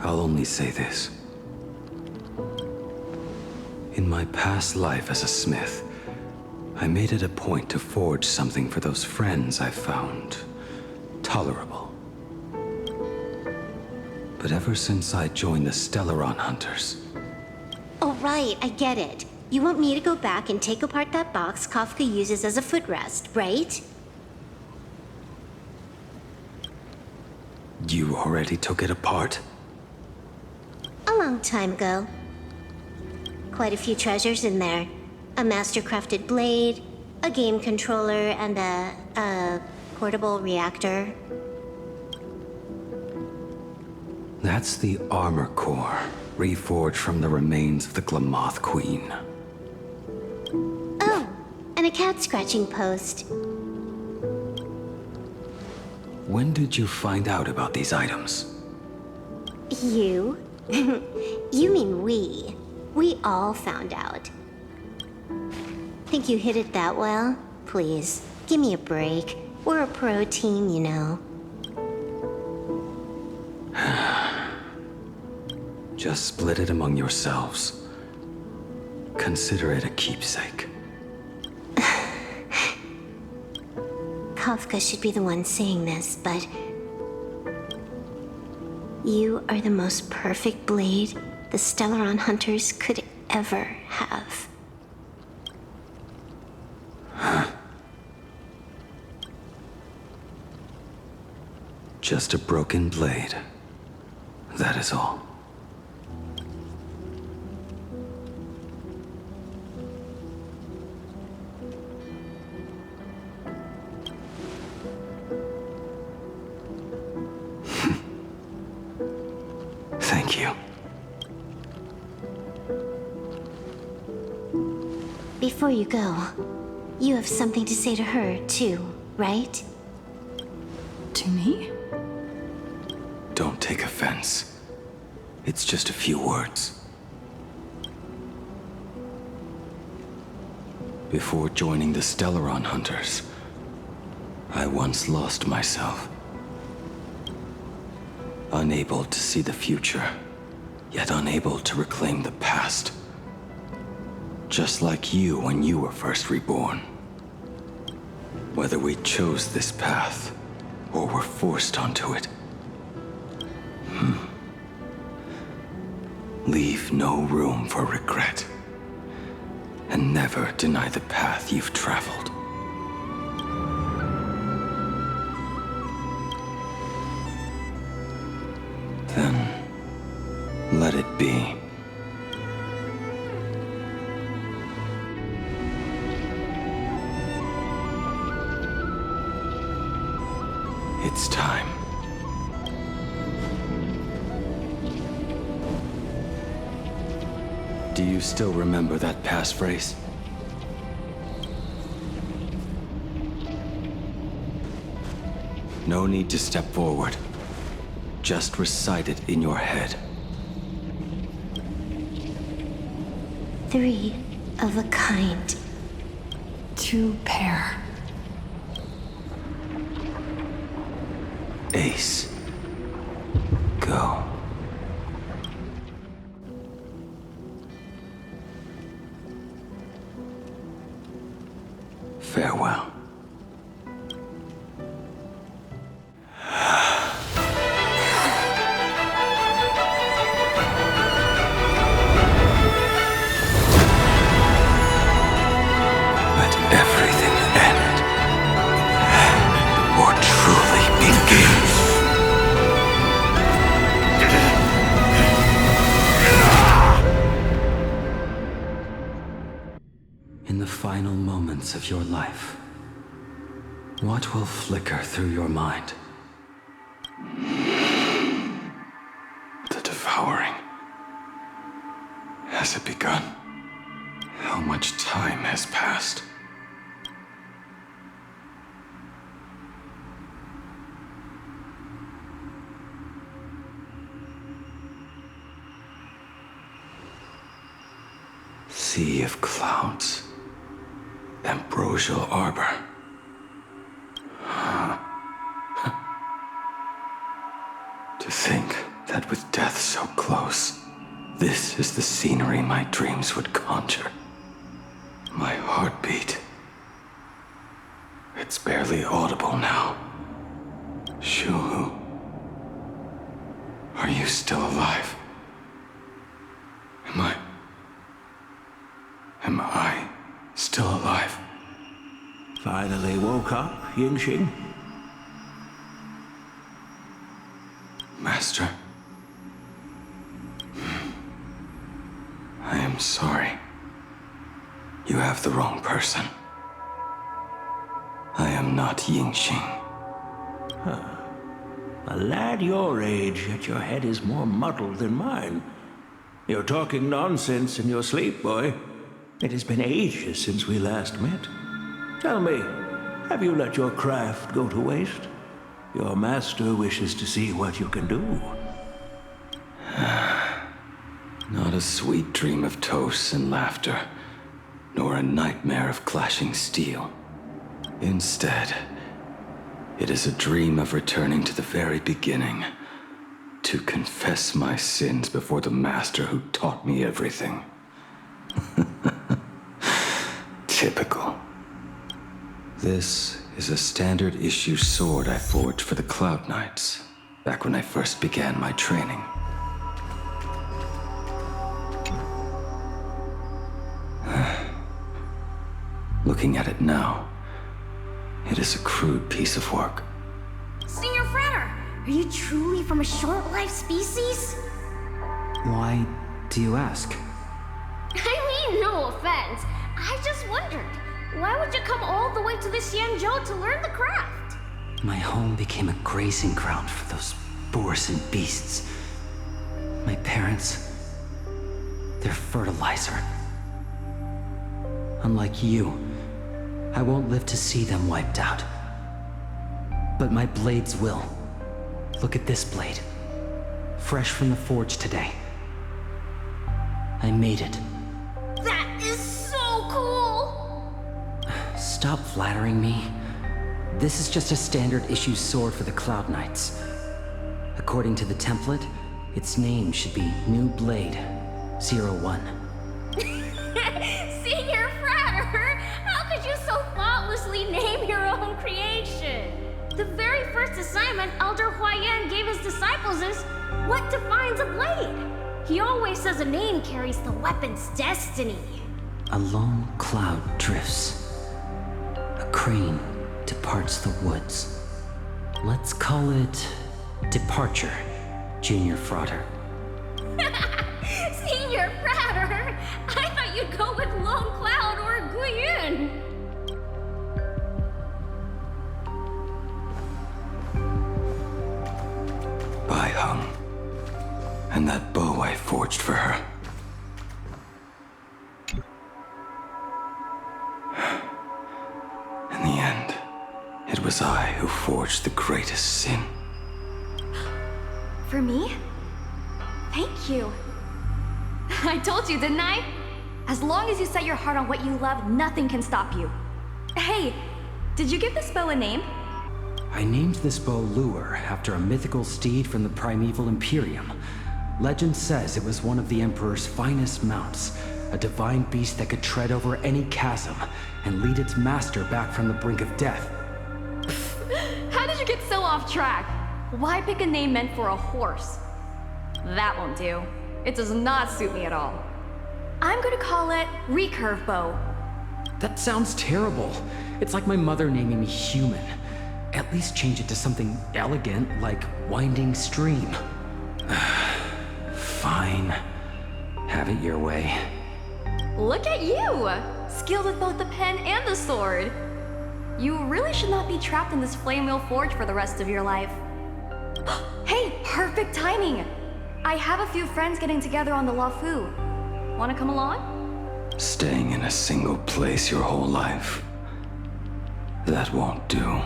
S11: I'll only say this. In my past life as a smith, I made it a point to forge something for those friends I found tolerable. But ever since I joined the Stellaron Hunters...
S5: Oh, right, I get it. You want me to go back and take apart that box Kafka uses as a footrest, right?
S11: You already took it apart?
S5: A long time ago. Quite a few treasures in there. A master-crafted blade, a game controller, and a portable reactor.
S11: That's the armor core, reforged from the remains of the Glamoth Queen.
S5: Oh, and a cat-scratching post.
S11: When did you find out about these items?
S5: You? You mean we. We all found out. Think you hid it that well? Please, give me a break. We're a pro team, you know.
S11: Just split it among yourselves. Consider it a keepsake.
S5: Kafka should be the one saying this, but... You are the most perfect blade the Stellaron Hunters could ever have.
S11: Just a broken blade. That is all. Thank you.
S5: Before you go, you have something to say to her, too, right?
S19: To me?
S11: Don't take offense. It's just a few words. Before joining the Stellaron Hunters, I once lost myself. Unable to see the future, yet unable to reclaim the past. Just like you when you were first reborn. Whether we chose this path, or were forced onto it. Leave no room for regret. And never deny the path you've traveled. It's time. Do you still remember that passphrase? No need to step forward. Just recite it in your head.
S5: 3 of a kind.
S1: 2 pair.
S11: Ace. Go. Farewell. Let everything end, or truly begin. In the final moments of your life, what will flicker through your mind? The devouring. Has it begun? How much time has passed? Sea of clouds. Ambrosial arbor. To think that with death so close, this is the scenery my dreams would conjure. My heartbeat. It's barely audible now. Shuhu. Are you still alive? Am I still alive?
S17: Finally woke up, Yingxing?
S11: Master. I am sorry. You have the wrong person. I am not Yingxing.
S17: Huh. A lad your age, yet your head is more muddled than mine. You're talking nonsense in your sleep, boy. It has been ages since we last met. Tell me, have you let your craft go to waste? Your master wishes to see what you can do.
S11: Not a sweet dream of toasts and laughter, nor a nightmare of clashing steel. Instead, it is a dream of returning to the very beginning, to confess my sins before the master who taught me everything. Typical. This is a standard issue sword I forged for the Cloud Knights, back when I first began my training. Looking at it now, it is a crude piece of work.
S15: Senior Frater, are you truly from a short-lived species?
S7: Why do you ask?
S15: I mean, no offense. I just wondered, why would you come all the way to this Yanzhou to learn the craft?
S7: My home became a grazing ground for those boars and beasts. My parents, they're fertilizer. Unlike you, I won't live to see them wiped out. But my blades will. Look at this blade. Fresh from the forge today. I made it.
S15: That is so cool!
S7: Stop flattering me. This is just a standard issue sword for the Cloud Knights. According to the template, its name should be New Blade 01.
S15: Senior Frater, how could you so thoughtlessly name your own creation? The very first assignment Elder Huayan gave his disciples is what defines a blade. He always says a name carries the weapon's destiny.
S7: A lone cloud drifts. A crane departs the woods. Let's call it Departure, Junior Frater.
S15: Senior Frater, I thought you'd go with Lone Cloud or Guyun.
S11: was I who forged the greatest sin.
S22: For me? Thank you. I told you, didn't I? As long as you set your heart on what you love, nothing can stop you. Hey, did you give this bow a name?
S7: I named this bow Lure after a mythical steed from the primeval Imperium. Legend says it was one of the Emperor's finest mounts, a divine beast that could tread over any chasm and lead its master back from the brink of death.
S22: How did you get so off track? Why pick a name meant for a horse? That won't do. It does not suit me at all. I'm gonna call it Recurve Bow.
S7: That sounds terrible. It's like my mother naming me Human. At least change it to something elegant, like Winding Stream. Fine. Have it your way.
S22: Look at you! Skilled with both the pen and the sword. You really should not be trapped in this flame wheel forge for the rest of your life. Hey, perfect timing! I have a few friends getting together on the Lafu. Wanna come along?
S11: Staying in a single place your whole life. That won't do.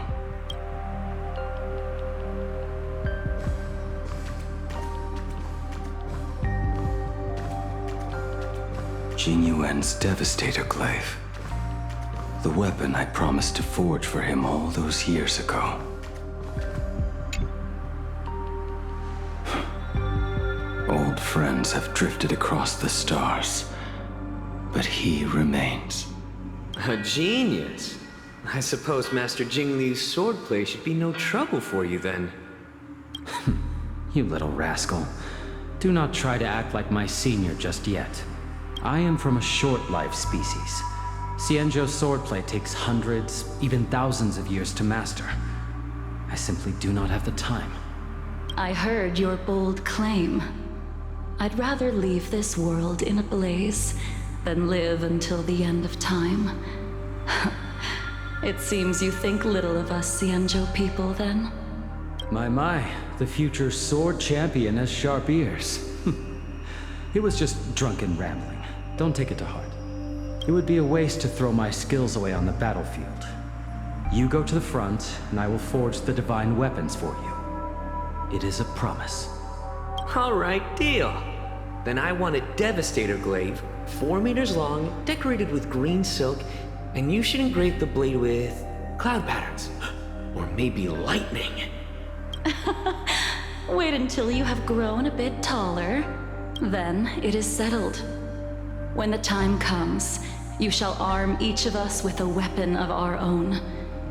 S11: Jing Yuan's Devastator Glaive. The weapon I promised to forge for him all those years ago. Old friends have drifted across the stars, but he remains.
S8: A genius. I suppose Master Jing Liu's swordplay should be no trouble for you then.
S7: You little rascal. Do not try to act like my senior just yet. I am from a short-life species. Xianzhou's swordplay takes hundreds, even thousands of years to master. I simply do not have the time.
S1: I heard your bold claim. I'd rather leave this world in a blaze than live until the end of time. It seems you think little of us Xianzhou people, then?
S7: My, the future sword champion has sharp ears. It was just drunken rambling. Don't take it to heart. It would be a waste to throw my skills away on the battlefield. You go to the front, and I will forge the divine weapons for you. It is a promise.
S8: All right, deal. Then I want a Devastator Glaive, 4 meters long, decorated with green silk, and you should engrave the blade with cloud patterns. Or maybe lightning.
S1: Wait until you have grown a bit taller. Then it is settled. When the time comes, you shall arm each of us with a weapon of our own.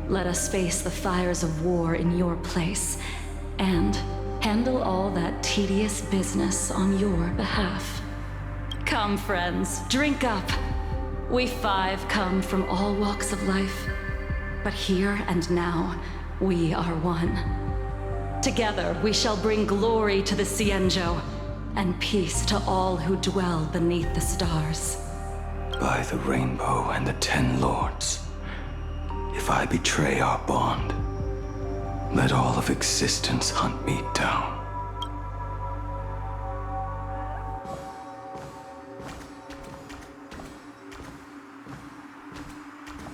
S1: Let us face the fires of war in your place, and handle all that tedious business on your behalf. Come, friends, drink up. We 5 come from all walks of life, but here and now, we are one. Together, we shall bring glory to the Xianzhou, and peace to all who dwell beneath the stars.
S11: By the rainbow and the 10 lords, if I betray our bond, let all of existence hunt me down.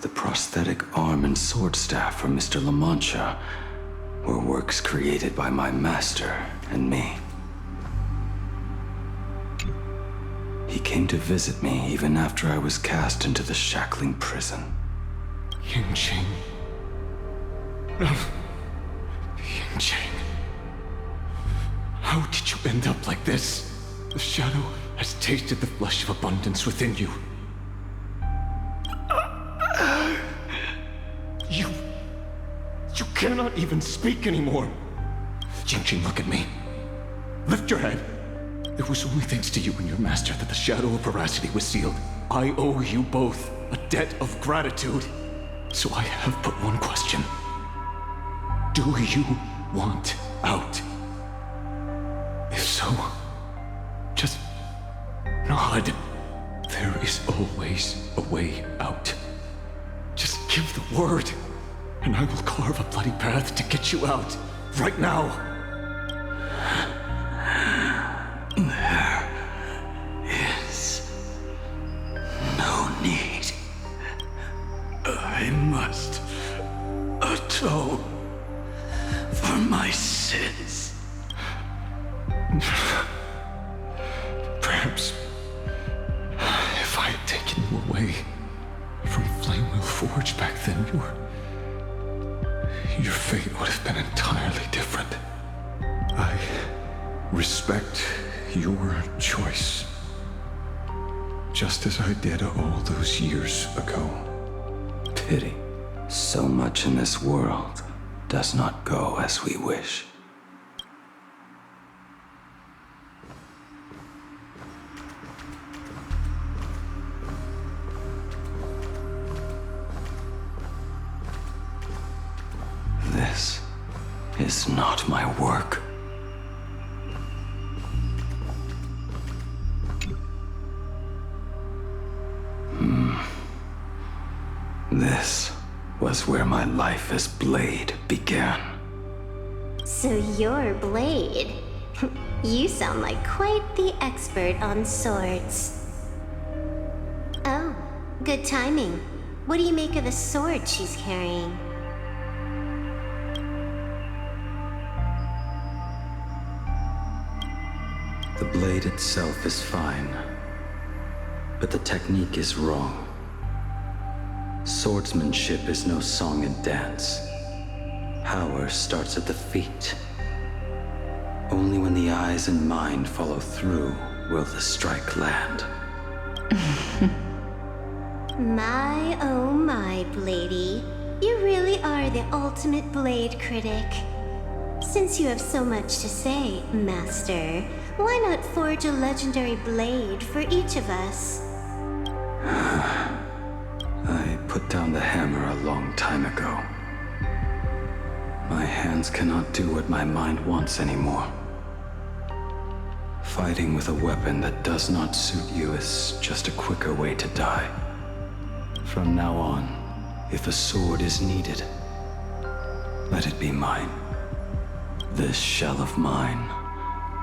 S11: The prosthetic arm and sword staff from Mr. La Mancha were works created by my master and me. He came to visit me even after I was cast into the shackling prison.
S16: Yinqing. Yinqing. How did you end up like this? The shadow has tasted the flesh of abundance within you. You cannot even speak anymore. Yinqing, look at me. Lift your head. It was only thanks to you and your master that the shadow of veracity was sealed. I owe you both a debt of gratitude. So I have but one question. Do you want out? If so, just nod. There is always a way out. Just give the word, and I will carve a bloody path to get you out. Right now.
S11: There is no need. I must atone.
S17: sins.
S10: Perhaps if I had taken you away from Flamewheel Forge back then, your fate would have been entirely different. I respect your choice, just as I did all those years ago.
S11: Pity. So much in this world does not go as we wish. This is not my work. This was where my life as Blade began.
S5: So you're Blade. You sound like quite the expert on swords. Oh, good timing. What do you make of the sword she's carrying?
S11: The blade itself is fine, but the technique is wrong. Swordsmanship is no song and dance. Power starts at the feet. Only when the eyes and mind follow through will the strike land.
S5: My, oh my, Bladie. You really are the ultimate blade critic. Since you have so much to say, Master, why not forge a legendary blade for each of us?
S11: I put down the hammer a long time ago. My hands cannot do what my mind wants anymore. Fighting with a weapon that does not suit you is just a quicker way to die. From now on, if a sword is needed, let it be mine. This shell of mine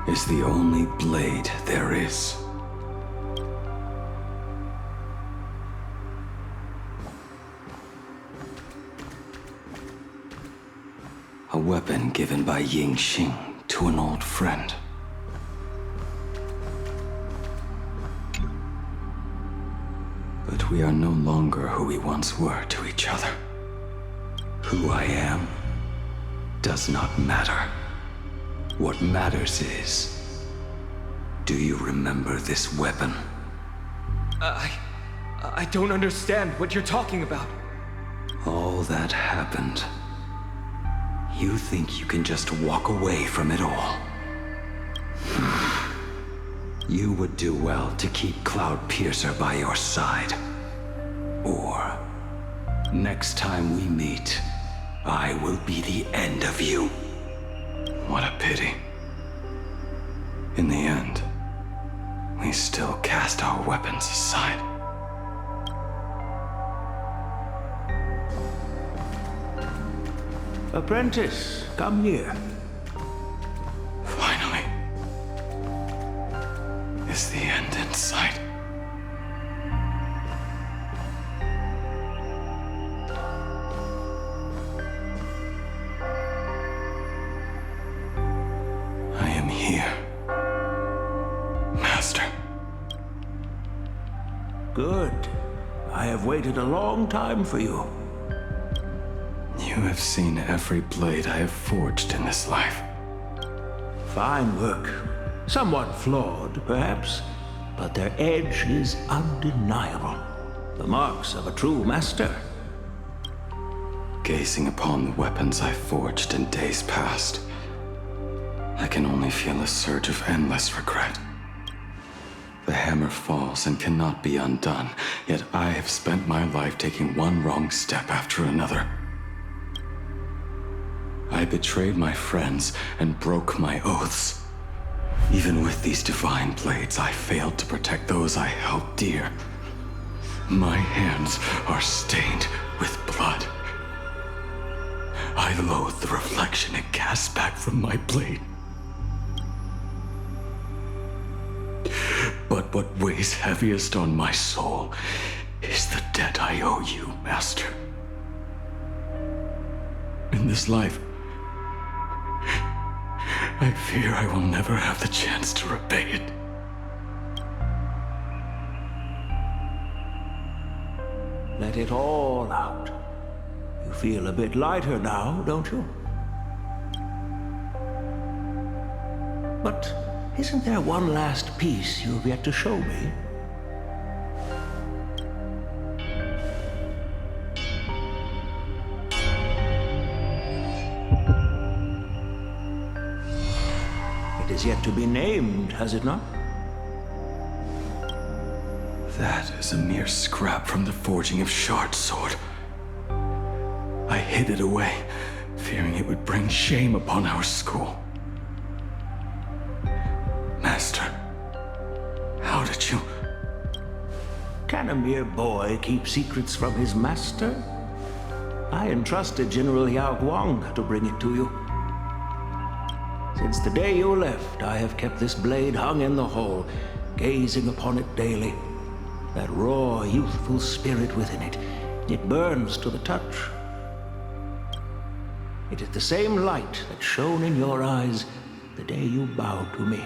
S11: is the only blade there is. A weapon given by Ying Xing to an old friend. But we are no longer who we once were to each other. Who I am does not matter. What matters is, do you remember this weapon?
S8: I don't understand what you're talking about.
S11: All that happened. You think you can just walk away from it all? You would do well to keep Cloud Piercer by your side. Or, next time we meet, I will be the end of you. What a pity. In the end, we still cast our weapons aside.
S17: Apprentice, come here.
S11: Finally. Is the end in sight? I am here, Master.
S17: Good. I have waited a long time for you.
S11: You have seen every blade I have forged in this life.
S17: Fine work. Somewhat flawed, perhaps, but their edge is undeniable. The marks of a true master.
S11: Gazing upon the weapons I forged in days past, I can only feel a surge of endless regret. The hammer falls and cannot be undone, yet I have spent my life taking one wrong step after another. I betrayed my friends and broke my oaths. Even with these divine blades, I failed to protect those I held dear. My hands are stained with blood. I loathe the reflection it casts back from my blade. But what weighs heaviest on my soul is the debt I owe you, Master. In this life, I fear I will never have the chance to repay it.
S17: Let it all out. You feel a bit lighter now, don't you? But isn't there one last piece you've yet to show me? It is yet to be named, has it not?
S11: That is a mere scrap from the forging of Shard Sword. I hid it away, fearing it would bring shame upon our school. Master, how did you...
S17: Can a mere boy keep secrets from his master? I entrusted General Yao Guang to bring it to you. Since the day you left, I have kept this blade hung in the hall, gazing upon it daily. That raw, youthful spirit within it, it burns to the touch. It is the same light that shone in your eyes the day you bowed to me.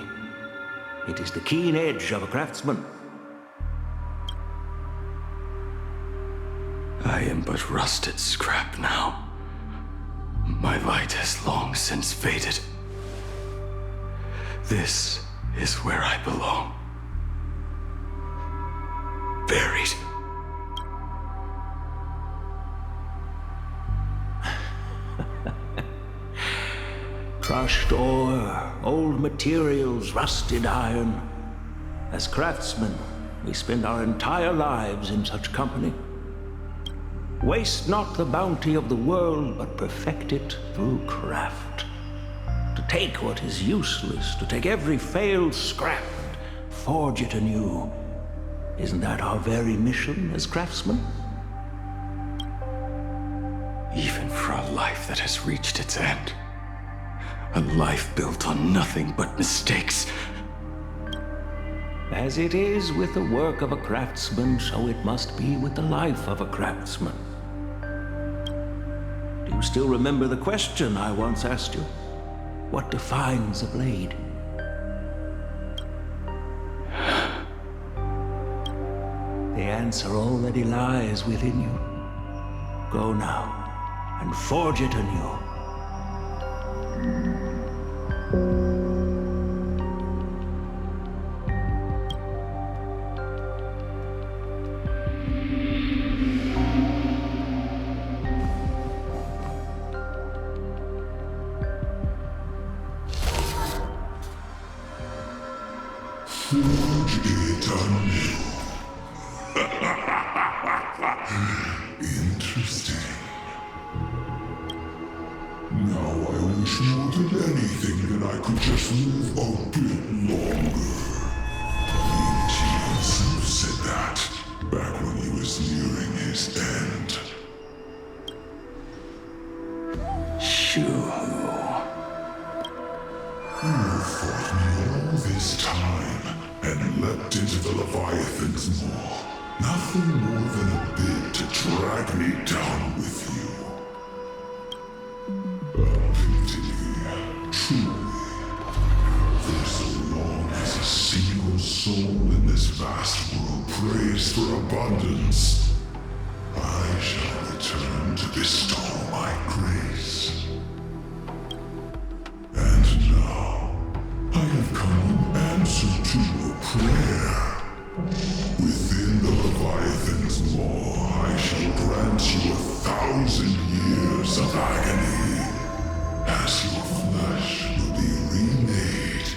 S17: It is the keen edge of a craftsman.
S11: I am but rusted scrap now. My light has long since faded. This is where I belong. Buried.
S17: Crushed ore, old materials, rusted iron. As craftsmen, we spend our entire lives in such company. Waste not the bounty of the world, but perfect it through craft. To take what is useless, to take every failed scrap and forge it anew. Isn't that our very mission as craftsmen?
S11: Even for a life that has reached its end. A life built on nothing but mistakes.
S17: As it is with the work of a craftsman, so it must be with the life of a craftsman. Do you still remember the question I once asked you? What defines a blade? The answer already lies within you. Go now, and forge it anew.
S14: Forge it anew. Interesting. Now I wish more than anything that I could just live a bit longer. Ling himself said that back when he was nearing his end.
S11: Shoo.
S14: You fought me all this time and leapt into the Leviathan's maw. Nothing more than a bit to drag me down with you. A pity, truly. For so long as a single soul in this vast world prays for abundance, I shall return to bestow my grace. And now, I have come in answer to your prayer. Within the Leviathan's maw, I shall grant you 1,000 years of agony, as your flesh will be remade,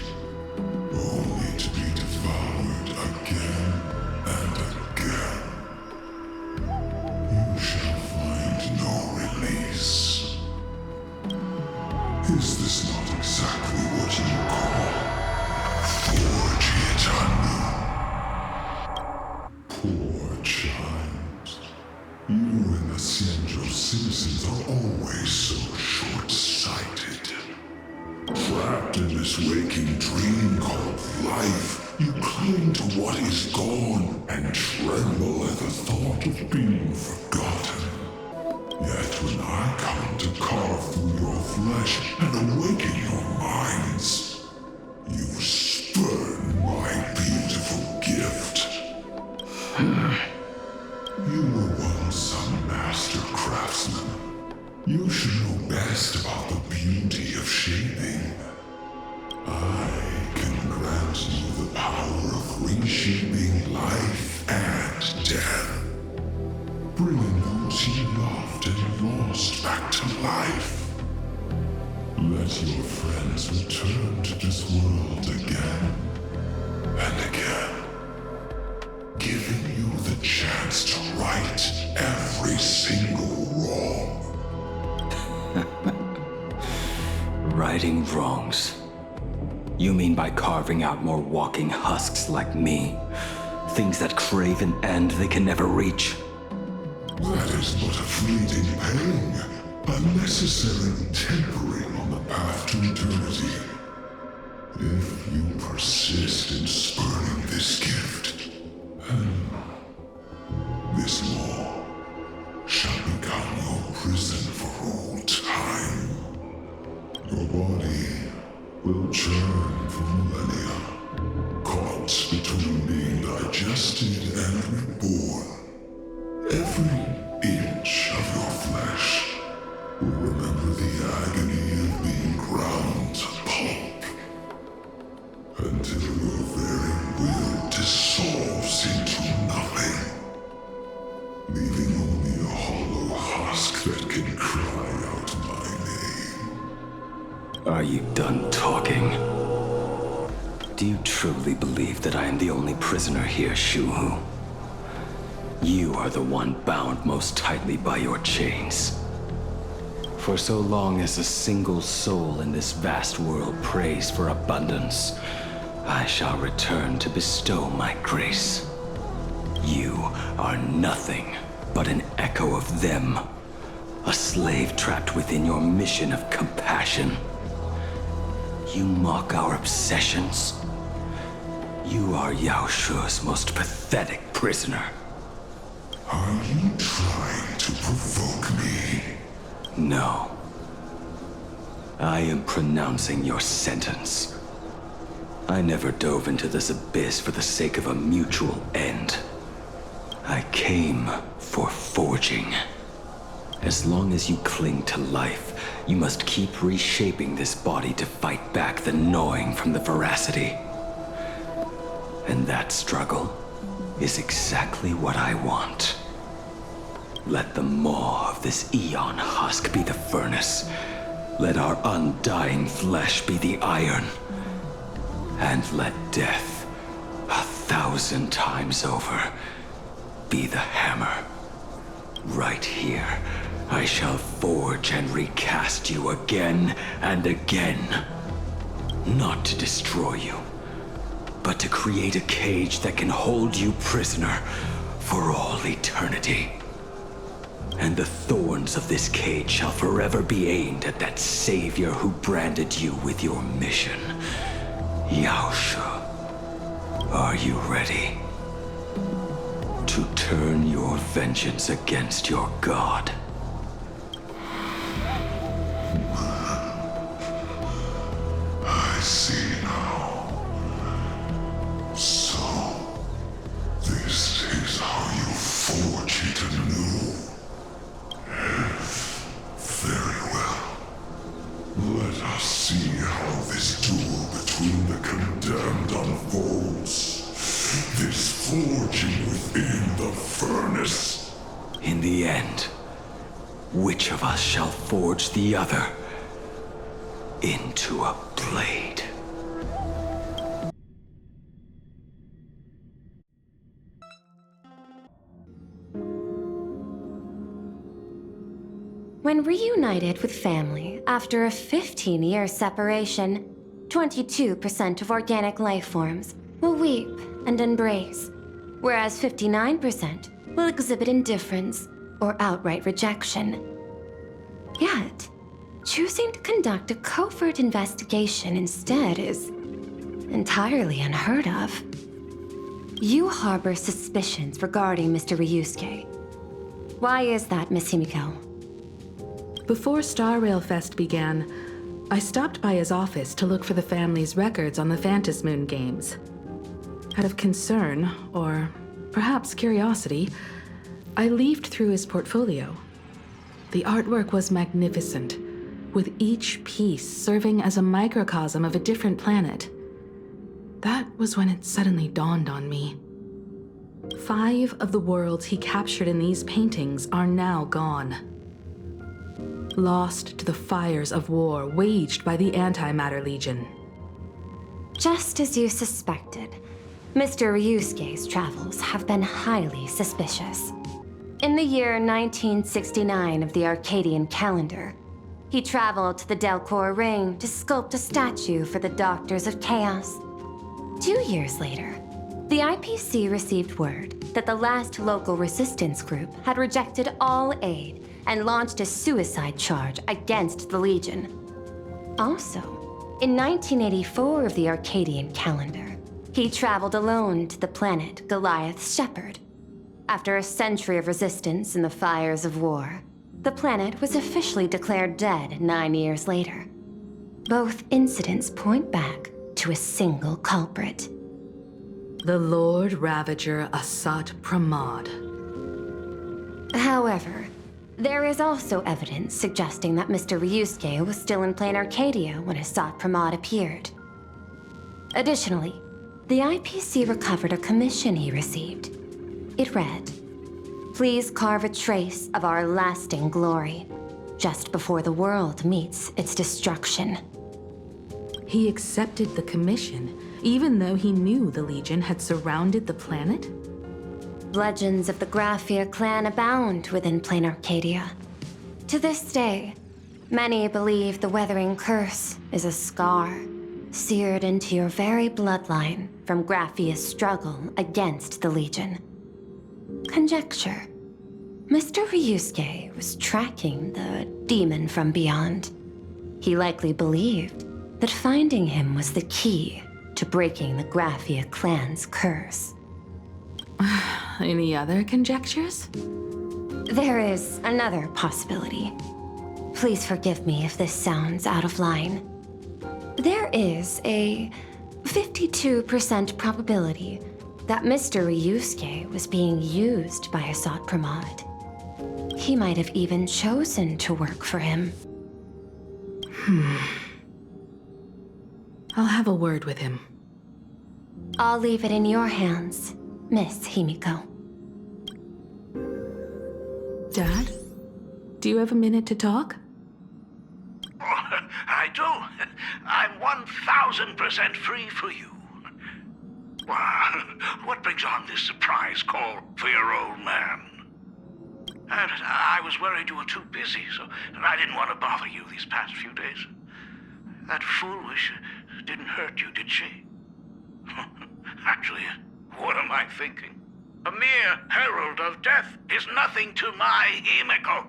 S14: only to be devoured again and again. You shall find no release. Is this not exactly what you call forge it anew? Poor child. You and the Xianzhou citizens are always so short-sighted. Trapped in this waking dream called life, you cling to what is gone and tremble at the thought of being forgotten. Yet
S12: when I come to carve through your flesh and awaken your minds, you spurn my beautiful gift. You were once a master craftsman. You should know best about the beauty of shaping. I can grant you the power of reshaping life and death. Bringing those you loved and lost back to life. Let your friends return to this world again and again, giving you the chance to right every single wrong.
S11: Righting wrongs. You mean by carving out more walking husks like me? Things that crave an end they can never reach?
S12: That is but a fleeting pang, a necessary tempering on the path to eternity. If you persist in spurning this gift, this law shall become your prison for all time. Your body will churn for millennia, caught between being digested and reborn. Every inch of your flesh will remember the agony of being ground to pulp, until your very will dissolves into nothing, leaving only a hollow husk that can cry out my name.
S11: Are you done talking? Do you truly believe that I am the only prisoner here, Shuhu? You are the one bound most tightly by your chains. For so long as a single soul in this vast world prays for abundance, I shall return to bestow my grace. You are nothing but an echo of them, a slave trapped within your mission of compassion. You mock our obsessions. You are Yao Shu's most pathetic prisoner.
S12: Are you trying to provoke me?
S11: No. I am pronouncing your sentence. I never dove into this abyss for the sake of a mutual end. I came for forging. As long as you cling to life, you must keep reshaping this body to fight back the gnawing from the veracity. And that struggle is exactly what I want. Let the maw of this Eon husk be the furnace. Let our undying flesh be the iron. And let death, 1,000 times over, be the hammer. Right here, I shall forge and recast you again and again. Not to destroy you, but to create a cage that can hold you prisoner for all eternity. And the thorns of this cage shall forever be aimed at that savior who branded you with your mission. Yao Shu, are you ready to turn your vengeance against your god?
S12: I see now. So, this is how you forge it anew. Very well. Let us see how this duel between the condemned unfolds. This forging within the furnace.
S11: In the end, which of us shall forge the other into a blade?
S13: When reunited with family after a 15-year separation, 22% of organic life forms will weep and embrace, whereas 59% will exhibit indifference or outright rejection. Yet, choosing to conduct a covert investigation instead is entirely unheard of. You harbor suspicions regarding Mr. Ryusuke. Why is that, Miss Himeko?
S3: Before Star Rail Fest began, I stopped by his office to look for the family's records on the Phantasmoon Moon games. Out of concern, or perhaps curiosity, I leafed through his portfolio. The artwork was magnificent, with each piece serving as a microcosm of a different planet. That was when it suddenly dawned on me. 5 of the worlds he captured in these paintings are now gone. Lost to the fires of war waged by the Antimatter Legion.
S13: Just as you suspected, Mr. Ryusuke's travels have been highly suspicious. In the year 1969 of the Arcadian calendar, he traveled to the Delcor Ring to sculpt a statue for the Doctors of Chaos. 2 years later, the IPC received word that the last local resistance group had rejected all aid and launched a suicide charge against the Legion. Also, in 1984 of the Arcadian calendar, he traveled alone to the planet Goliath's Shepherd. After a century of resistance in the fires of war, the planet was officially declared dead 9 years later. Both incidents point back to a single culprit.
S3: The Lord Ravager Asat Pramad.
S13: However, there is also evidence suggesting that Mr. Ryusuke was still in Planarcadia when Asat Pramad appeared. Additionally, the IPC recovered a commission he received. It read, "Please carve a trace of our lasting glory, just before the world meets its destruction."
S3: He accepted the commission, even though he knew the Legion had surrounded the planet?
S13: Legends of the Graphia clan abound within Planarcadia. To this day, many believe the Weathering Curse is a scar seared into your very bloodline from Graphia's struggle against the Legion. Conjecture. Mr. Ryusuke was tracking the demon from beyond. He likely believed that finding him was the key to breaking the Graphia clan's curse.
S3: Any other conjectures?
S13: There is another possibility. Please forgive me if this sounds out of line. There is a 52% probability that Mr. Ryusuke was being used by Asat Pramad. He might have even chosen to work for him.
S3: I'll have a word with him.
S13: I'll leave it in your hands, Miss Himeko.
S3: Dad? Do you have a minute to talk?
S6: I do. I'm 1000% free for you. What brings on this surprise call for your old man? I was worried you were too busy, so I didn't want to bother you these past few days. That foolish didn't hurt you, did she? Actually, what am I thinking? A mere herald of death is nothing to my Himeko.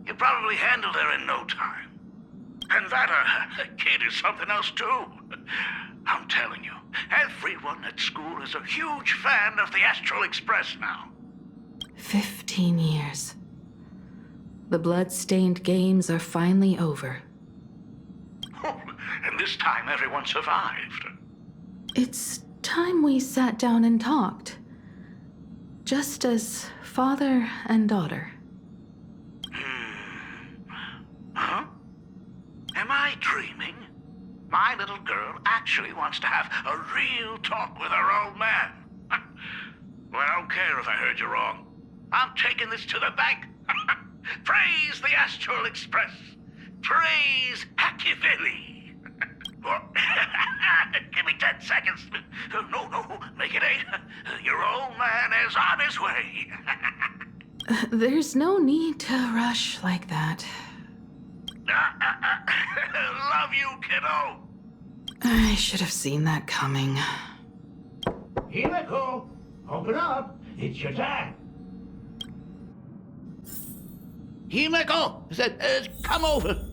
S6: You probably handled her in no time. And that kid is something else too. I'm telling you, everyone at school is a huge fan of the Astral Express now.
S3: 15 years. The blood-stained games are finally over.
S6: And this time everyone survived.
S3: It's time we sat down and talked. Just as father and daughter.
S6: Huh? Am I dreaming? My little girl actually wants to have a real talk with her old man. Well, I don't care if I heard you wrong. I'm taking this to the bank. Praise the Astral Express. Praise Ashveil. Give me 10 seconds. No, make it 8. Your old man is on his way.
S3: There's no need to rush like that.
S6: Love you, kiddo.
S3: I should have seen that coming.
S6: Himeko, open up. It's your time.
S23: Himeko, come over.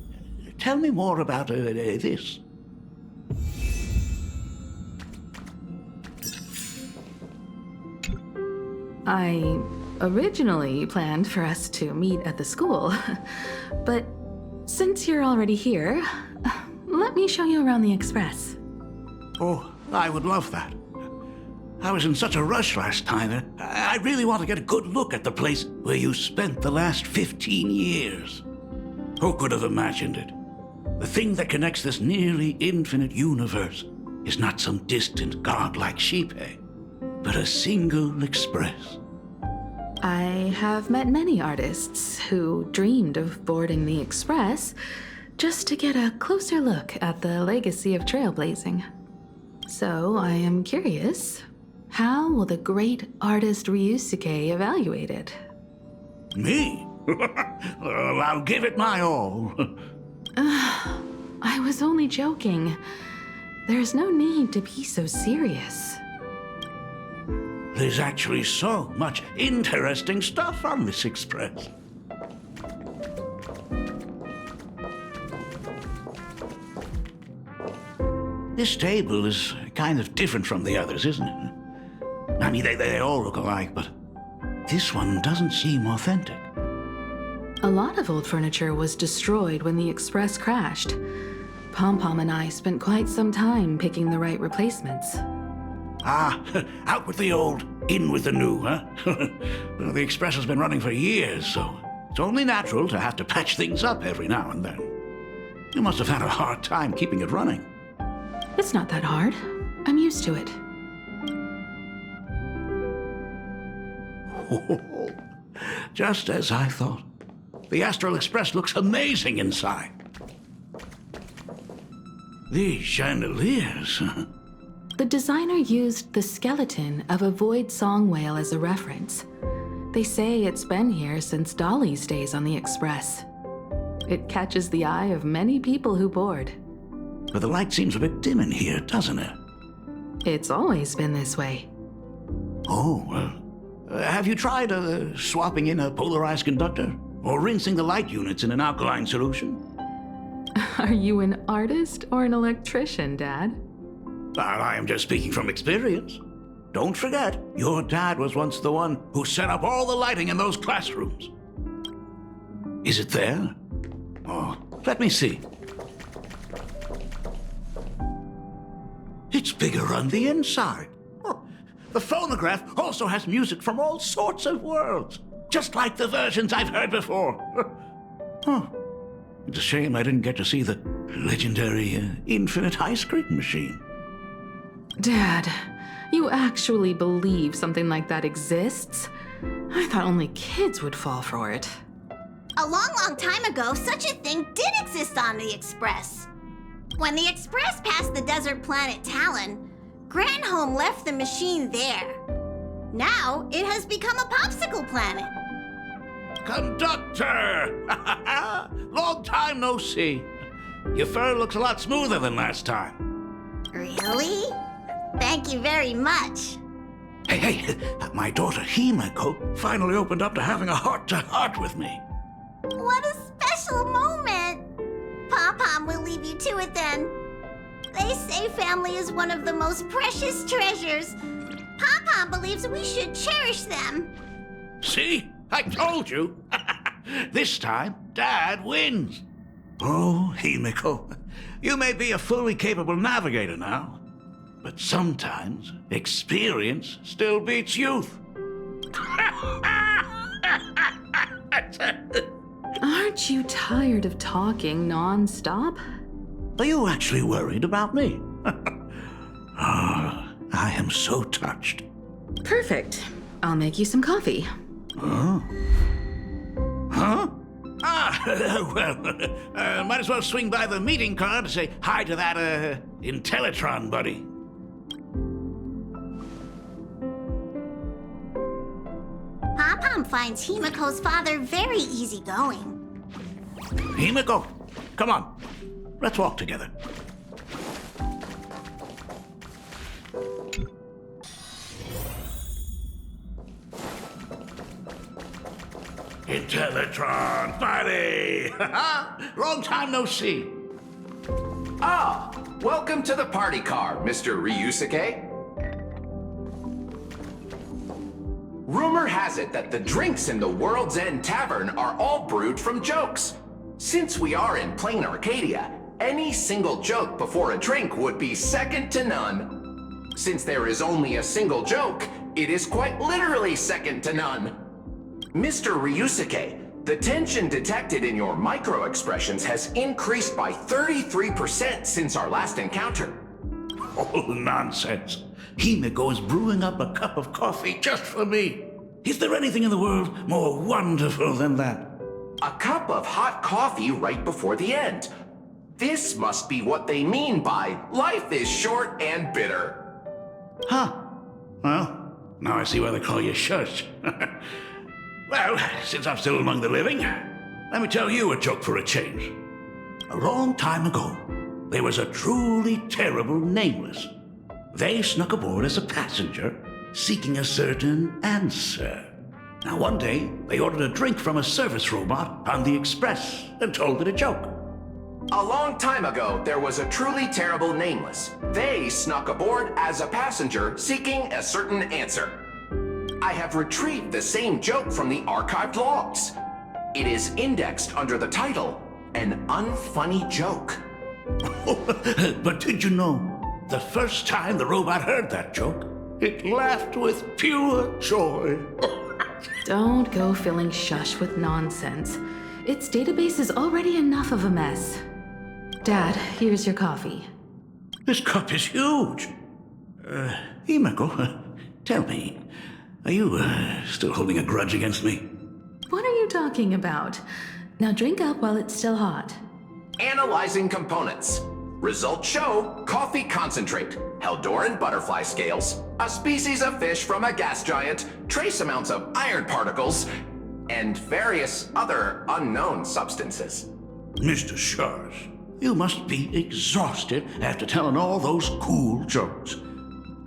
S23: Tell me more about this.
S3: I originally planned for us to meet at the school, but since you're already here, let me show you around the Express.
S23: Oh, I would love that. I was in such a rush last time. I really want to get a good look at the place where you spent the last 15 years. Who could have imagined it? The thing that connects this nearly infinite universe is not some distant godlike sheephead, but a single express.
S3: I have met many artists who dreamed of boarding the Express just to get a closer look at the legacy of trailblazing. So I am curious, how will the great artist Ryusuke evaluate it?
S23: Me? Well, I'll give it my all.
S3: I was only joking. There's no need to be so serious.
S23: There's actually so much interesting stuff on this express. This table is kind of different from the others, isn't it? I mean, they all look alike, but this one doesn't seem authentic.
S3: A lot of old furniture was destroyed when the Express crashed. Pom-Pom and I spent quite some time picking the right replacements.
S23: Ah, out with the old, in with the new, huh? Well, the Express has been running for years, so it's only natural to have to patch things up every now and then. You must have had a hard time keeping it running.
S3: It's not that hard. I'm used to it.
S23: Just as I thought. The Astral Express looks amazing inside. These chandeliers.
S3: The designer used the skeleton of a void song whale as a reference. They say it's been here since Dolly's days on the Express. It catches the eye of many people who board.
S23: But the light seems a bit dim in here, doesn't it?
S3: It's always been this way.
S23: Oh, have you tried swapping in a polarized conductor? Or rinsing the light units in an alkaline solution?
S3: Are you an artist or an electrician, Dad?
S23: I am just speaking from experience. Don't forget, your dad was once the one who set up all the lighting in those classrooms. Is it there? Oh, let me see. It's bigger on the inside. Oh, the phonograph also has music from all sorts of worlds. Just like the versions I've heard before. Oh, it's a shame I didn't get to see the legendary infinite ice cream machine.
S3: Dad, you actually believe something like that exists? I thought only kids would fall for it.
S15: A long time ago, such a thing did exist on the Express. When the Express passed the desert planet Talon, Granholm left the machine there. Now, it has become a popsicle planet.
S23: Conductor! Long time no see. Your fur looks a lot smoother than last time.
S15: Really? Thank you very much.
S23: Hey, my daughter Himeko finally opened up to having a heart-to-heart with me.
S15: What a special moment! Pom-Pom will leave you to it then. They say family is one of the most precious treasures. Pom-Pom believes we should cherish them.
S23: See? I told you. This time, Dad wins. Oh, Himeko, you may be a fully capable navigator now, but sometimes experience still beats youth.
S3: Aren't you tired of talking non-stop?
S23: Are you actually worried about me? Oh, I am so touched.
S3: Perfect. I'll make you some coffee.
S23: Oh. Huh? Well, might as well swing by the meeting car to say hi to that, Intellitron buddy.
S15: Pom-Pom finds Himeko's father very easygoing.
S23: Himeko, come on. Let's walk together. Intellitron, buddy! Long time no see.
S2: Ah, welcome to the party car, Mr. Ryusuke. Rumor has it that the drinks in the World's End Tavern are all brewed from jokes. Since we are in Planarcadia, any single joke before a drink would be second to none. Since there is only a single joke, it is quite literally second to none. Mr. Ryusuke, the tension detected in your micro-expressions has increased by 33% since our last encounter.
S23: Oh, nonsense. Himeko is brewing up a cup of coffee just for me. Is there anything in the world more wonderful than that?
S2: A cup of hot coffee right before the end. This must be what they mean by life is short and bitter.
S23: Huh. Well, now I see why they call you Shush. Well, since I'm still among the living, let me tell you a joke for a change. A long time ago, there was a truly terrible nameless. They snuck aboard as a passenger, seeking a certain answer. Now one day, they ordered a drink from a service robot on the express and told it a joke.
S2: A long time ago, there was a truly terrible nameless. They snuck aboard as a passenger, seeking a certain answer. I have retrieved the same joke from the archived logs. It is indexed under the title, An Unfunny Joke.
S23: But did you know, the first time the robot heard that joke, it laughed with pure joy.
S3: Don't go filling Shush with nonsense. Its database is already enough of a mess. Dad, here's your coffee.
S23: This cup is huge. Himeko, tell me, are you still holding a grudge against me?
S3: What are you talking about? Now drink up while it's still hot.
S2: Analyzing components. Results show coffee concentrate, Heldoran butterfly scales, a species of fish from a gas giant, trace amounts of iron particles, and various other unknown substances.
S23: Mr. Shush, you must be exhausted after telling all those cool jokes.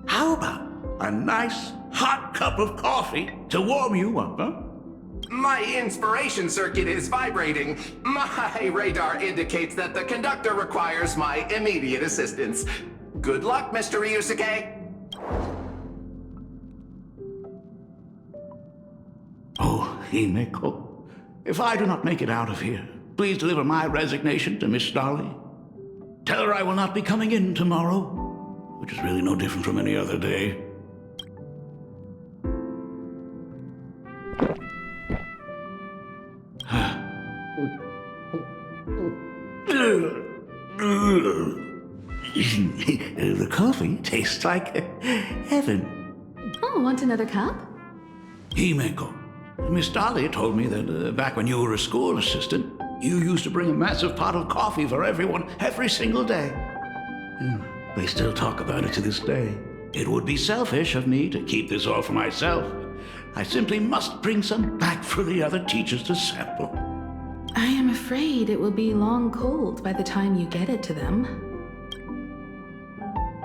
S23: How about a nice hot cup of coffee to warm you up, huh?
S2: My inspiration circuit is vibrating. My radar indicates that the conductor requires my immediate assistance. Good luck, Mr. Ryusuke.
S23: Oh, Himeko, if I do not make it out of here, please deliver my resignation to Miss Dolly. Tell her I will not be coming in tomorrow, which is really no different from any other day. The coffee tastes like heaven.
S3: Oh, want another cup?
S23: Himeko, Miss Dolly told me that back when you were a school assistant, you used to bring a massive pot of coffee for everyone every single day. They still talk about it to this day. It would be selfish of me to keep this all for myself. I simply must bring some back for the other teachers to sample.
S3: I am afraid it will be long cold by the time you get it to them.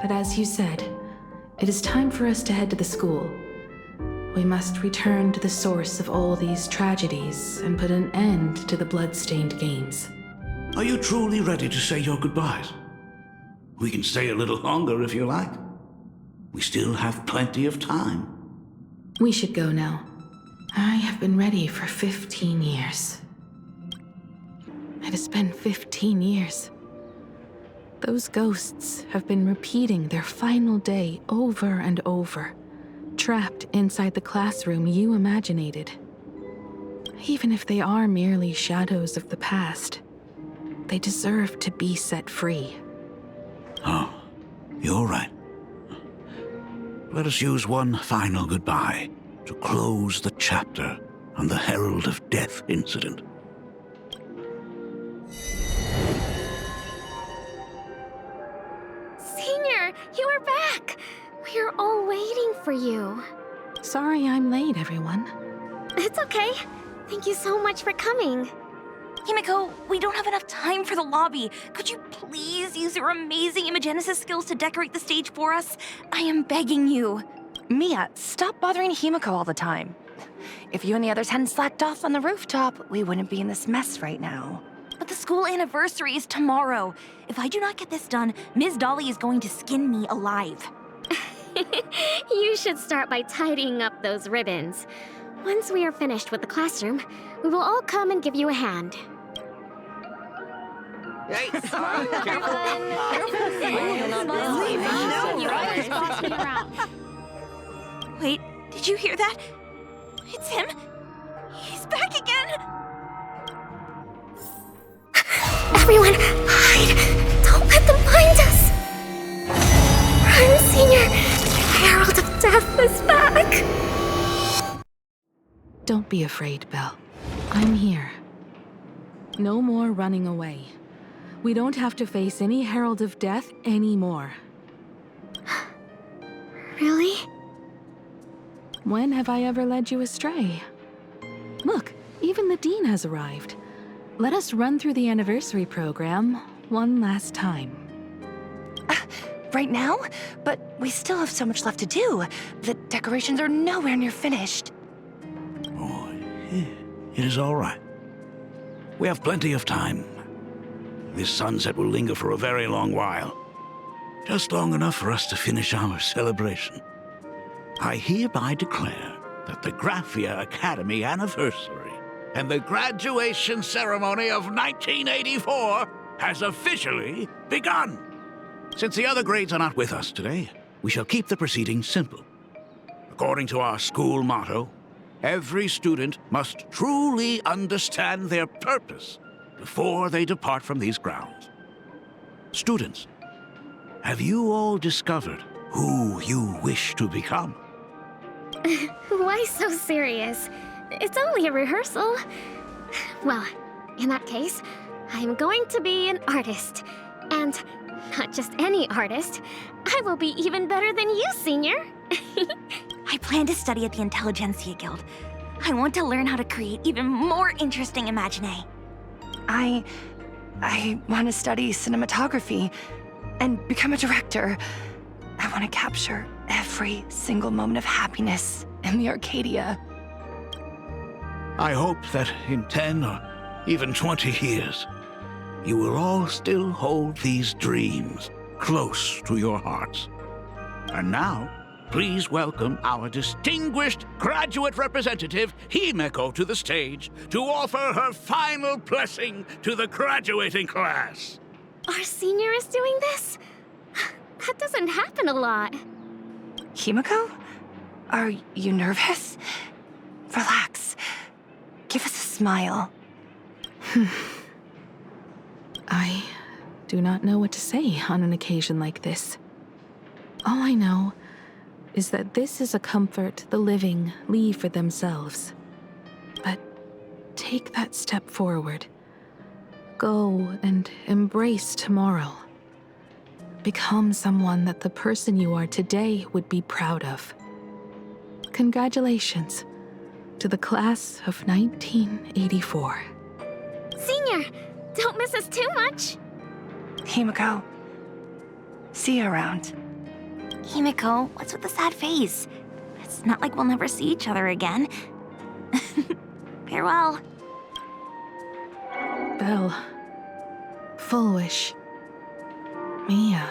S3: But as you said, it is time for us to head to the school. We must return to the source of all these tragedies and put an end to the blood-stained games.
S23: Are you truly ready to say your goodbyes? We can stay a little longer if you like. We still have plenty of time.
S3: We should go now. I have been ready for 15 years. It has been 15 years. Those ghosts have been repeating their final day over and over, trapped inside the classroom you imaginated. Even if they are merely shadows of the past, they deserve to be set free.
S23: Oh, you're right. Let us use one final goodbye to close the chapter on the Herald of Death incident.
S18: Senior, you are back! We're all waiting for you.
S3: Sorry I'm late, everyone.
S18: It's okay. Thank you so much for coming.
S20: Himeko, we don't have enough time for the lobby. Could you please use your amazing imagenesis skills to decorate the stage for us? I am begging you.
S21: Mia, stop bothering Himeko all the time. If you and the others hadn't slacked off on the rooftop, we wouldn't be in this mess right now.
S20: But the school anniversary is tomorrow. If I do not get this done, Ms. Dolly is going to skin me alive.
S18: You should start by tidying up those ribbons. Once we are finished with the classroom, we will all come and give you a hand.
S21: Hey,
S18: Smile, everyone. You're always bossing around.
S20: Wait, did you hear that? It's him. He's back again.
S18: Everyone, hide! Don't let them find us! Run, Senior! The Herald of Death is back!
S3: Don't be afraid, Belle. I'm here. No more running away. We don't have to face any Herald of Death anymore.
S18: Really?
S3: When have I ever led you astray? Look, even the Dean has arrived. Let us run through the anniversary program one last time.
S21: Right now? But we still have so much left to do. The decorations are nowhere near finished.
S23: Oh, it is all right. We have plenty of time. This sunset will linger for a very long while. Just long enough for us to finish our celebration. I hereby declare that the Graphia Academy anniversary and the graduation ceremony of 1984 has officially begun. Since the other grades are not with us today, we shall keep the proceedings simple. According to our school motto, every student must truly understand their purpose before they depart from these grounds. Students, have you all discovered who you wish to become?
S18: Why so serious? It's only a rehearsal. Well, in that case, I'm going to be an artist. And not just any artist. I will be even better than you, Senior.
S20: I plan to study at the Intelligentsia Guild. I want to learn how to create even more interesting imaginae.
S21: I want to study cinematography and become a director. I want to capture every single moment of happiness in the Arcadia.
S23: I hope that in 10 or even 20 years, you will all still hold these dreams close to your hearts. And now, please welcome our distinguished graduate representative, Himeko, to the stage to offer her final blessing to the graduating class.
S18: Our senior is doing this? That doesn't happen a lot.
S21: Himeko? Are you nervous? Relax. Give us a smile.
S3: I do not know what to say on an occasion like this. All I know is that this is a comfort the living leave for themselves. But take that step forward. Go and embrace tomorrow. Become someone that the person you are today would be proud of. Congratulations to the class of 1984.
S18: Senior, don't miss us too much.
S21: Himeko, see you around.
S20: Himeko, what's with the sad face? It's not like we'll never see each other again. Farewell.
S3: Belle, Full Wish, Mia,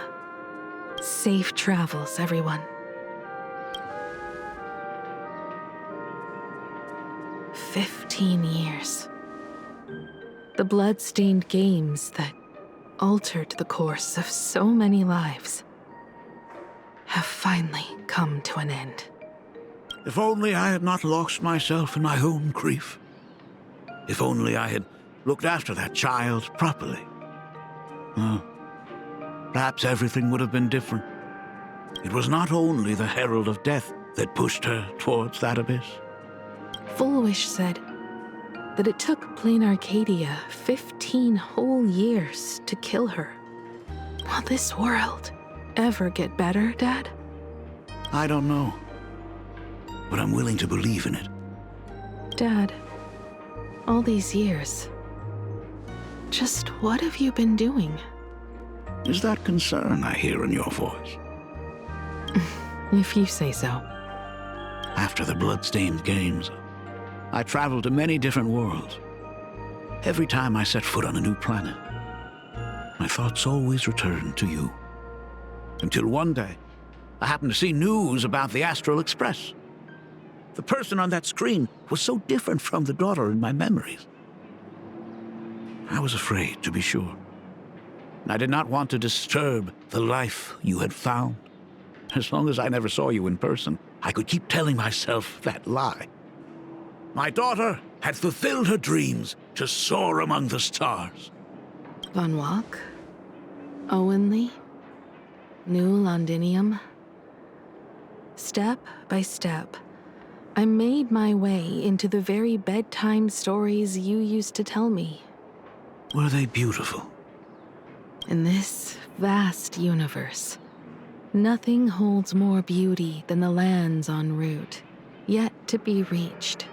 S3: safe travels, everyone. 15 years. The blood-stained games that altered the course of so many lives have finally come to an end.
S23: If only I had not lost myself in my own grief. If only I had looked after that child properly. Perhaps everything would have been different. It was not only the Herald of Death that pushed her towards that abyss.
S3: Full Wish said that it took Planarcadia 15 whole years to kill her. Will this world ever get better, Dad?
S23: I don't know, but I'm willing to believe in it.
S3: Dad, all these years, just what have you been doing?
S23: Is that concern I hear in your voice?
S3: If you say so.
S23: After the blood-stained games, I traveled to many different worlds. Every time I set foot on a new planet, my thoughts always returned to you. Until one day, I happened to see news about the Astral Express. The person on that screen was so different from the daughter in my memories. I was afraid, to be sure. I did not want to disturb the life you had found. As long as I never saw you in person, I could keep telling myself that lie. My daughter had fulfilled her dreams to soar among the stars.
S3: Von Walk? Owenly? New Londinium? Step by step, I made my way into the very bedtime stories you used to tell me.
S23: Were they beautiful?
S3: In this vast universe, nothing holds more beauty than the lands en route, yet to be reached.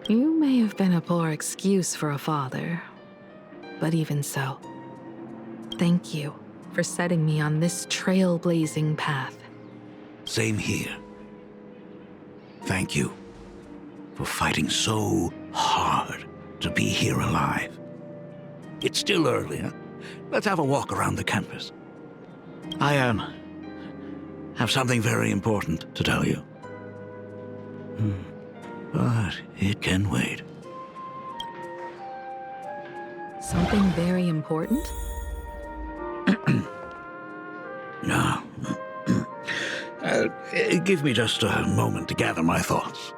S3: You may have been a poor excuse for a father, but even so, thank you for setting me on this trailblazing path.
S23: Same here. Thank you for fighting so hard to be here alive. It's still early, huh? Let's have a walk around the campus. I have something very important to tell you. But it can wait.
S3: Something very important?
S23: No. Give me just a moment to gather my thoughts.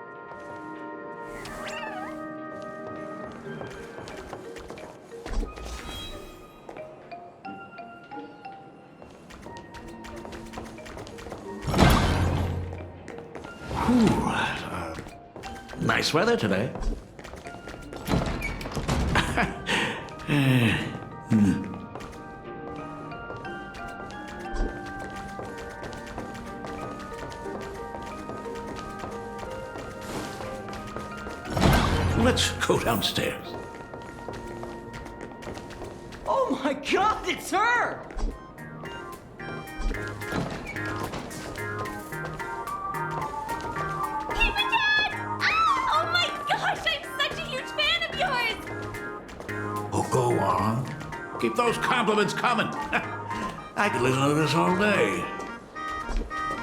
S23: Nice weather today. Let's go downstairs.
S4: Oh my god, it's her!
S22: Oh my gosh, I'm such a huge fan of yours!
S23: Oh, go on. Keep those compliments coming. I could listen to this all day.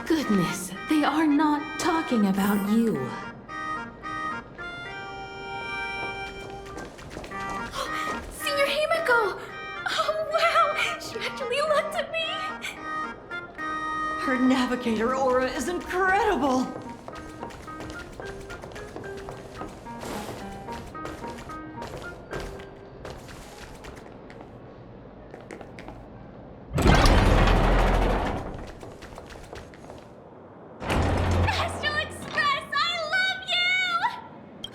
S3: Goodness, they are not talking about you.
S22: Senior Himeko! Oh wow, she actually looked at me!
S4: Her navigator aura is incredible!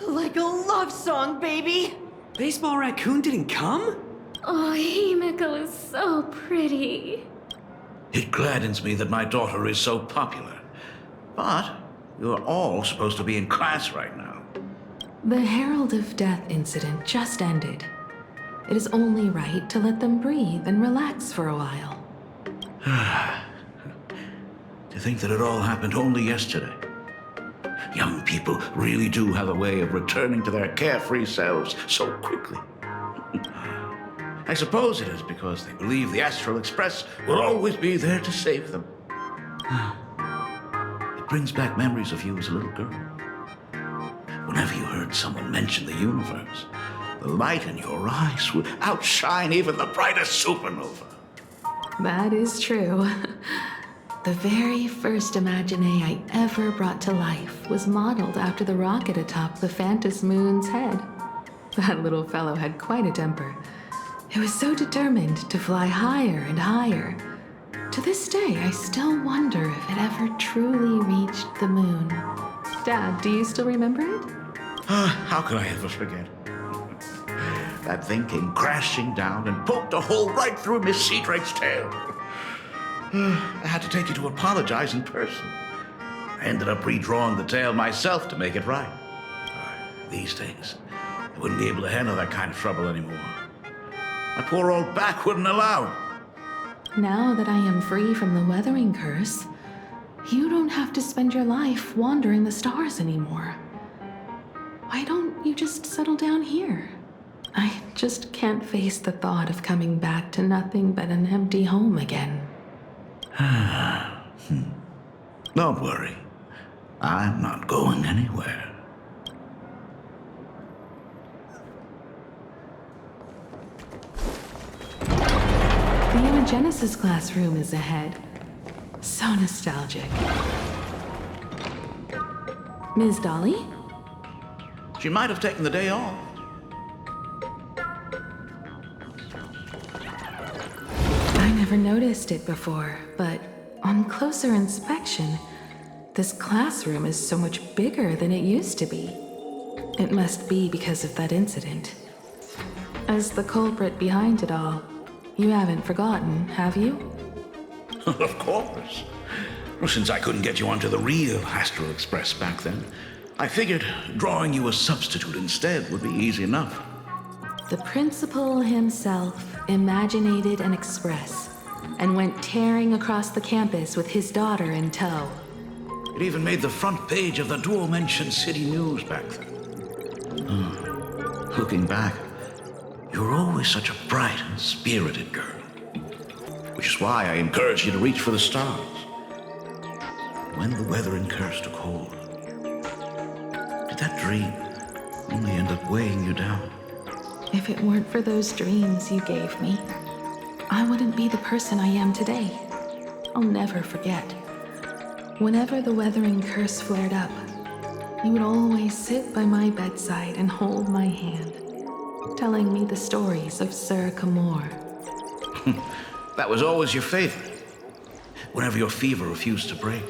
S4: Like a love song, baby!
S8: Baseball Raccoon didn't come?
S22: Oh, Himeko is so pretty.
S23: It gladdens me that my daughter is so popular. But you're all supposed to be in class right now.
S3: The Herald of Death incident just ended. It is only right to let them breathe and relax for a while.
S23: To think that it all happened only yesterday. Young people really do have a way of returning to their carefree selves so quickly. I suppose it is because they believe the Astral Express will always be there to save them. It brings back memories of you as a little girl. Whenever you heard someone mention the universe, the light in your eyes would outshine even the brightest supernova.
S3: That is true. The very first Imagine I ever brought to life was modeled after the rocket atop the Phantom Moon's head. That little fellow had quite a temper. It was so determined to fly higher and higher. To this day, I still wonder if it ever truly reached the moon. Dad, do you still remember it?
S23: How could I ever forget? That thing came crashing down and poked a hole right through Miss Seadrake's tail. I had to take you to apologize in person. I ended up redrawing the tail myself to make it right. These days, I wouldn't be able to handle that kind of trouble anymore. My poor old back wouldn't allow it.
S3: Now that I am free from the weathering curse, you don't have to spend your life wandering the stars anymore. Why don't you just settle down here? I just can't face the thought of coming back to nothing but an empty home again.
S23: Don't worry. I'm not going anywhere.
S3: The Imagenesis classroom is ahead. So nostalgic. Ms. Dolly?
S23: She might have taken the day off.
S3: I never noticed it before, but on closer inspection, this classroom is so much bigger than it used to be. It must be because of that incident. As the culprit behind it all, you haven't forgotten, have you?
S23: Of course. Well, since I couldn't get you onto the real Astral Express back then, I figured drawing you a substitute instead would be easy enough.
S3: The principal himself imaginated an express and went tearing across the campus with his daughter in tow.
S23: It even made the front page of the dual-mentioned city news back then. Looking back, you were always such a bright and spirited girl. Which is why I encouraged you to reach for the stars. When the weathering curse took hold, did that dream only end up weighing you down?
S3: If it weren't for those dreams you gave me, I wouldn't be the person I am today. I'll never forget. Whenever the weathering curse flared up, you would always sit by my bedside and hold my hand, telling me the stories of Sir Kamor.
S23: That was always your favorite. Whenever your fever refused to break,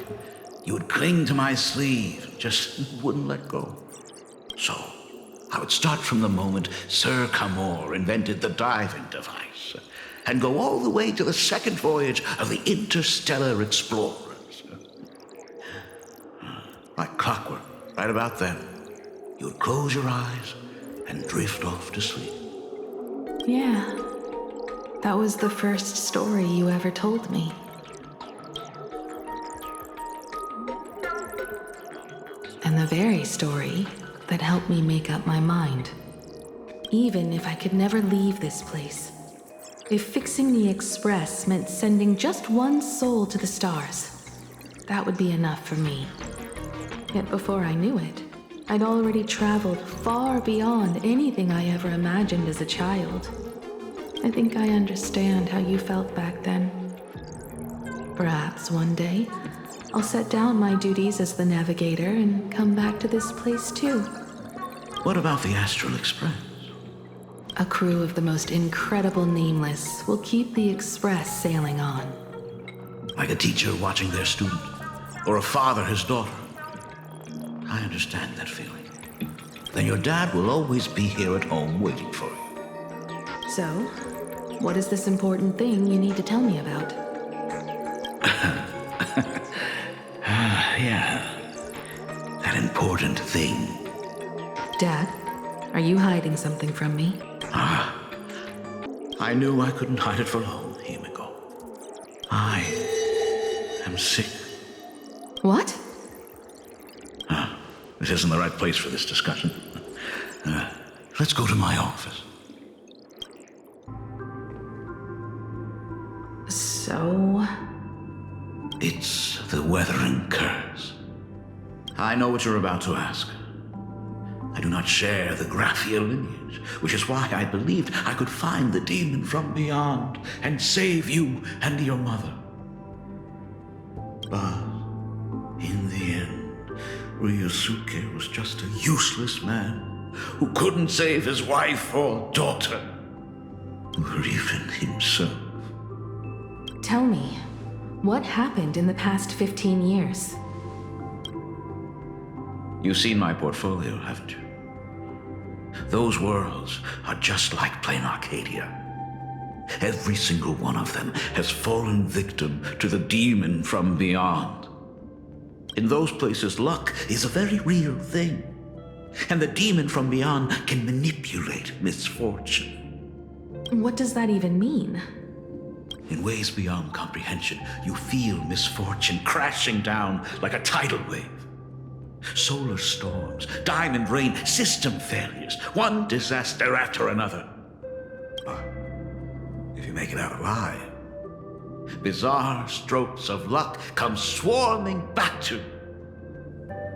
S23: you would cling to my sleeve, just wouldn't let go. So, I would start from the moment Sir Kamor invented the diving device, and go all the way to the second voyage of the Interstellar Explorers. Like clockwork, right about then, you would close your eyes and drift off to sleep.
S3: Yeah, that was the first story you ever told me. And the very story that helped me make up my mind. Even if I could never leave this place, if fixing the Express meant sending just one soul to the stars, that would be enough for me. Yet before I knew it, I'd already traveled far beyond anything I ever imagined as a child. I think I understand how you felt back then. Perhaps one day, I'll set down my duties as the navigator and come back to this place too.
S23: What about the Astral Express?
S3: A crew of the most incredible nameless will keep the Express sailing on.
S23: Like a teacher watching their student, or a father his daughter. I understand that feeling. Then your dad will always be here at home waiting for you.
S3: So, what is this important thing you need to tell me about?
S23: Yeah. That important thing.
S3: Dad, are you hiding something from me?
S23: I knew I couldn't hide it for long, Himeko. I am sick.
S3: What?
S23: This isn't the right place for this discussion. Let's go to my office.
S3: So?
S23: It's the weathering curse. I know what you're about to ask. I do not share the Graphia lineage, which is why I believed I could find the demon from beyond and save you and your mother. But in the end, Ryusuke was just a useless man who couldn't save his wife or daughter, or even himself.
S3: Tell me, what happened in the past 15 years?
S23: You've seen my portfolio, haven't you? Those worlds are just like Planarcadia. Every single one of them has fallen victim to the demon from beyond. In those places, luck is a very real thing. And the demon from beyond can manipulate misfortune.
S3: What does that even mean?
S23: In ways beyond comprehension, you feel misfortune crashing down like a tidal wave. Solar storms, diamond rain, system failures, one disaster after another. But if you make it out alive, bizarre strokes of luck come swarming back to you.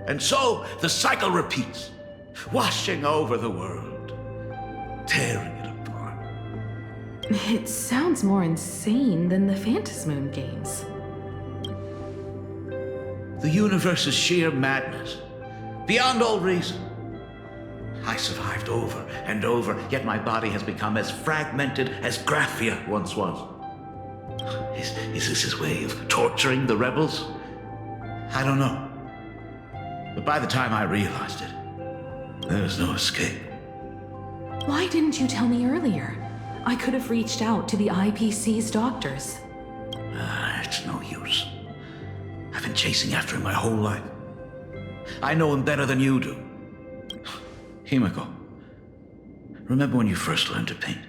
S23: And so the cycle repeats, washing over the world, tearing it apart.
S3: It sounds more insane than the Phantasmoon games.
S23: The universe is sheer madness, beyond all reason. I survived over and over, yet my body has become as fragmented as Graphia once was. Is this his way of torturing the rebels? I don't know. But by the time I realized it, there was no escape.
S3: Why didn't you tell me earlier? I could have reached out to the IPC's doctors.
S23: It's no use. I've been chasing after him my whole life. I know him better than you do. Himeko, remember when you first learned to paint?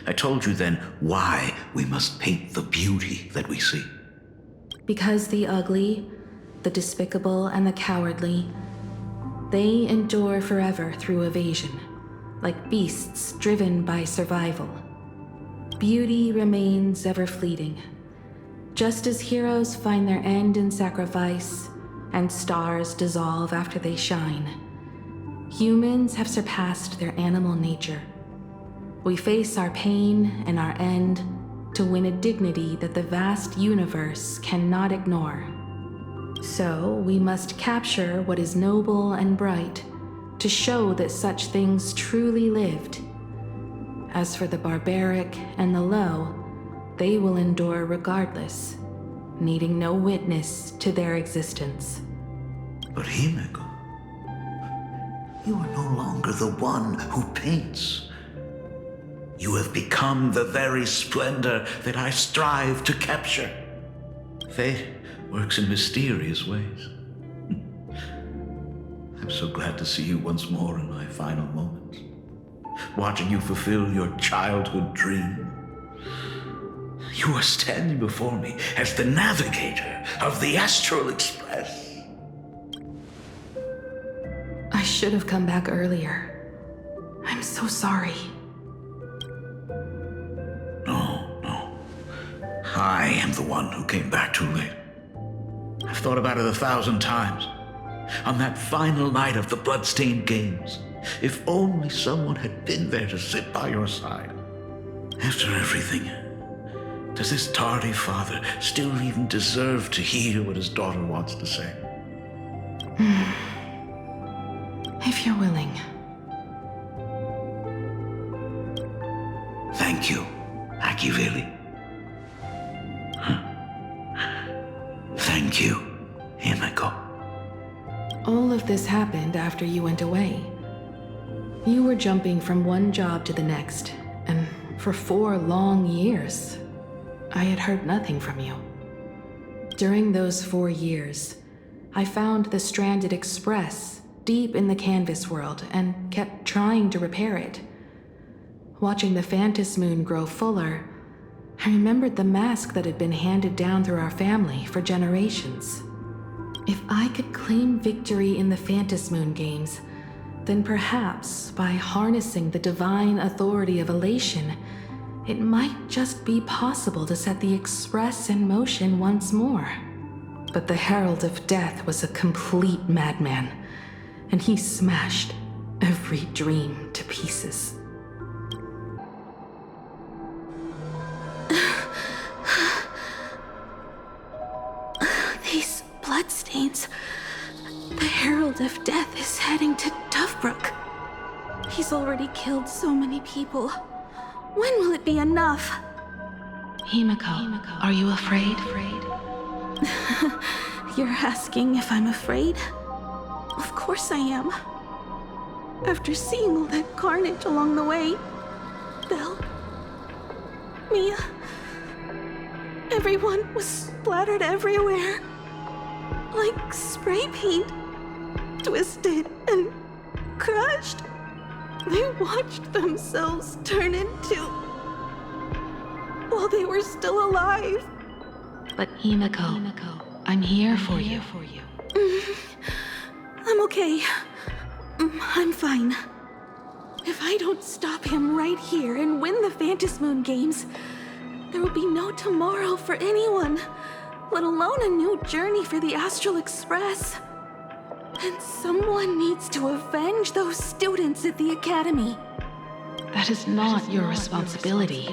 S23: I told you then why we must paint the beauty that we see.
S3: Because the ugly, the despicable, and the cowardly, they endure forever through evasion, like beasts driven by survival. Beauty remains ever fleeting. Just as heroes find their end in sacrifice, and stars dissolve after they shine, humans have surpassed their animal nature. We face our pain and our end to win a dignity that the vast universe cannot ignore. So we must capture what is noble and bright to show that such things truly lived. As for the barbaric and the low, they will endure regardless, needing no witness to their existence.
S23: But Himeko, you are no longer the one who paints. You have become the very splendor that I strive to capture. Fate works in mysterious ways. I'm so glad to see you once more in my final moments, watching you fulfill your childhood dream. You are standing before me as the navigator of the Astral Express.
S3: I should have come back earlier. I'm so sorry.
S23: No. I am the one who came back too late. I've thought about it 1,000 times. On that final night of the Bloodstained Games, if only someone had been there to sit by your side. After everything, does this tardy father still even deserve to hear what his daughter wants to say?
S3: If you're willing.
S23: Thank you, Ashveil. Thank you, Himeko.
S3: All of this happened after you went away. You were jumping from one job to the next, and for 4 long years, I had heard nothing from you. During those 4 years, I found the stranded Express deep in the canvas world and kept trying to repair it. Watching the Phantasmoon grow fuller, I remembered the mask that had been handed down through our family for generations. If I could claim victory in the Phantasmoon games, then perhaps by harnessing the divine authority of elation, it might just be possible to set the Express in motion once more. But the Herald of Death was a complete madman, and he smashed every dream to pieces. These bloodstains. The Herald of Death is heading to Tufbrook. He's already killed so many people. When will it be enough? Himeko, are you afraid? You're asking if I'm afraid? Of course I am. After seeing all that carnage along the way, Belle, Mia, everyone was splattered everywhere. Like spray paint. Twisted and crushed. They watched themselves turn into... while they were still alive. But Himeko, I'm here for you. I'm okay. I'm fine. If I don't stop him right here and win the Phantasmoon games, there will be no tomorrow for anyone, let alone a new journey for the Astral Express. And someone needs to avenge those students at the academy.
S1: That is not your responsibility.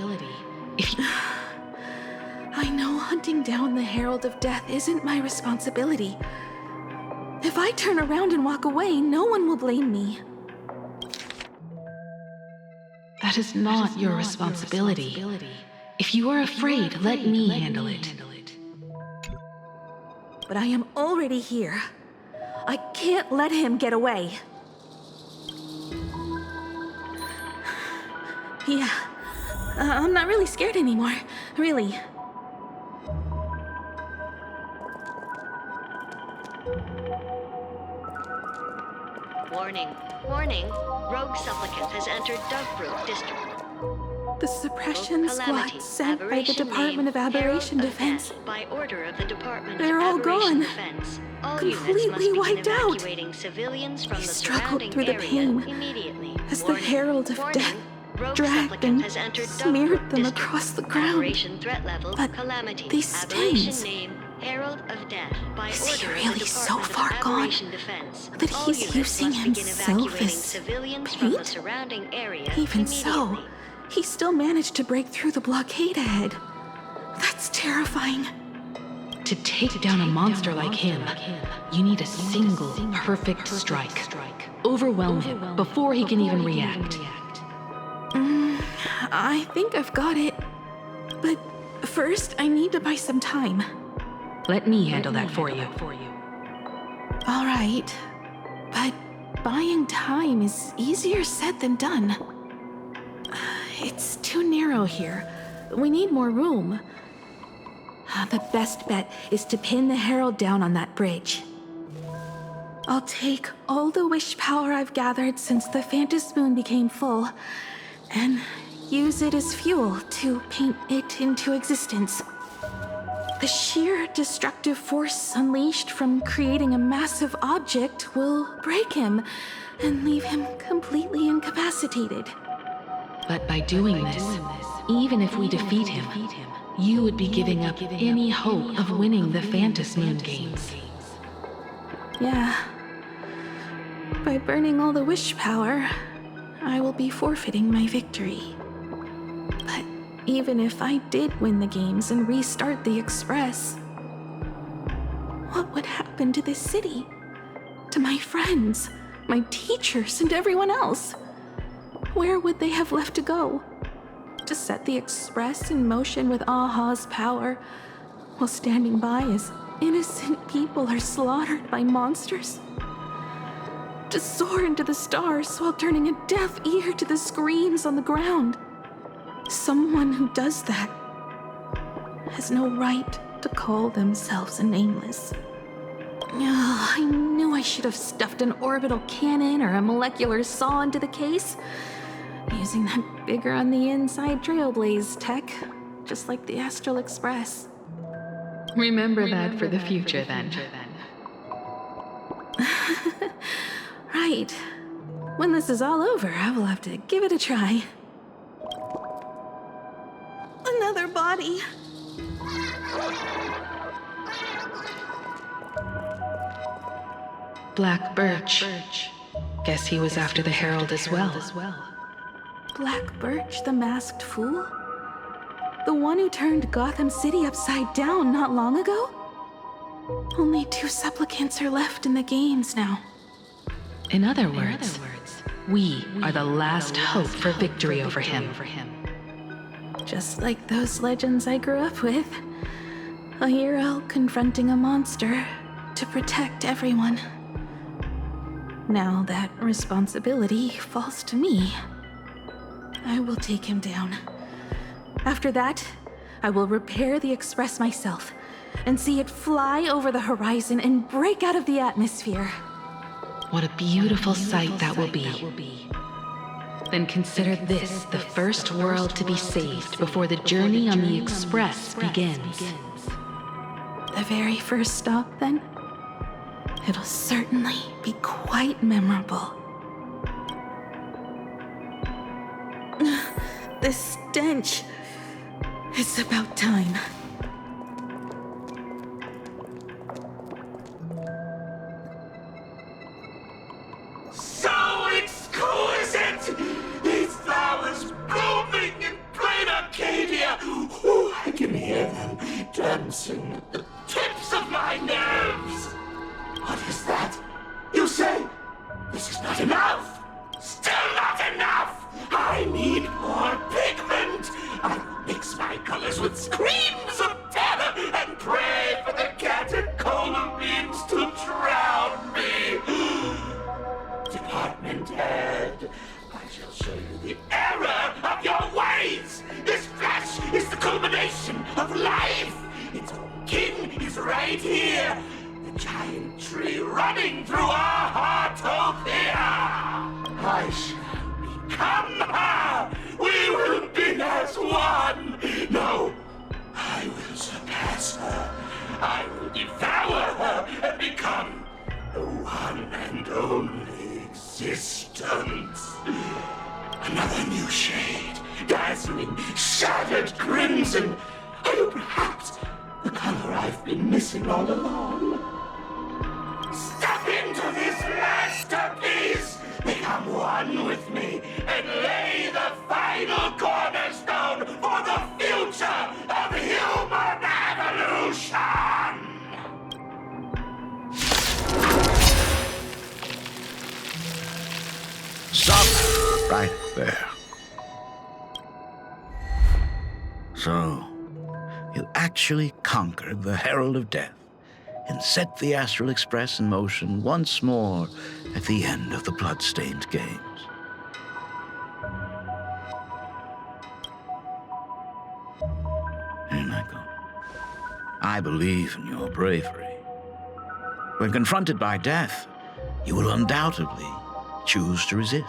S1: If you...
S3: I know hunting down the Herald of Death isn't my responsibility. If I turn around and walk away, no one will blame me.
S1: That is not your responsibility. If you are afraid, let me handle it.
S3: But I am already here. I can't let him get away. Yeah, I'm not really scared anymore, really.
S7: Warning, warning. Rogue supplicant has entered Dovebrooke District.
S3: The suppression squad sent by the Department of Aberration Defense.
S7: By order of the Department
S3: They're
S7: of
S3: all
S7: Aberration
S3: gone.
S7: Defense. All
S3: Completely
S7: units must
S3: wiped
S7: begin
S3: out.
S7: evacuating civilians from
S3: I
S7: the
S3: struggled
S7: surrounding
S3: through the
S7: area
S3: pain
S7: immediately.
S3: as the
S7: Warning,
S3: Herald of
S7: warning.
S3: Death
S7: Rogue
S3: dragged
S7: supplicant
S3: and
S7: has entered
S3: smeared
S7: Dovebrooke
S3: them
S7: District.
S3: across the ground.
S7: Aberration threat level,
S3: But
S7: calamity.
S3: these
S7: Aberration
S3: stains...
S7: name, Herald of Death. By
S3: Is
S7: order
S3: he
S7: of
S3: really
S7: the
S3: so
S7: Department
S3: far
S7: of
S3: gone
S7: Aberration Defense.
S3: that
S7: All
S3: he's
S7: units
S3: using
S7: must begin
S3: himself
S7: evacuating
S3: as
S7: civilians from the
S3: paint?
S7: surrounding area
S3: Even so,
S7: immediately.
S3: he still managed to break through the blockade ahead. That's terrifying.
S1: To take down a monster like him, you need a single perfect strike. Overwhelm him before he can even react.
S3: I think I've got it. But first, I need to buy some time.
S1: Let me handle that for you.
S3: All right. But buying time is easier said than done. It's too narrow here. We need more room. The best bet is to pin the Herald down on that bridge. I'll take all the wish power I've gathered since the Phantom Moon became full, and use it as fuel to paint it into existence. The sheer destructive force unleashed from creating a massive object will break him and leave him completely incapacitated.
S1: But by doing this, even if we defeat him, you would be giving up any hope of winning the Phantom Moon games.
S3: Yeah. By burning all the wish power, I will be forfeiting my victory. But even if I did win the games and restart the Express, what would happen to this city? To my friends, my teachers, and everyone else? Where would they have left to go? To set the Express in motion with Aha's power, while standing by as innocent people are slaughtered by monsters? To soar into the stars while turning a deaf ear to the screams on the ground? Someone who does that has no right to call themselves a nameless. I knew I should have stuffed an orbital cannon or a molecular saw into the case, using that bigger on the inside Trailblaze tech, just like the Astral Express.
S1: Remember that for the future, then.
S3: Right. When this is all over, I will have to give it a try. Another body.
S1: Black Birch. Guess he was after the Herald as well.
S3: Black Birch, the masked fool? The one who turned Gotham City upside down not long ago? Only 2 supplicants are left in the games now.
S1: In other words, we are the last hope for victory over him.
S3: Just like those legends I grew up with. A hero confronting a monster to protect everyone. Now that responsibility falls to me. I will take him down. After that, I will repair the Express myself and see it fly over the horizon and break out of the atmosphere.
S1: What a beautiful sight that will be. Then consider this the first world to be saved before the journey on the Express begins.
S3: The very first stop, then? It'll certainly be quite memorable. The stench. It's about time.
S14: crimson. The tips of my nerves! What is that? You say this is not enough? Still not enough! I need more pigment! I will mix my colors with screams of terror and pray for the catecholamines to drown me! Department head, I shall show you the error of your ways! This flesh is the culmination of life! Its kin is right here! The giant tree running through our heartopia! I shall become her! We will be as one! No, I will surpass her! I will devour her and become the one and only existence! Another new shade, dazzling, shattered crimson! Are you perhaps the color I've been missing all along? Step into this masterpiece! Become one with me and lay the final cornerstone for the future of human evolution!
S23: Stop right there. So, you actually conquered the Herald of Death and set the Astral Express in motion once more at the end of the Bloodstained Games. Himeko, I believe in your bravery. When confronted by death, you will undoubtedly choose to resist.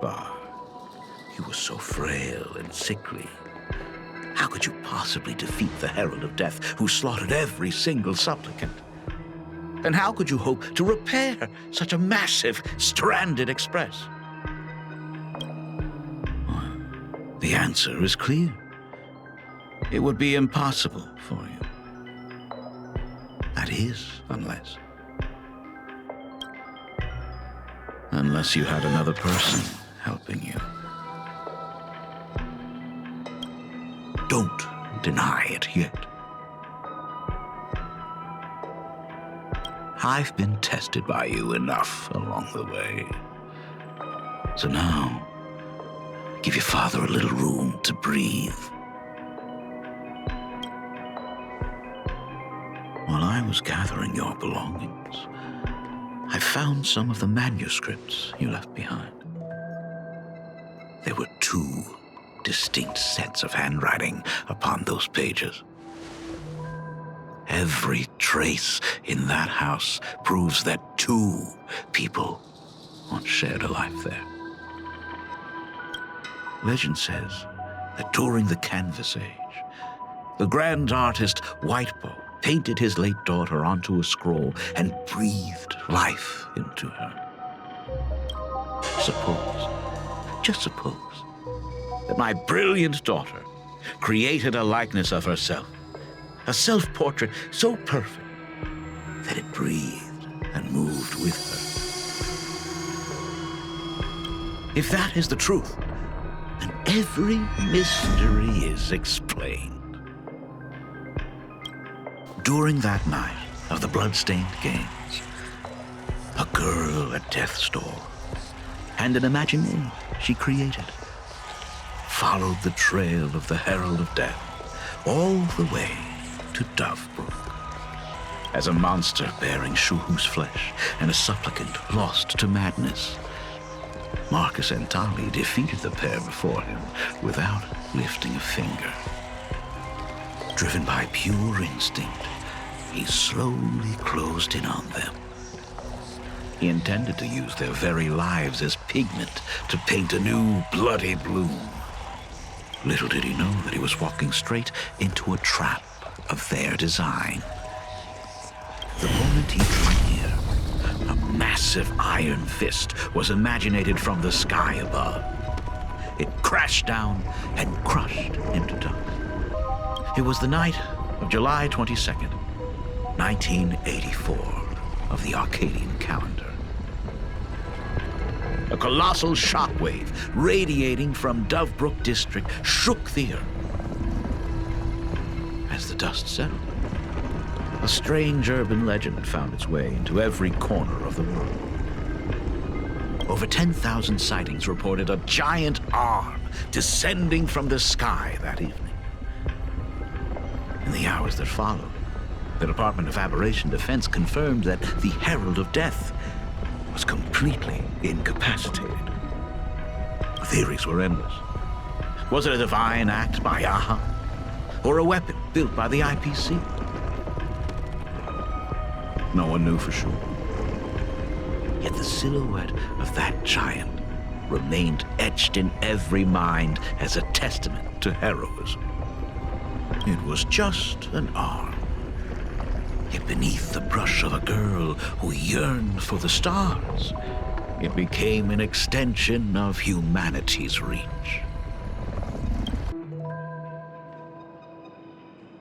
S23: But you were so frail and sickly. How could you possibly defeat the Herald of Death, who slaughtered every single supplicant? And how could you hope to repair such a massive, stranded express? Well, the answer is clear. It would be impossible for you. That is, unless you had another person helping you. Don't deny it yet. I've been tested by you enough along the way. So now, give your father a little room to breathe. While I was gathering your belongings, I found some of the manuscripts you left behind. There were 2 distinct sets of handwriting upon those pages. Every trace in that house proves that 2 people once shared a life there. Legend says that during the Canvas Age, the grand artist Whitebow painted his late daughter onto a scroll and breathed life into her. Just suppose, that my brilliant daughter created a likeness of herself, a self-portrait so perfect that it breathed and moved with her. If that is the truth, then every mystery is explained. During that night of the Bloodstained Games, a girl at death's door and an imagination she created followed the trail of the Herald of Death all the way to Dovebrook. As a monster bearing Shuhu's flesh and a supplicant lost to madness, Marcus and Tali defeated the pair before him without lifting a finger. Driven by pure instinct, he slowly closed in on them. He intended to use their very lives as pigment to paint a new bloody bloom. Little did he know that he was walking straight into a trap of their design. The moment he drew near, a massive iron fist was imaginated from the sky above. It crashed down and crushed into dust. It was the night of July 22nd, 1984 of the Arcadian calendar. A colossal shockwave radiating from Dovebrook District shook the earth. dust settled, a strange urban legend found its way into every corner of the world. Over 10,000 sightings reported a giant arm descending from the sky that evening. In the hours that followed, the Department of Aberration Defense confirmed that the Herald of Death was completely incapacitated. The theories were endless. Was it a divine act by Aha? Or a weapon built by the IPC? No one knew for sure. Yet the silhouette of that giant remained etched in every mind as a testament to heroism. It was just an arm. Yet beneath the brush of a girl who yearned for the stars, it became an extension of humanity's reach.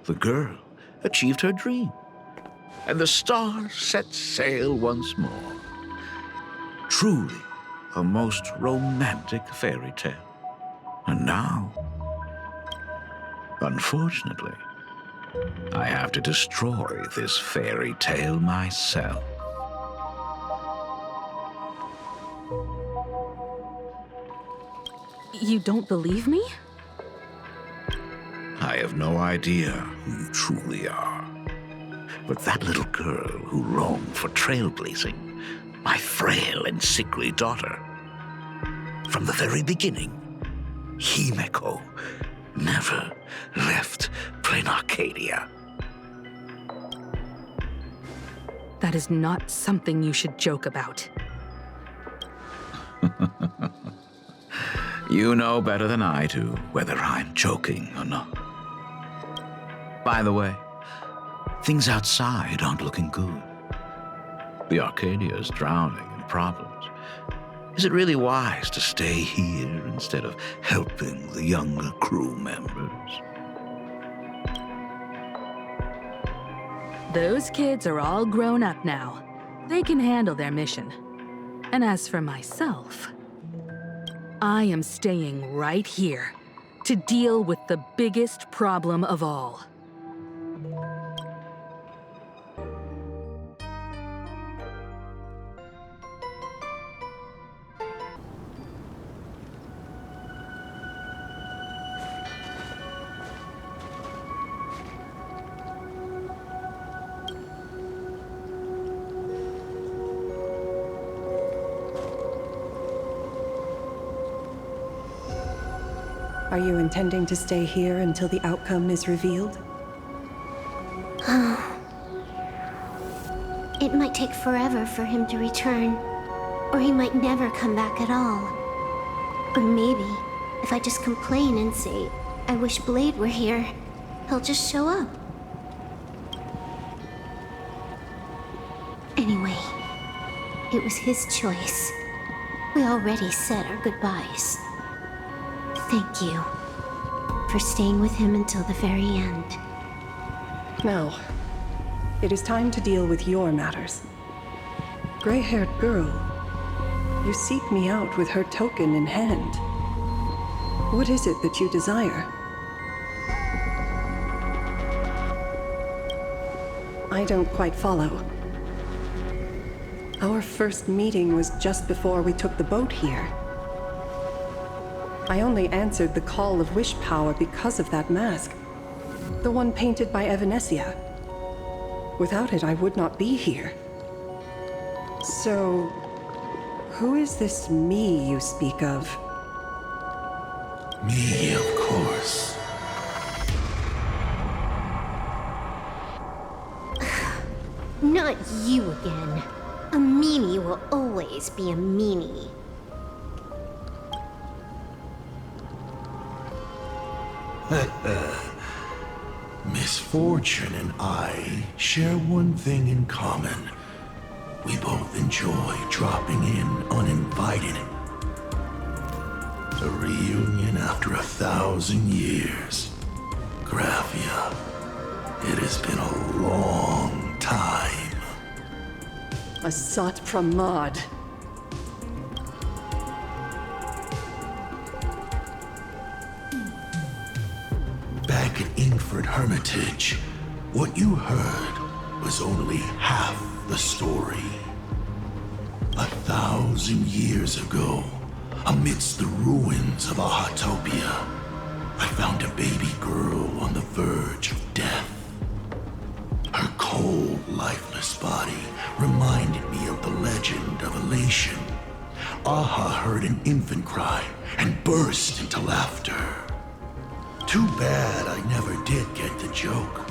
S23: The girl achieved her dream, and the stars set sail once more. Truly a most romantic fairy tale. And now, unfortunately, I have to destroy this fairy tale myself.
S3: You don't believe me?
S23: I have no idea who you truly are. But that little girl who roamed for trailblazing, my frail and sickly daughter, from the very beginning, Himeko never left Planarcadia.
S3: That is not something you should joke about.
S23: You know better than I do whether I'm joking or not. By the way, things outside aren't looking good. The Arcadia is drowning in problems. Is it really wise to stay here instead of helping the younger crew members?
S3: Those kids are all grown up now. They can handle their mission. And as for myself, I am staying right here to deal with the biggest problem of all.
S9: Are you intending to stay here until the outcome is revealed?
S5: It might take forever for him to return, or he might never come back at all. Or maybe, if I just complain and say, I wish Blade were here, he'll just show up. Anyway, it was his choice. We already said our goodbyes. Thank you for staying with him until the very end.
S9: Now, it is time to deal with your matters. Gray-haired girl, you seek me out with her token in hand. What is it that you desire? I don't quite follow. Our first meeting was just before we took the boat here. I only answered the call of wish power because of that mask. The one painted by Evanesia. Without it, I would not be here. So, who is this me you speak of?
S12: Me, of course.
S5: Not you again. A meanie will always be a meanie.
S12: Misfortune and I share one thing in common. We both enjoy dropping in uninvited. A reunion after 1,000 years. Graphia, it has been a long time.
S9: Asat Pramad.
S12: Back at Ink for secret hermitage, what you heard was only half the story. 1,000 years ago, amidst the ruins of Ahatopia, I found a baby girl on the verge of death. Her cold, lifeless body reminded me of the legend of Elation. Aha heard an infant cry and burst into laughter. Too bad I never did get the joke.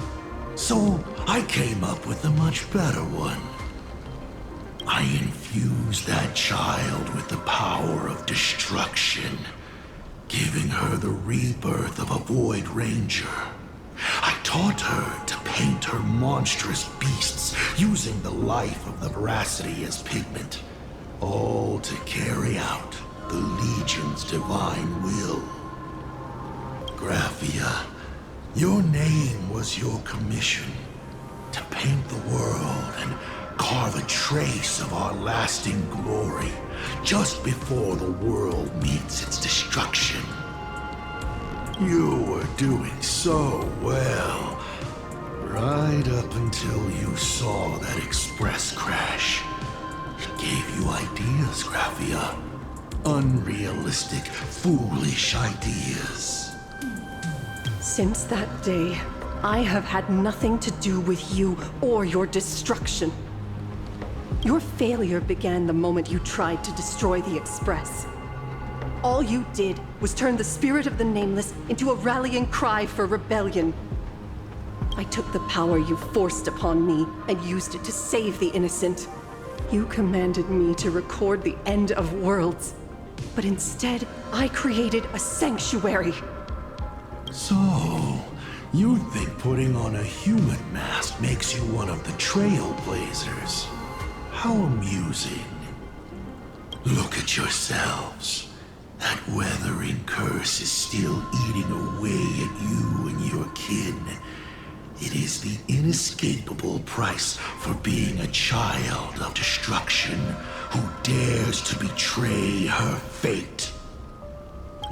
S12: So I came up with a much better one. I infused that child with the power of destruction, giving her the rebirth of a Void Ranger. I taught her to paint her monstrous beasts using the life of the veracity as pigment, all to carry out the Legion's divine will. Graphia, your name was your commission, to paint the world and carve a trace of our lasting glory just before the world meets its destruction. You were doing so well, right up until you saw that express crash. It gave you ideas, Graphia. Unrealistic, foolish ideas.
S9: Since that day, I have had nothing to do with you or your destruction. Your failure began the moment you tried to destroy the Express. All you did was turn the spirit of the Nameless into a rallying cry for rebellion. I took the power you forced upon me and used it to save the innocent. You commanded me to record the end of worlds, but instead, I created a sanctuary.
S12: So, you think putting on a human mask makes you one of the Trailblazers? How amusing. Look at yourselves. That weathering curse is still eating away at you and your kin. It is the inescapable price for being a child of destruction who dares to betray her fate.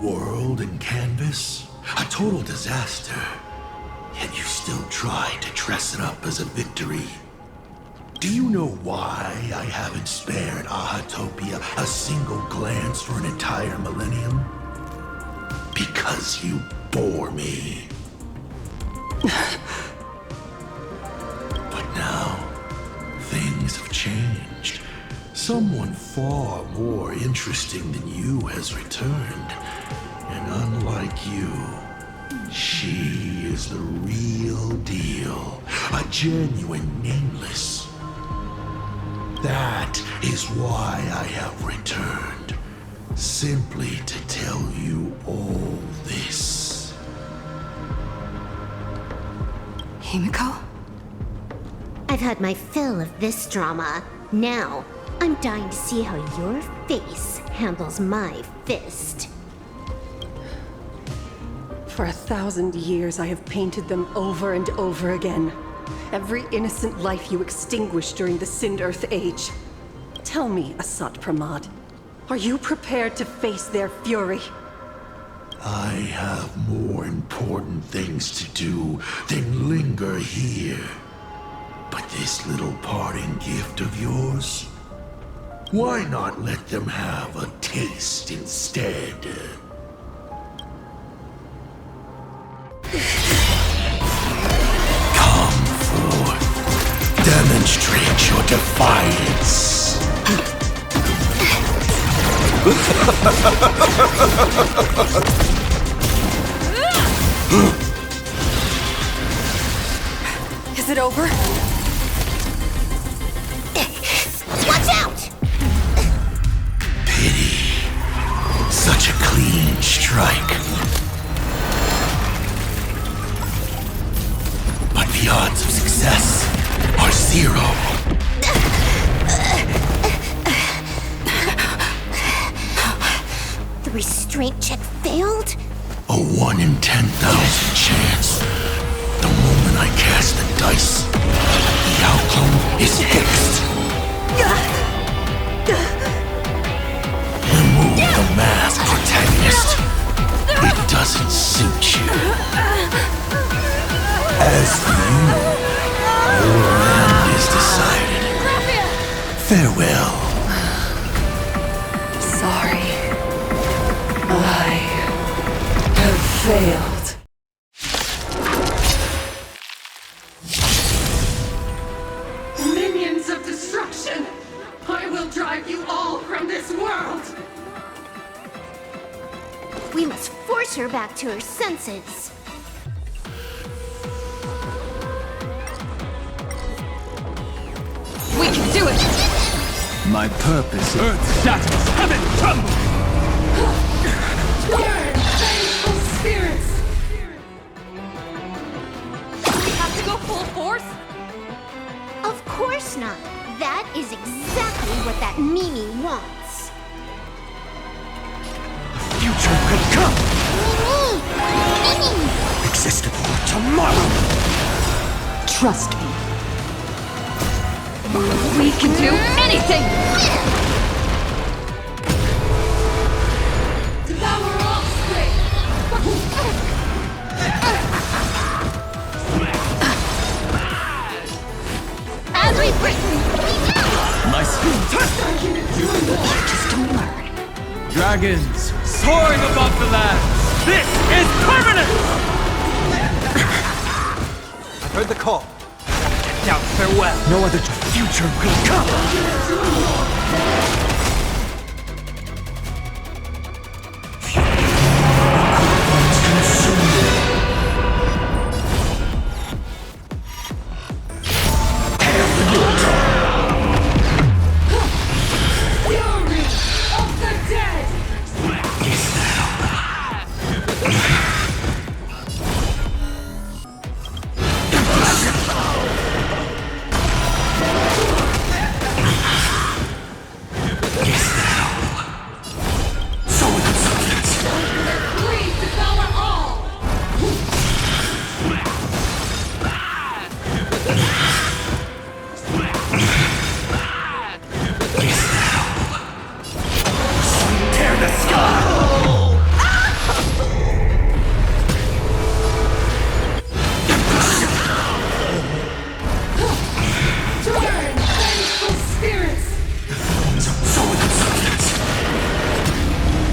S12: World and canvas, a total disaster. Yet you still try to dress it up as a victory. Do you know why I haven't spared Ahatopia a single glance for an entire millennium? Because you bore me. But now, things have changed. Someone far more interesting than you has returned. And unlike you, she is the real deal. A genuine Nameless. That is why I have returned. Simply to tell you all this.
S1: Himeko?
S5: I've had my fill of this drama. Now, I'm dying to see how your face handles my fist.
S9: For 1,000 years, I have painted them over and over again. Every innocent life you extinguished during the Sind Earth Age. Tell me, Asat Pramad, are you prepared to face their fury?
S12: I have more important things to do than linger here. But this little parting gift of yours? Why not let them have a taste instead? Come forth. Demonstrate your defiance.
S22: Is it over?
S15: Watch out!
S12: Pity. Such a clean strike. But the odds of success are 0.
S15: The restraint check failed?
S12: A 1 in 10,000 chance. The moment I cast the dice, the outcome is fixed. Remove the mask, protagonist. It doesn't suit you.
S23: Farewell.
S21: Sorry. I have failed.
S10: Minions of destruction! I will drive you all from this world!
S5: We must force her back to her senses.
S10: We can do it!
S11: My purpose is...
S16: Earth shatters, heaven trembles!
S10: Burn, vengeful spirits!
S20: We have to go full force?
S5: Of course not. That is exactly what that Mimi wants.
S16: Future could come!
S5: Mimi!
S16: Existed tomorrow!
S10: Trust me. We can do anything! Devour offspring!
S5: As we've written,
S16: My skin
S10: Just don't learn.
S16: Dragons soaring above the land! This is permanent! I've heard the call. Now farewell. No other future will come.
S10: Fury of the dead! Please devour all!
S16: Tear the sky!
S10: Turn, vengeful spirits!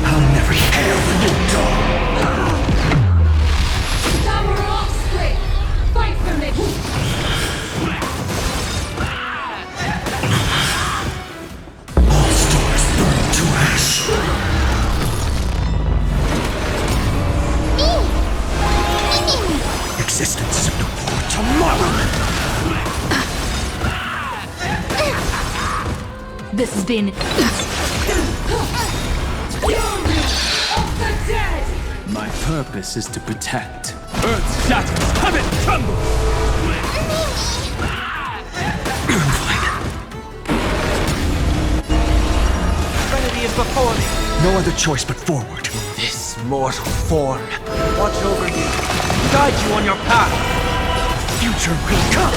S16: I'll never hail the new dawn.
S10: Devour offspring! Fight for me!
S16: All stars burn to ash. Existence is no more tomorrow.
S3: This has been...
S10: Fury of the dead!
S16: My purpose is to protect. Earth shatters, heaven trembles. Trinity is before me. No other choice but forward. This mortal form. Watch over you. Guide you on your path. The future will come.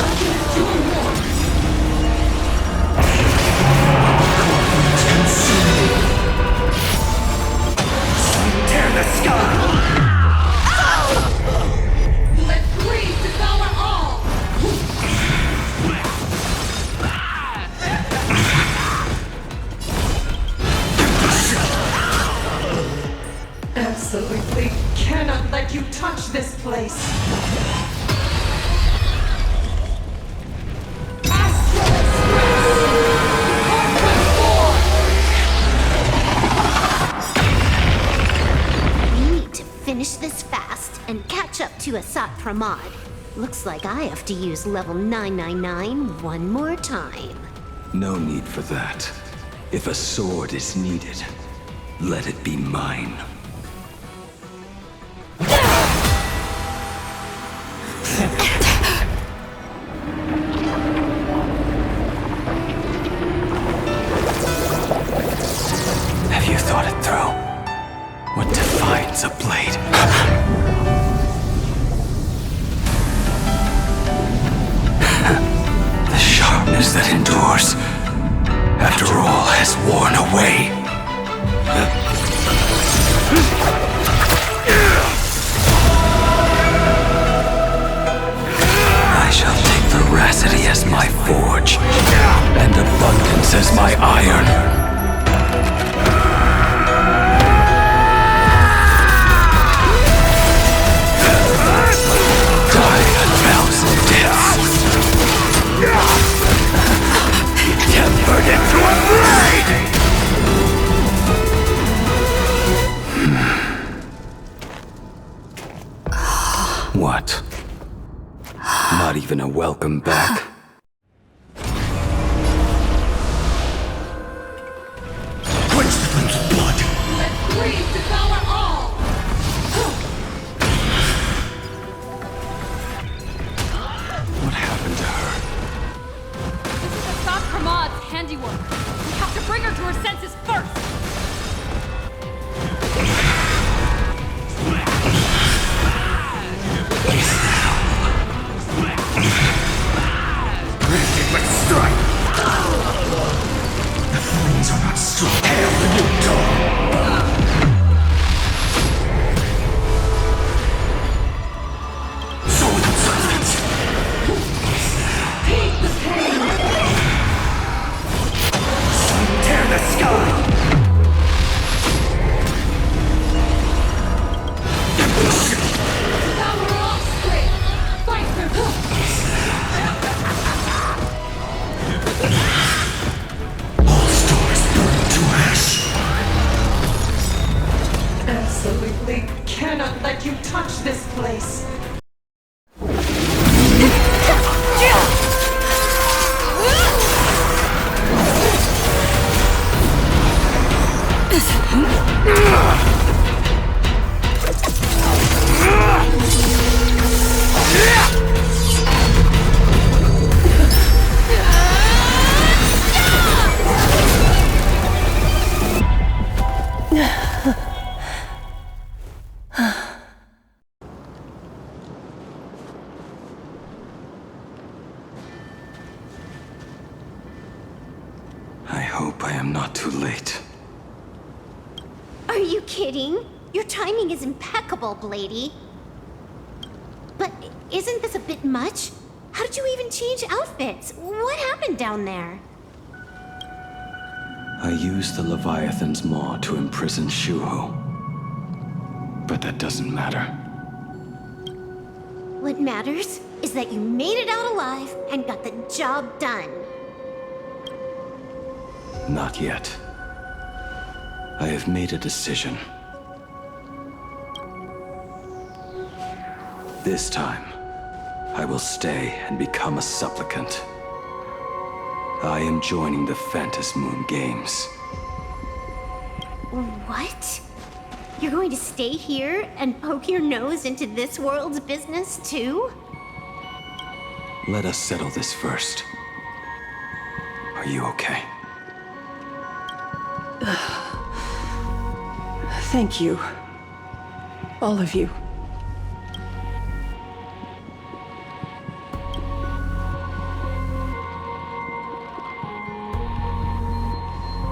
S16: Tear the sky.
S10: Let please devour all! Absolutely cannot let you touch this place! Astral Express!
S5: We need to finish this fast and catch up to Asat Pramad. Looks like I have to use level 999 one more time.
S11: No need for that. If a sword is needed, let it be mine. Have you thought it through? What defines a blade? The sharpness that endures, after all has worn away. by iron. Die a thousand deaths. Tempered into a blade! What? Not even a welcome back?
S12: Quincept's blood!
S10: Let greed devour all!
S11: What happened to her?
S13: This is Asat Pramad's handiwork. We have to bring her to her senses first!
S12: Let's strike! The flames are not strong. Hail the new dawn! Soul substance!
S10: Heat the pain!
S12: Tear the sky!
S10: Power offspring! Fight for
S12: All stars burn to ash!
S10: Absolutely cannot let you touch this place!
S11: I hope I am not too late.
S5: Are you kidding? Your timing is impeccable, Bladie. But isn't this a bit much? How did you even change outfits? What happened down there?
S11: I used the Leviathan's maw to imprison Shuho. But that doesn't matter.
S5: What matters is that you made it out alive and got the job done.
S11: Not yet. I have made a decision. This time, I will stay and become a supplicant. I am joining the Phantom Moon Games.
S5: What? You're going to stay here and poke your nose into this world's business, too?
S11: Let us settle this first. Are you okay?
S9: Thank you. All of you.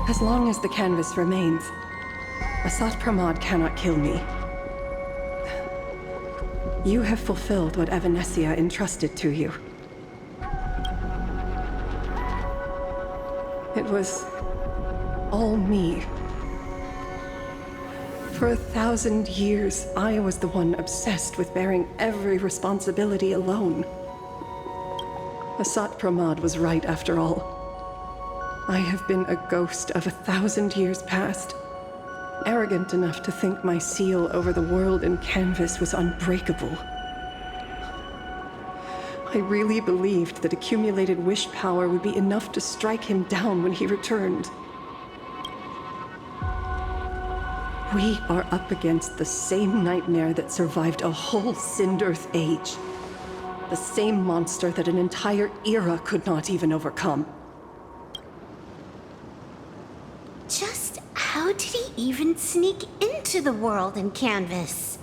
S9: As long as the canvas remains, Asat Pramad cannot kill me. You have fulfilled what Evanescia entrusted to you. It was all me. For 1,000 years, I was the one obsessed with bearing every responsibility alone. Asat Pramad was right after all. I have been a ghost of 1,000 years past, arrogant enough to think my seal over the world and canvas was unbreakable. I really believed that accumulated wish power would be enough to strike him down when he returned. We are up against the same nightmare that survived a whole Cinderth age. The same monster that an entire era could not even overcome.
S5: Just how did he even sneak into the world and canvas?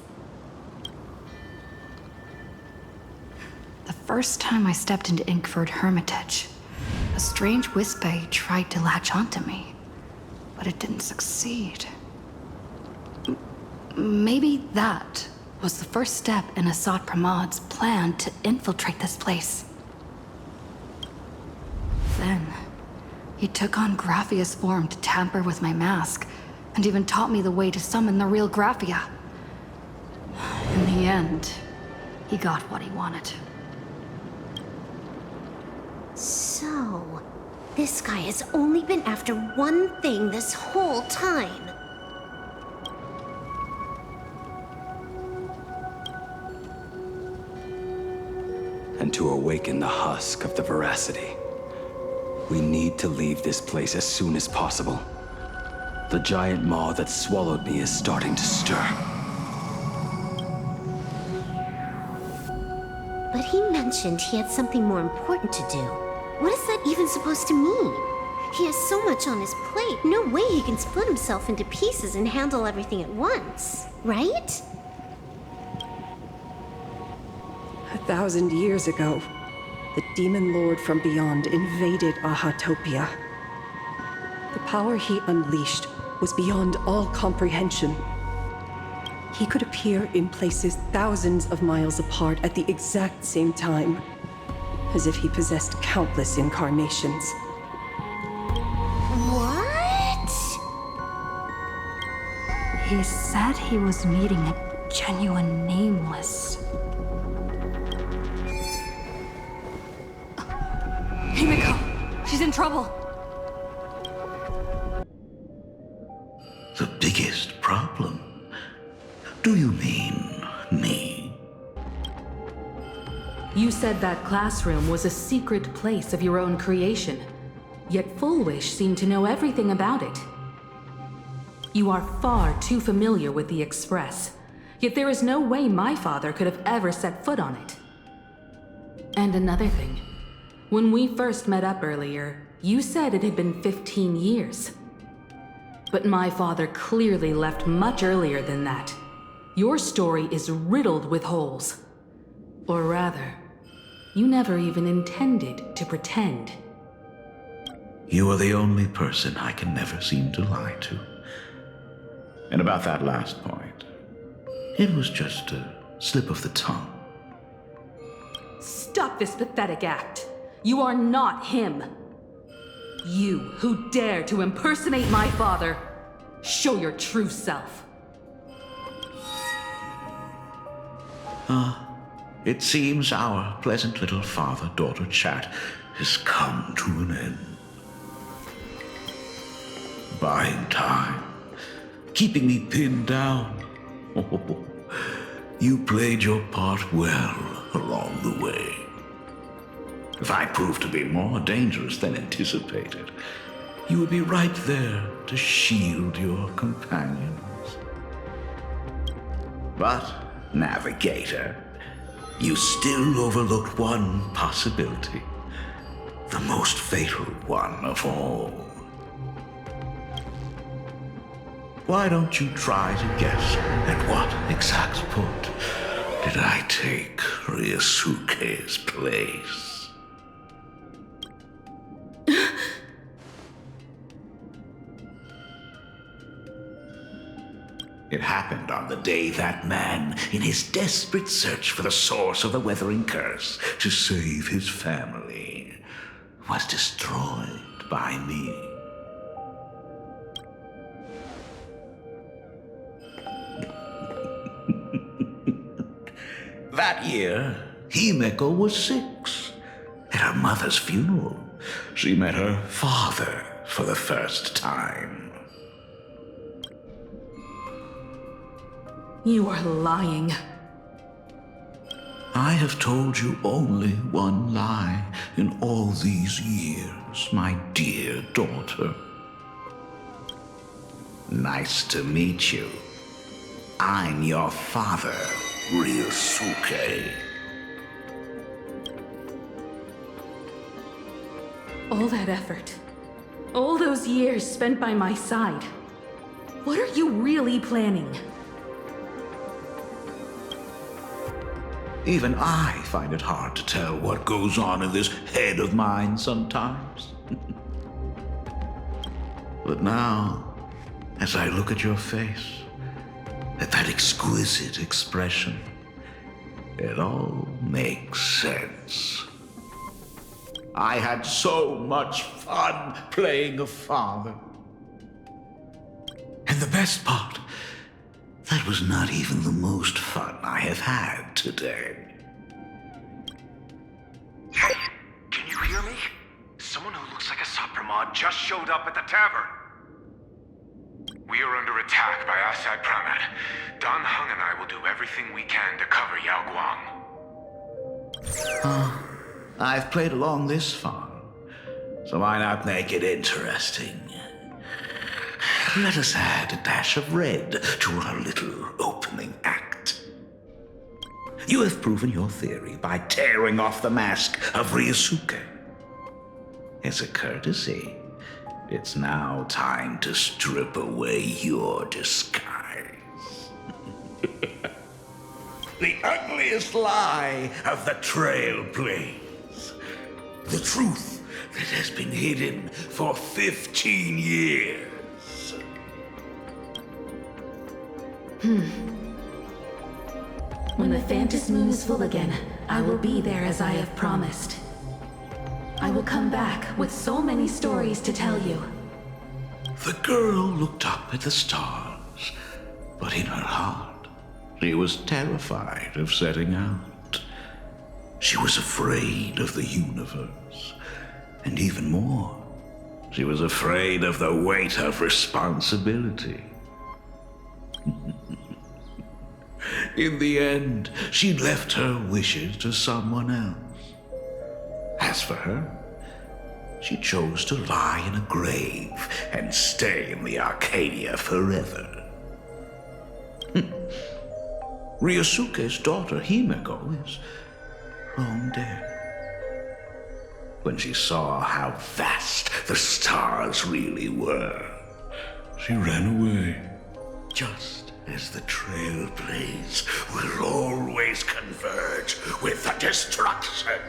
S1: The first time I stepped into Inkford Hermitage, a strange Wispe tried to latch onto me, but it didn't succeed. Maybe that was the first step in Asat Pramad's plan to infiltrate this place. Then, He took on Graphia's form to tamper with my mask, and even taught me the way to summon the real Graphia. In the end, he got what he wanted.
S5: So, this guy has only been after one thing this whole time.
S11: And to awaken the husk of the veracity, we need to leave this place as soon as possible. The giant maw that swallowed me is starting to stir.
S5: But he mentioned he had something more important to do. What is that even supposed to mean? He has so much on his plate, no way he can split himself into pieces and handle everything at once, right?
S9: 1,000 years ago, the demon lord from beyond invaded Ahatopia. The power he unleashed was beyond all comprehension. He could appear in places thousands of miles apart at the exact same time, as if he possessed countless incarnations.
S5: What?
S1: He said he was meeting a genuine nameless.
S13: Himeko! She's in trouble!
S6: The biggest problem? Do you mean me?
S3: You said that classroom was a secret place of your own creation, yet Full Wish seemed to know everything about it. You are far too familiar with the Express, yet there is no way my father could have ever set foot on it. And another thing, when we first met up earlier, you said it had been 15 years. But my father clearly left much earlier than that. Your story is riddled with holes. Or rather, you never even intended to pretend.
S6: You are the only person I can never seem to lie to. And about that last point, it was just a slip of the tongue.
S3: Stop this pathetic act. You are not him. You who dare to impersonate my father, show your true self.
S6: It seems our pleasant little father-daughter chat has come to an end. Buying time, keeping me pinned down. Oh, you played your part well along the way. If I proved to be more dangerous than anticipated, you would be right there to shield your companions. But, Navigator, you still overlooked one possibility. The most fatal one of all. Why don't you try to guess at what exact point did I take Ryusuke's place? It happened on the day that man, in his desperate search for the source of the Weathering Curse to save his family, was destroyed by me. That year, Himeko was 6. At her mother's funeral, she met her father for the first time.
S3: You are lying.
S6: I have told you only one lie in all these years, my dear daughter. Nice to meet you. I'm your father, Ryusuke.
S3: All that effort, all those years spent by my side. What are you really planning?
S6: Even I find it hard to tell what goes on in this head of mine sometimes. But now, as I look at your face, at that exquisite expression, it all makes sense. I had so much fun playing a father. And the best part, that was not even the most fun I have had today.
S16: Hey, can you hear me? Someone who looks like Asat Pramad just showed up at the tavern. We are under attack by Asat Pramad. Don Hung and I will do everything we can to cover Yao Guang.
S6: I've played along this far, so why not make it interesting? Let us add a dash of red to our little opening act. You have proven your theory by tearing off the mask of Ryusuke. As a courtesy, it's now time to strip away your disguise. The ugliest lie of the Trailblaze. The truth that has been hidden for 15 years.
S3: When the Phantom Moon is full again, I will be there as I have promised. I will come back with so many stories to tell you.
S6: The girl looked up at the stars, but in her heart, she was terrified of setting out. She was afraid of the universe, and even more, she was afraid of the weight of responsibility. In the end, she left her wishes to someone else. As for her, she chose to lie in a grave and stay in the Arcadia forever. Ryusuke's daughter Himeko is long dead. When she saw how vast the stars really were, she ran away, just as the Trailblaze will always converge with the destruction,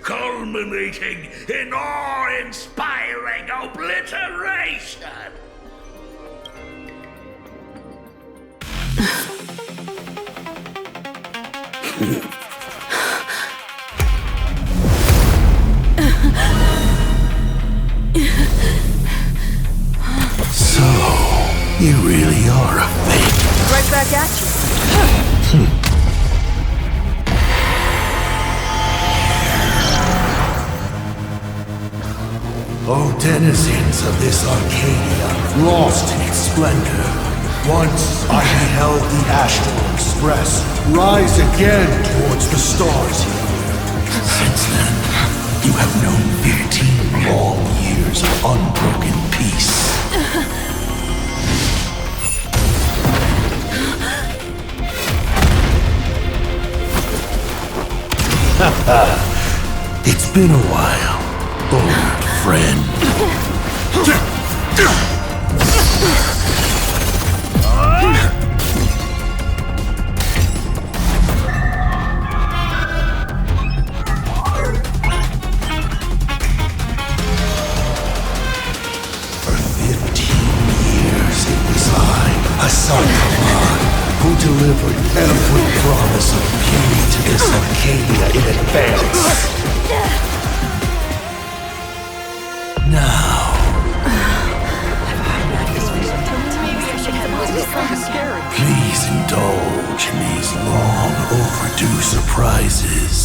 S6: culminating in awe-inspiring obliteration.
S12: So, you really are a fake.
S4: Right back at you.
S12: O denizens of this Arcadia, lost in its splendor, once I beheld the Ashveil Express rise again towards the stars here. Since then, you have known 15 long years of unbroken peace. It's been a while, old friend. For 15 years it was Asat, who delivered every promise of beauty to this Arcadia in advance. Now, please indulge in these long overdue surprises.